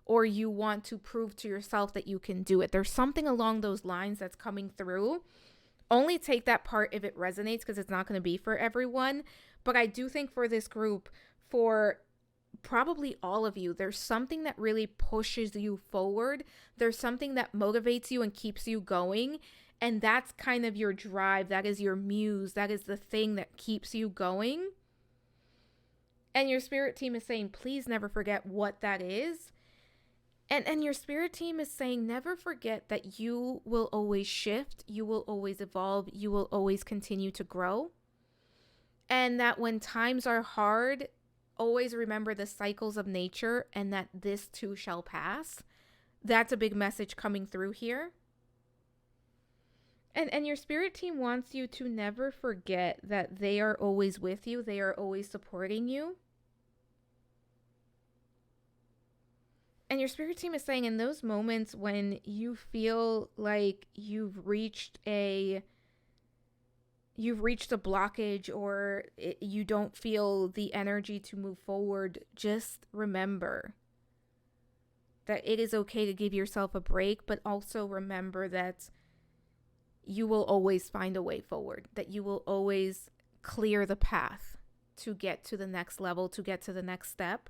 or you want to prove to yourself that you can do it. There's something along those lines that's coming through. Only take that part if it resonates, because it's not going to be for everyone. But I do think for this group, for probably all of you, there's something that really pushes you forward. There's something that motivates you and keeps you going. And that's kind of your drive. That is your muse. That is the thing that keeps you going. And your spirit team is saying, please never forget what that is. And your spirit team is saying, never forget that you will always shift. You will always evolve. You will always continue to grow. And that when times are hard, always remember the cycles of nature and that this too shall pass. That's a big message coming through here. And your spirit team wants you to never forget that they are always with you. They are always supporting you. And your spirit team is saying in those moments when you feel like you've reached a blockage or you don't feel the energy to move forward, just remember that it is okay to give yourself a break, but also remember that you will always find a way forward, that you will always clear the path to get to the next level, to get to the next step.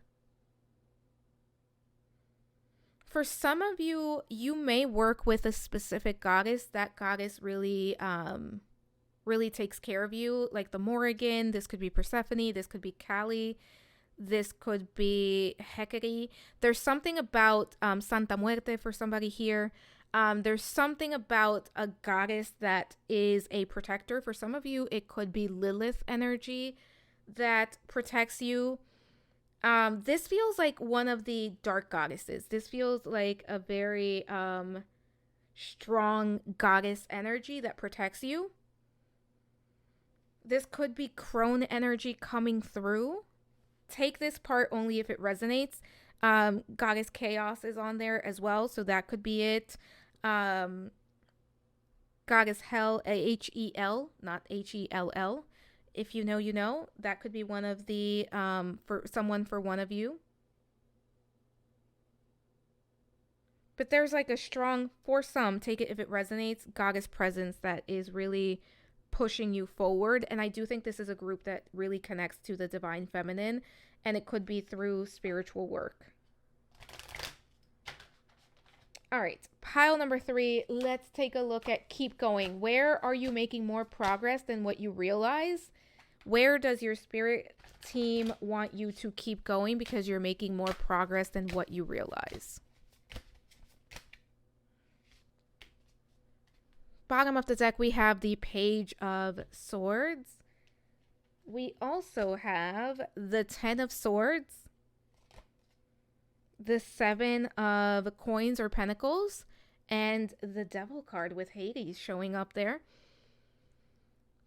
For some of you, you may work with a specific goddess. That goddess really takes care of you, like the Morrigan. This could be Persephone. This could be Kali. This could be Hecate. There's something about Santa Muerte for somebody here. There's something about a goddess that is a protector. For some of you, it could be Lilith energy that protects you. This feels like one of the dark goddesses. This feels like a very strong goddess energy that protects you. This could be crone energy coming through. Take this part only if it resonates. Goddess Chaos is on there as well, so that could be it. Goddess Hell, Hel, not Hell. If you know, you know. That could be one of the, for one of you. But there's like a strong, for some, take it if it resonates, goddess presence that is really pushing you forward. And I do think this is a group that really connects to the divine feminine, and it could be through spiritual work. All right, pile number 3, let's take a look at keep going. Where are you making more progress than what you realize? Where does your spirit team want you to keep going because you're making more progress than what you realize? Bottom of the deck, we have the Page of Swords. We also have the 10 of Swords, the 7 of Coins or Pentacles, and the Devil card with Hades showing up there.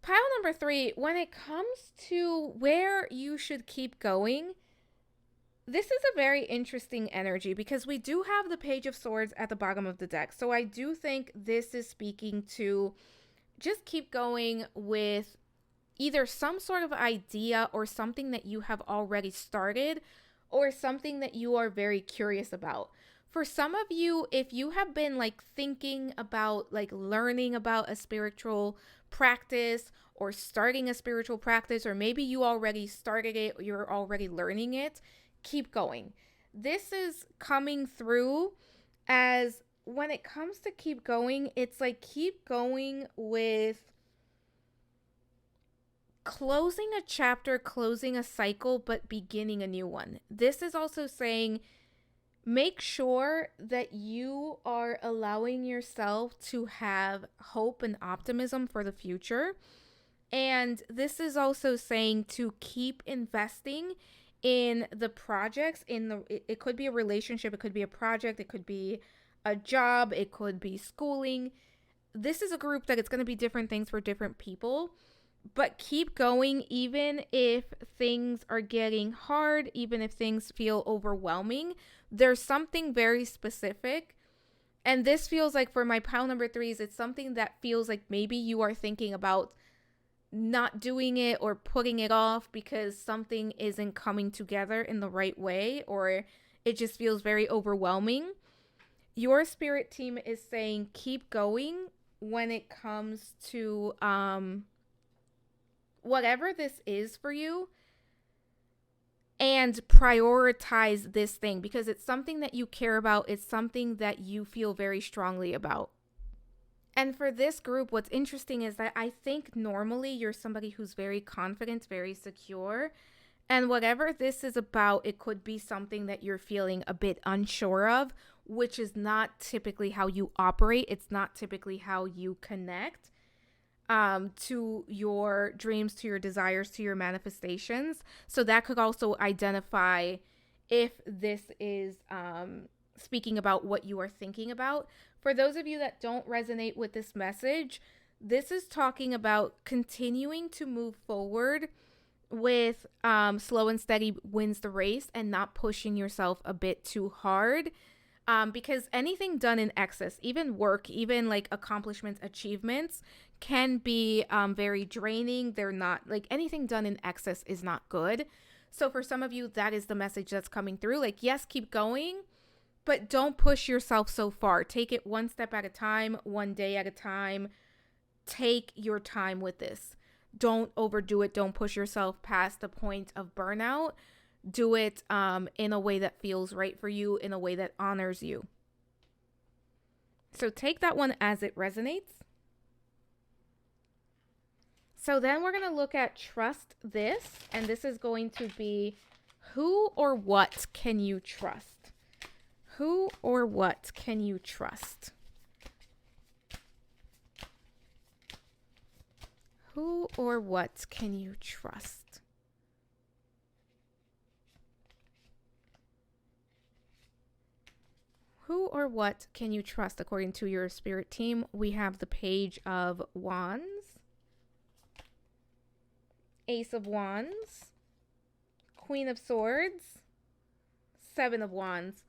Pile number 3, when it comes to where you should keep going, this is a very interesting energy because we do have the Page of Swords at the bottom of the deck. So I do think this is speaking to just keep going with either some sort of idea or something that you have already started or something that you are very curious about. For some of you, if you have been like thinking about like learning about a spiritual practice or starting a spiritual practice, or maybe you already started it or you're already learning it, keep going. This is coming through as when it comes to keep going, it's like keep going with closing a chapter, closing a cycle, but beginning a new one. This is also saying make sure that you are allowing yourself to have hope and optimism for the future. And this is also saying to keep investing in the projects, it could be a relationship, it could be a project, it could be a job, it could be schooling. This is a group that it's going to be different things for different people, but keep going even if things are getting hard, even if things feel overwhelming. There's something very specific. And this feels like for my pile number 3s, it's something that feels like maybe you are thinking about not doing it or putting it off because something isn't coming together in the right way, or it just feels very overwhelming. Your spirit team is saying keep going when it comes to whatever this is for you. and prioritize this thing because it's something that you care about. It's something that you feel very strongly about. And for this group, what's interesting is that I think normally you're somebody who's very confident, very secure. And whatever this is about, it could be something that you're feeling a bit unsure of, which is not typically how you operate. It's not typically how you connect to your dreams, to your desires, to your manifestations. So that could also identify if this is speaking about what you are thinking about. For those of you that don't resonate with this message, this is talking about continuing to move forward with slow and steady wins the race and not pushing yourself a bit too hard. Because anything done in excess, even work, even like accomplishments, achievements, can be very draining. They're not like anything done in excess is not good. So for some of you, that is the message that's coming through. Like, yes, keep going, but don't push yourself so far. Take it one step at a time, one day at a time. Take your time with this. Don't overdo it. Don't push yourself past the point of burnout. Do it in a way that feels right for you, in a way that honors you. So take that one as it resonates. So then we're going to look at trust this, and this is going to be who or what can you trust? Who or what can you trust? Who or what can you trust? Who or what can you trust according to your spirit team? We have the Page of Wands, Ace of Wands, Queen of Swords, Seven of Wands.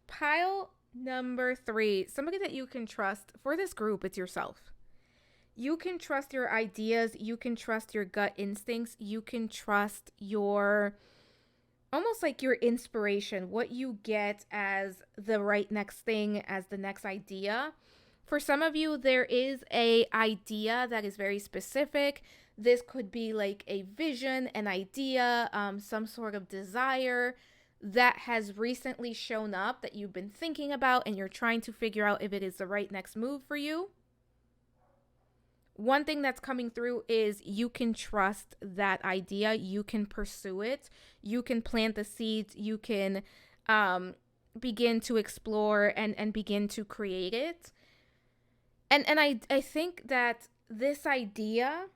Pile number 3, somebody that you can trust. For this group, it's yourself. You can trust your ideas. You can trust your gut instincts. You can trust your, almost like your inspiration, what you get as the right next thing, as the next idea. For some of you, there is a idea that is very specific. This could be like a vision, an idea, some sort of desire that has recently shown up that you've been thinking about and you're trying to figure out if it is the right next move for you. One thing that's coming through is you can trust that idea. You can pursue it. You can plant the seeds. You can begin to explore and begin to create it. And I think that this idea,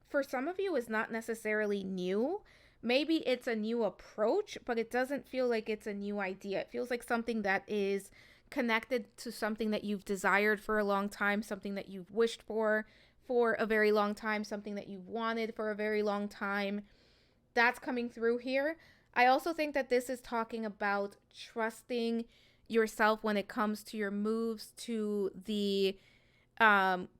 for some of you, is not necessarily new. Maybe it's a new approach, but it doesn't feel like it's a new idea. It feels like something that is connected to something that you've desired for a long time, something that you've wished for a very long time, something that you've wanted for a very long time. That's coming through here. I also think that this is talking about trusting yourself when it comes to your moves, to the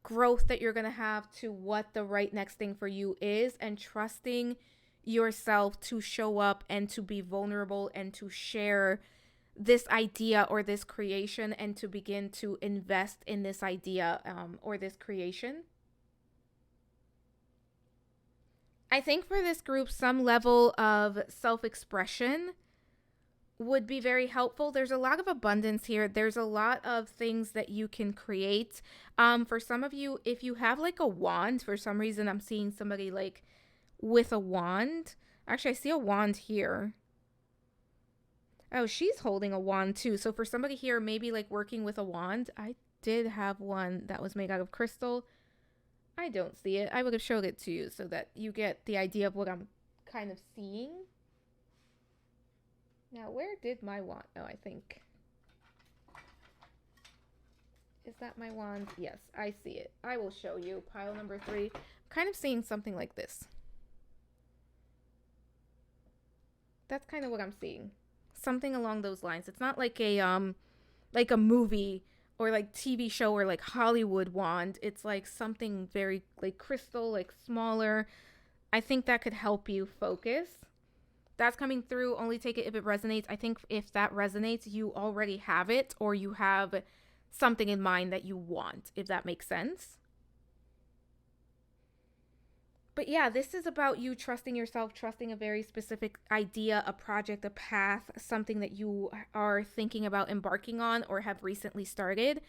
growth that you're going to have, to what the right next thing for you is, and trusting yourself to show up and to be vulnerable and to share this idea or this creation and to begin to invest in this idea or this creation. I think for this group, some level of self-expression would be very helpful. There's a lot of abundance here. There's a lot of things that you can create. For some of you, if you have like a wand, for some reason I'm seeing somebody like with a wand. Actually, I see a wand here. Oh, she's holding a wand too. So for somebody here, maybe like working with a wand. I did have one that was made out of crystal. I don't see it. I would have showed it to you so that you get the idea of what I'm kind of seeing. Now, where did my wand? Oh, I think. Is that my wand? Yes, I see it. I will show you. Pile number 3. I'm kind of seeing something like this. That's kind of what I'm seeing. Something along those lines. It's not like a movie or like TV show or like Hollywood wand. It's like something very like crystal, like smaller. I think that could help you focus. That's coming through. Only take it if it resonates. I think if that resonates, you already have it, or you have something in mind that you want, if that makes sense. But yeah, this is about you trusting yourself, trusting a very specific idea, a project, a path, something that you are thinking about embarking on or have recently started.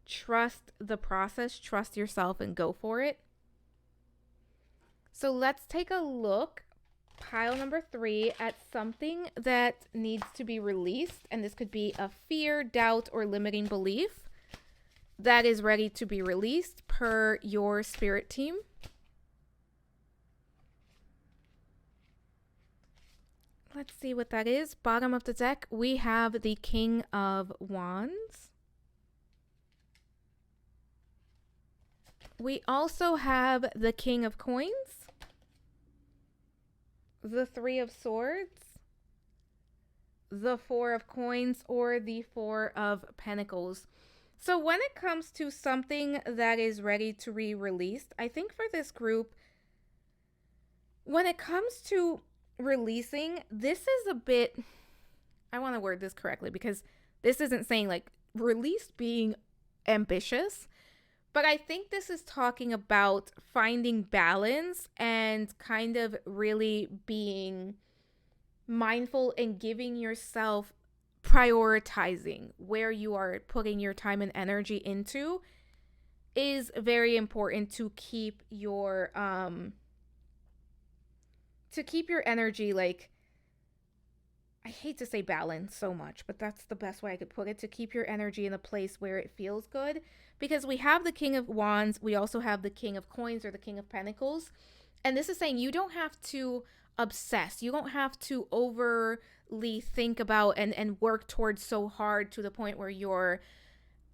Trust the process, trust yourself, and go for it. So let's take a look, pile number 3, at something that needs to be released. And this could be a fear, doubt, or limiting belief that is ready to be released per your spirit team. Let's see what that is. Bottom of the deck, we have the King of Wands. We also have the King of Coins, the Three of Swords, the Four of Coins, or the Four of Pentacles. So when it comes to something that is ready to be released, I think for this group, when it comes to releasing, this is a bit, I want to word this correctly because this isn't saying like release being ambitious, but I think this is talking about finding balance and kind of really being mindful and giving yourself, prioritizing where you are putting your time and energy into is very important to keep your energy, like, I hate to say balance so much, but that's the best way I could put it, to keep your energy in a place where it feels good. Because we have the King of Wands, we also have the King of Coins or the King of Pentacles. And this is saying you don't have to obsess. You don't have to overly think about and work towards so hard to the point where you're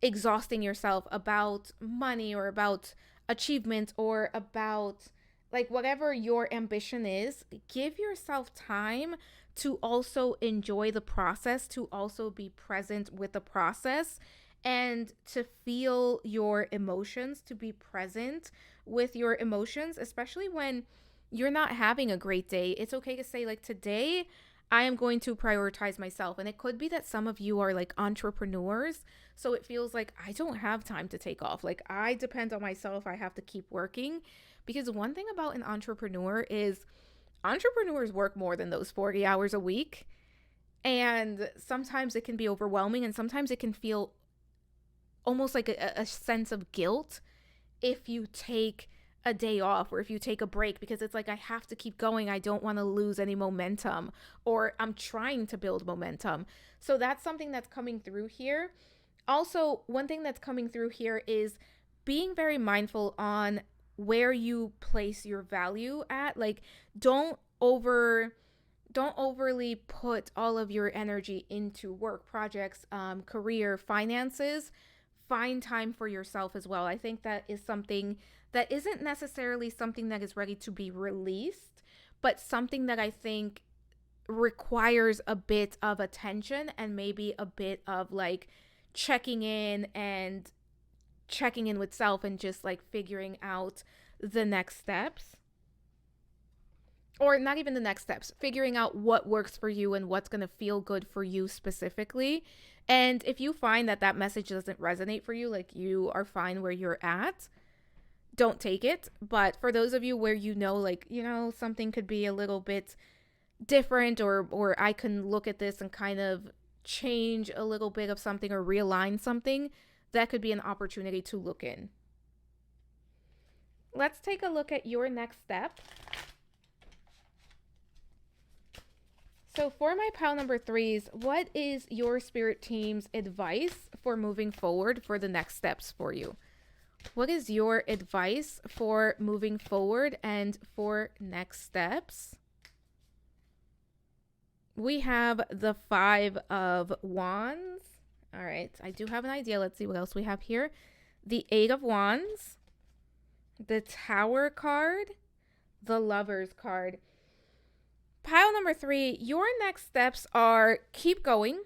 exhausting yourself about money or about achievement or about like whatever your ambition is. Give yourself time to also enjoy the process, to also be present with the process, and to feel your emotions, to be present with your emotions, especially when you're not having a great day. It's okay to say, like, today I am going to prioritize myself. And it could be that some of you are like entrepreneurs, so it feels like I don't have time to take off. Like, I depend on myself. I have to keep working. Because one thing about an entrepreneur is entrepreneurs work more than those 40 hours a week. And sometimes it can be overwhelming, and sometimes it can feel almost like a sense of guilt if you take a day off or if you take a break, because it's like, I have to keep going. I don't want to lose any momentum, or I'm trying to build momentum. So that's something that's coming through here. Also, one thing that's coming through here is being very mindful on where you place your value at. Like, don't overly put all of your energy into work, projects, career, finances. Find time for yourself as well. I think that is something that isn't necessarily something that is ready to be released, but something that I think requires a bit of attention and maybe a bit of like checking in with self and just like figuring out the next steps. Or not even the next steps, figuring out what works for you and what's going to feel good for you specifically. And if you find that that message doesn't resonate for you, like you are fine where you're at, don't take it. But for those of you where like, something could be a little bit different, or I can look at this and kind of change a little bit of something or realign something, that could be an opportunity to look in. Let's take a look at your next step. So for my pile number 3s, what is your spirit team's advice for moving forward for the next steps for you? What is your advice for moving forward and for next steps? We have the 5 of Wands. All right, I do have an idea. Let's see what else we have here. The 8 of Wands, the Tower card, the Lovers card. Pile number 3, your next steps are keep going.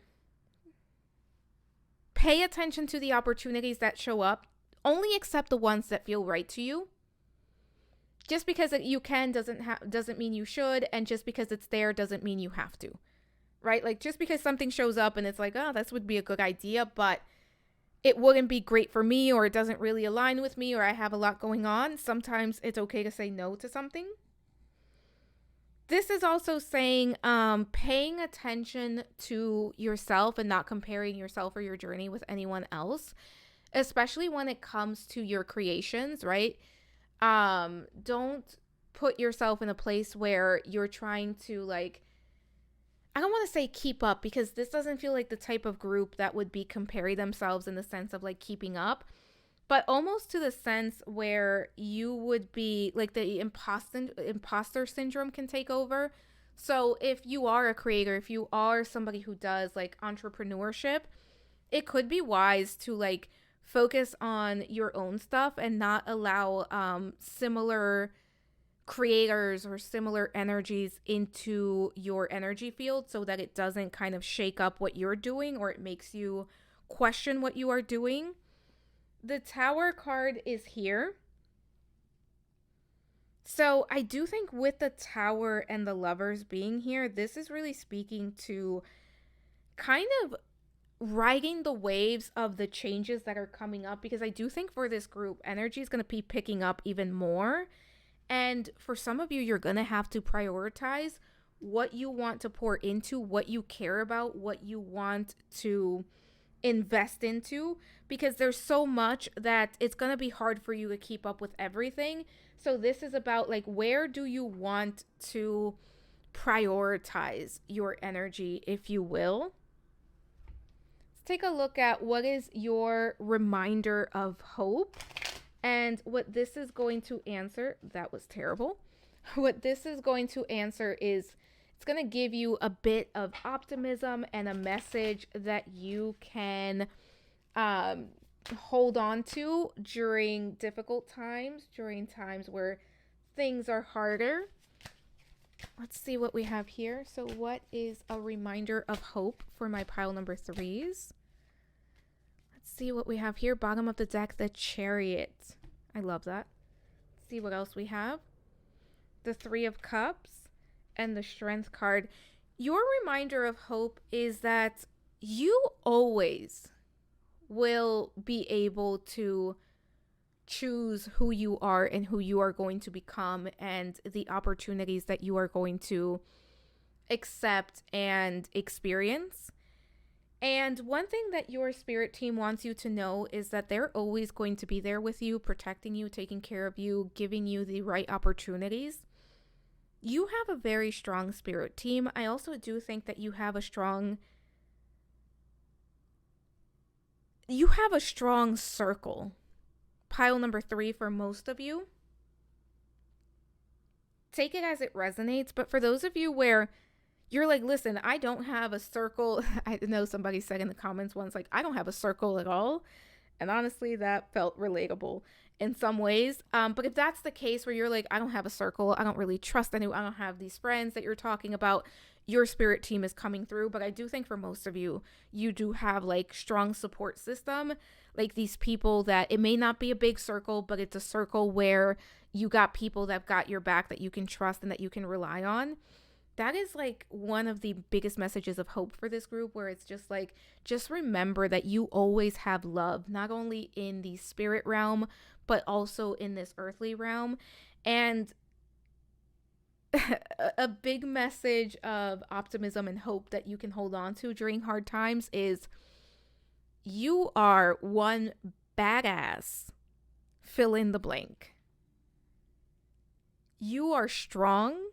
Pay attention to the opportunities that show up. Only accept the ones that feel right to you. Just because you can doesn't mean you should, and just because it's there doesn't mean you have to. Right? Like, just because something shows up and it's like, oh, this would be a good idea, but it wouldn't be great for me, or it doesn't really align with me, or I have a lot going on, sometimes it's okay to say no to something. This is also saying paying attention to yourself and not comparing yourself or your journey with anyone else, especially when it comes to your creations, right? Don't put yourself in a place where you're trying to, like, I don't want to say keep up, because this doesn't feel like the type of group that would be comparing themselves in the sense of like keeping up, but almost to the sense where you would be like the imposter syndrome can take over. So if you are a creator, if you are somebody who does like entrepreneurship, it could be wise to like focus on your own stuff and not allow similar creators or similar energies into your energy field, so that it doesn't kind of shake up what you're doing, or it makes you question what you are doing. The Tower card is here. So I do think with the Tower and the Lovers being here, this is really speaking to kind of riding the waves of the changes that are coming up, because I do think for this group, energy is going to be picking up even more. And for some of you, you're going to have to prioritize what you want to pour into, what you care about, what you want to invest into, because there's so much that it's going to be hard for you to keep up with everything. So this is about like, where do you want to prioritize your energy, if you will? Let's take a look at what is your reminder of hope. And what this is going to answer, that was terrible. What this is going to answer is it's going to give you a bit of optimism and a message that you can hold on to during difficult times, during times where things are harder. Let's see what we have here. So what is a reminder of hope for my pile number 3s? See what we have here. Bottom of the deck, the Chariot. I love that. Let's see what else we have. The 3 of Cups and the Strength card. Your reminder of hope is that you always will be able to choose who you are and who you are going to become, and the opportunities that you are going to accept and experience. And one thing that your spirit team wants you to know is that they're always going to be there with you, protecting you, taking care of you, giving you the right opportunities. You have a very strong spirit team. I also do think that you have a strong circle. Pile number 3 for most of you. Take it as it resonates, but for those of you where you're like, listen, I don't have a circle. I know somebody said in the comments once, like, I don't have a circle at all. And honestly, that felt relatable in some ways. But if that's the case where you're like, I don't have a circle, I don't really trust anyone, I don't have these friends that you're talking about, your spirit team is coming through. But I do think for most of you, you do have like strong support system, like these people that it may not be a big circle, but it's a circle where you got people that got your back, that you can trust and that you can rely on. That is like one of the biggest messages of hope for this group, where it's just like, just remember that you always have love, not only in the spirit realm, but also in this earthly realm. And a big message of optimism and hope that you can hold on to during hard times is you are one badass, fill in the blank. You are strong.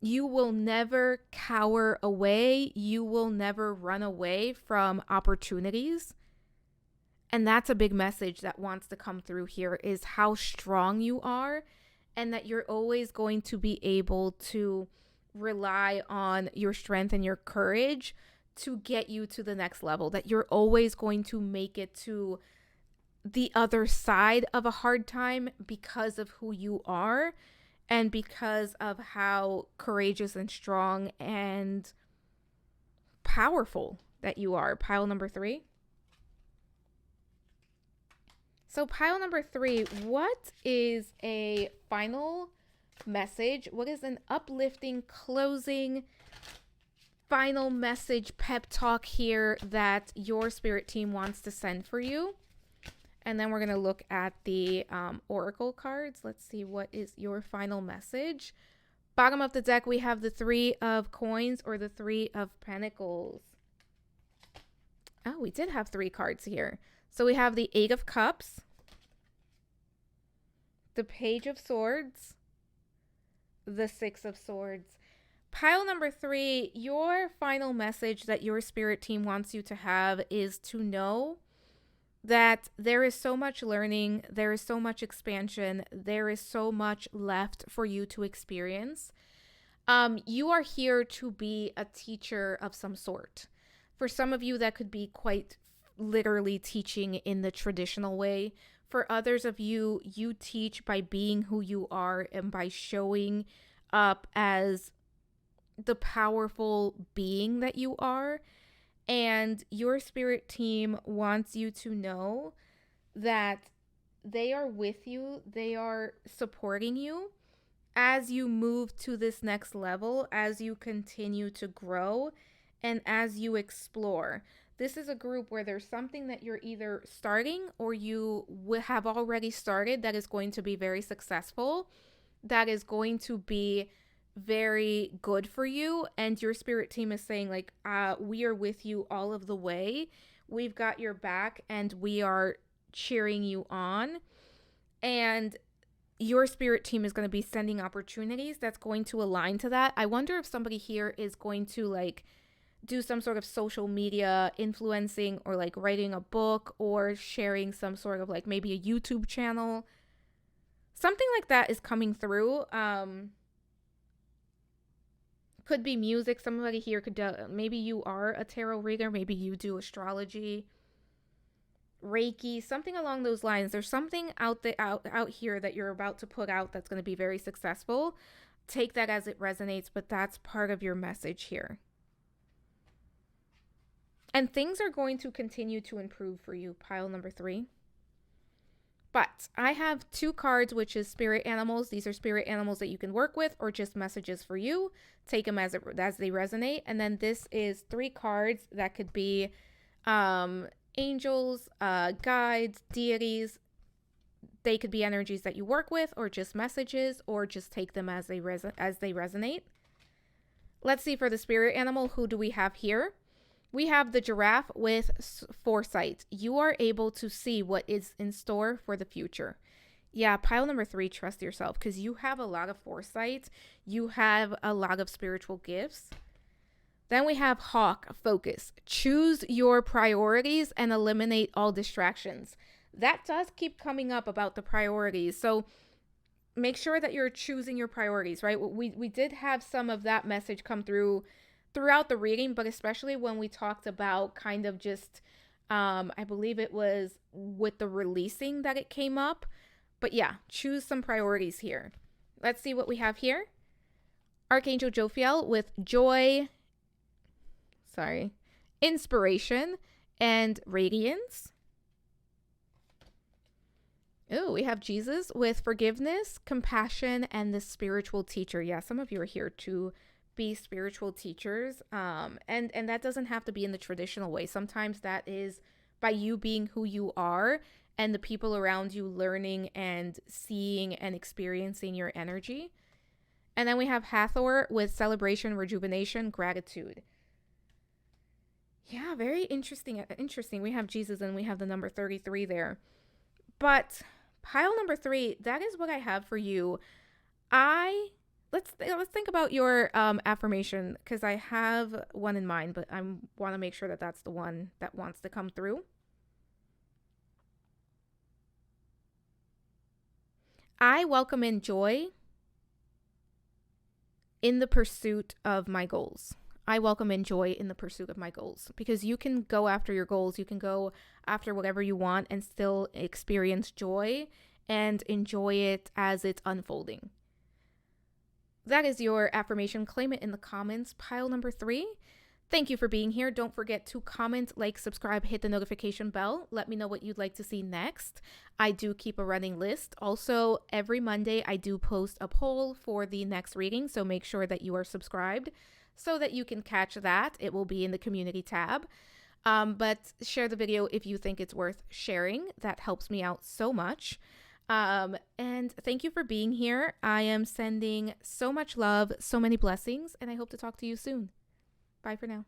You will never cower away. You will never run away from opportunities. And that's a big message that wants to come through here, is how strong you are, and that you're always going to be able to rely on your strength and your courage to get you to the next level, that you're always going to make it to the other side of a hard time because of who you are. And because of how courageous and strong and powerful that you are. Pile number 3. So pile number 3, what is a final message? What is an uplifting closing final message pep talk here that your spirit team wants to send for you. And then we're going to look at the oracle cards. Let's see, what is your final message? Bottom of the deck, we have the 3 of coins or the 3 of pentacles. Oh, we did have 3 cards here. So we have the 8 of cups, the page of swords, the 6 of swords. Pile number 3, your final message that your spirit team wants you to have is to know that there is so much learning, there is so much expansion, there is so much left for you to experience. You are here to be a teacher of some sort. For some of you, that could be quite literally teaching in the traditional way. For others of you, you teach by being who you are and by showing up as the powerful being that you are. And your spirit team wants you to know that they are with you, they are supporting you as you move to this next level, as you continue to grow, and as you explore. This is a group where there's something that you're either starting or you have already started that is going to be very successful, that is going to be very good for you, and your spirit team is saying, like, we are with you all of the way. We've got your back and we are cheering you on. And your spirit team is going to be sending opportunities that's going to align to that. I wonder if somebody here is going to like do some sort of social media influencing, or like writing a book, or sharing some sort of like maybe a YouTube channel. Something like that is coming through. Could be music. Somebody here could do, maybe you are a tarot reader, maybe you do astrology, Reiki, something along those lines. There's something out here that you're about to put out that's going to be very successful. Take that as it resonates, but that's part of your message here. And things are going to continue to improve for you, pile number 3. But I have 2 cards, which is spirit animals. These are spirit animals that you can work with, or just messages for you. Take them as they resonate. And then this is 3 cards that could be angels, guides, deities. They could be energies that you work with, or just messages, or just take them as they resonate. Let's see, for the spirit animal, who do we have here? We have the giraffe with foresight. You are able to see what is in store for the future. Yeah, pile number 3, trust yourself, because you have a lot of foresight. You have a lot of spiritual gifts. Then we have hawk, focus. Choose your priorities and eliminate all distractions. That does keep coming up about the priorities. So make sure that you're choosing your priorities, right? We did have some of that message come throughout the reading, but especially when we talked about kind of just, I believe it was with the releasing that it came up. But yeah, choose some priorities here. Let's see what we have here. Archangel Jophiel with inspiration, and radiance. Oh, we have Jesus with forgiveness, compassion, and the spiritual teacher. Yeah, some of you are here to be spiritual teachers. And that doesn't have to be in the traditional way. Sometimes that is by you being who you are and the people around you learning and seeing and experiencing your energy. And then we have Hathor with celebration, rejuvenation, gratitude. Yeah, very interesting. We have Jesus and we have the number 33 there. But pile number 3, that is what I have for you. Let's think about your affirmation, because I have one in mind, but I want to make sure that that's the one that wants to come through. I welcome in joy in the pursuit of my goals. I welcome in joy in the pursuit of my goals, because you can go after your goals. You can go after whatever you want and still experience joy and enjoy it as it's unfolding. That is your affirmation. Claim it in the comments. Pile number 3. Thank you for being here. Don't forget to comment, like, subscribe, hit the notification bell. Let me know what you'd like to see next. I do keep a running list. Also, every Monday, I do post a poll for the next reading, so make sure that you are subscribed so that you can catch that. It will be in the community tab. But share the video if you think it's worth sharing. That helps me out so much. And thank you for being here. I am sending so much love, so many blessings, and I hope to talk to you soon. Bye for now.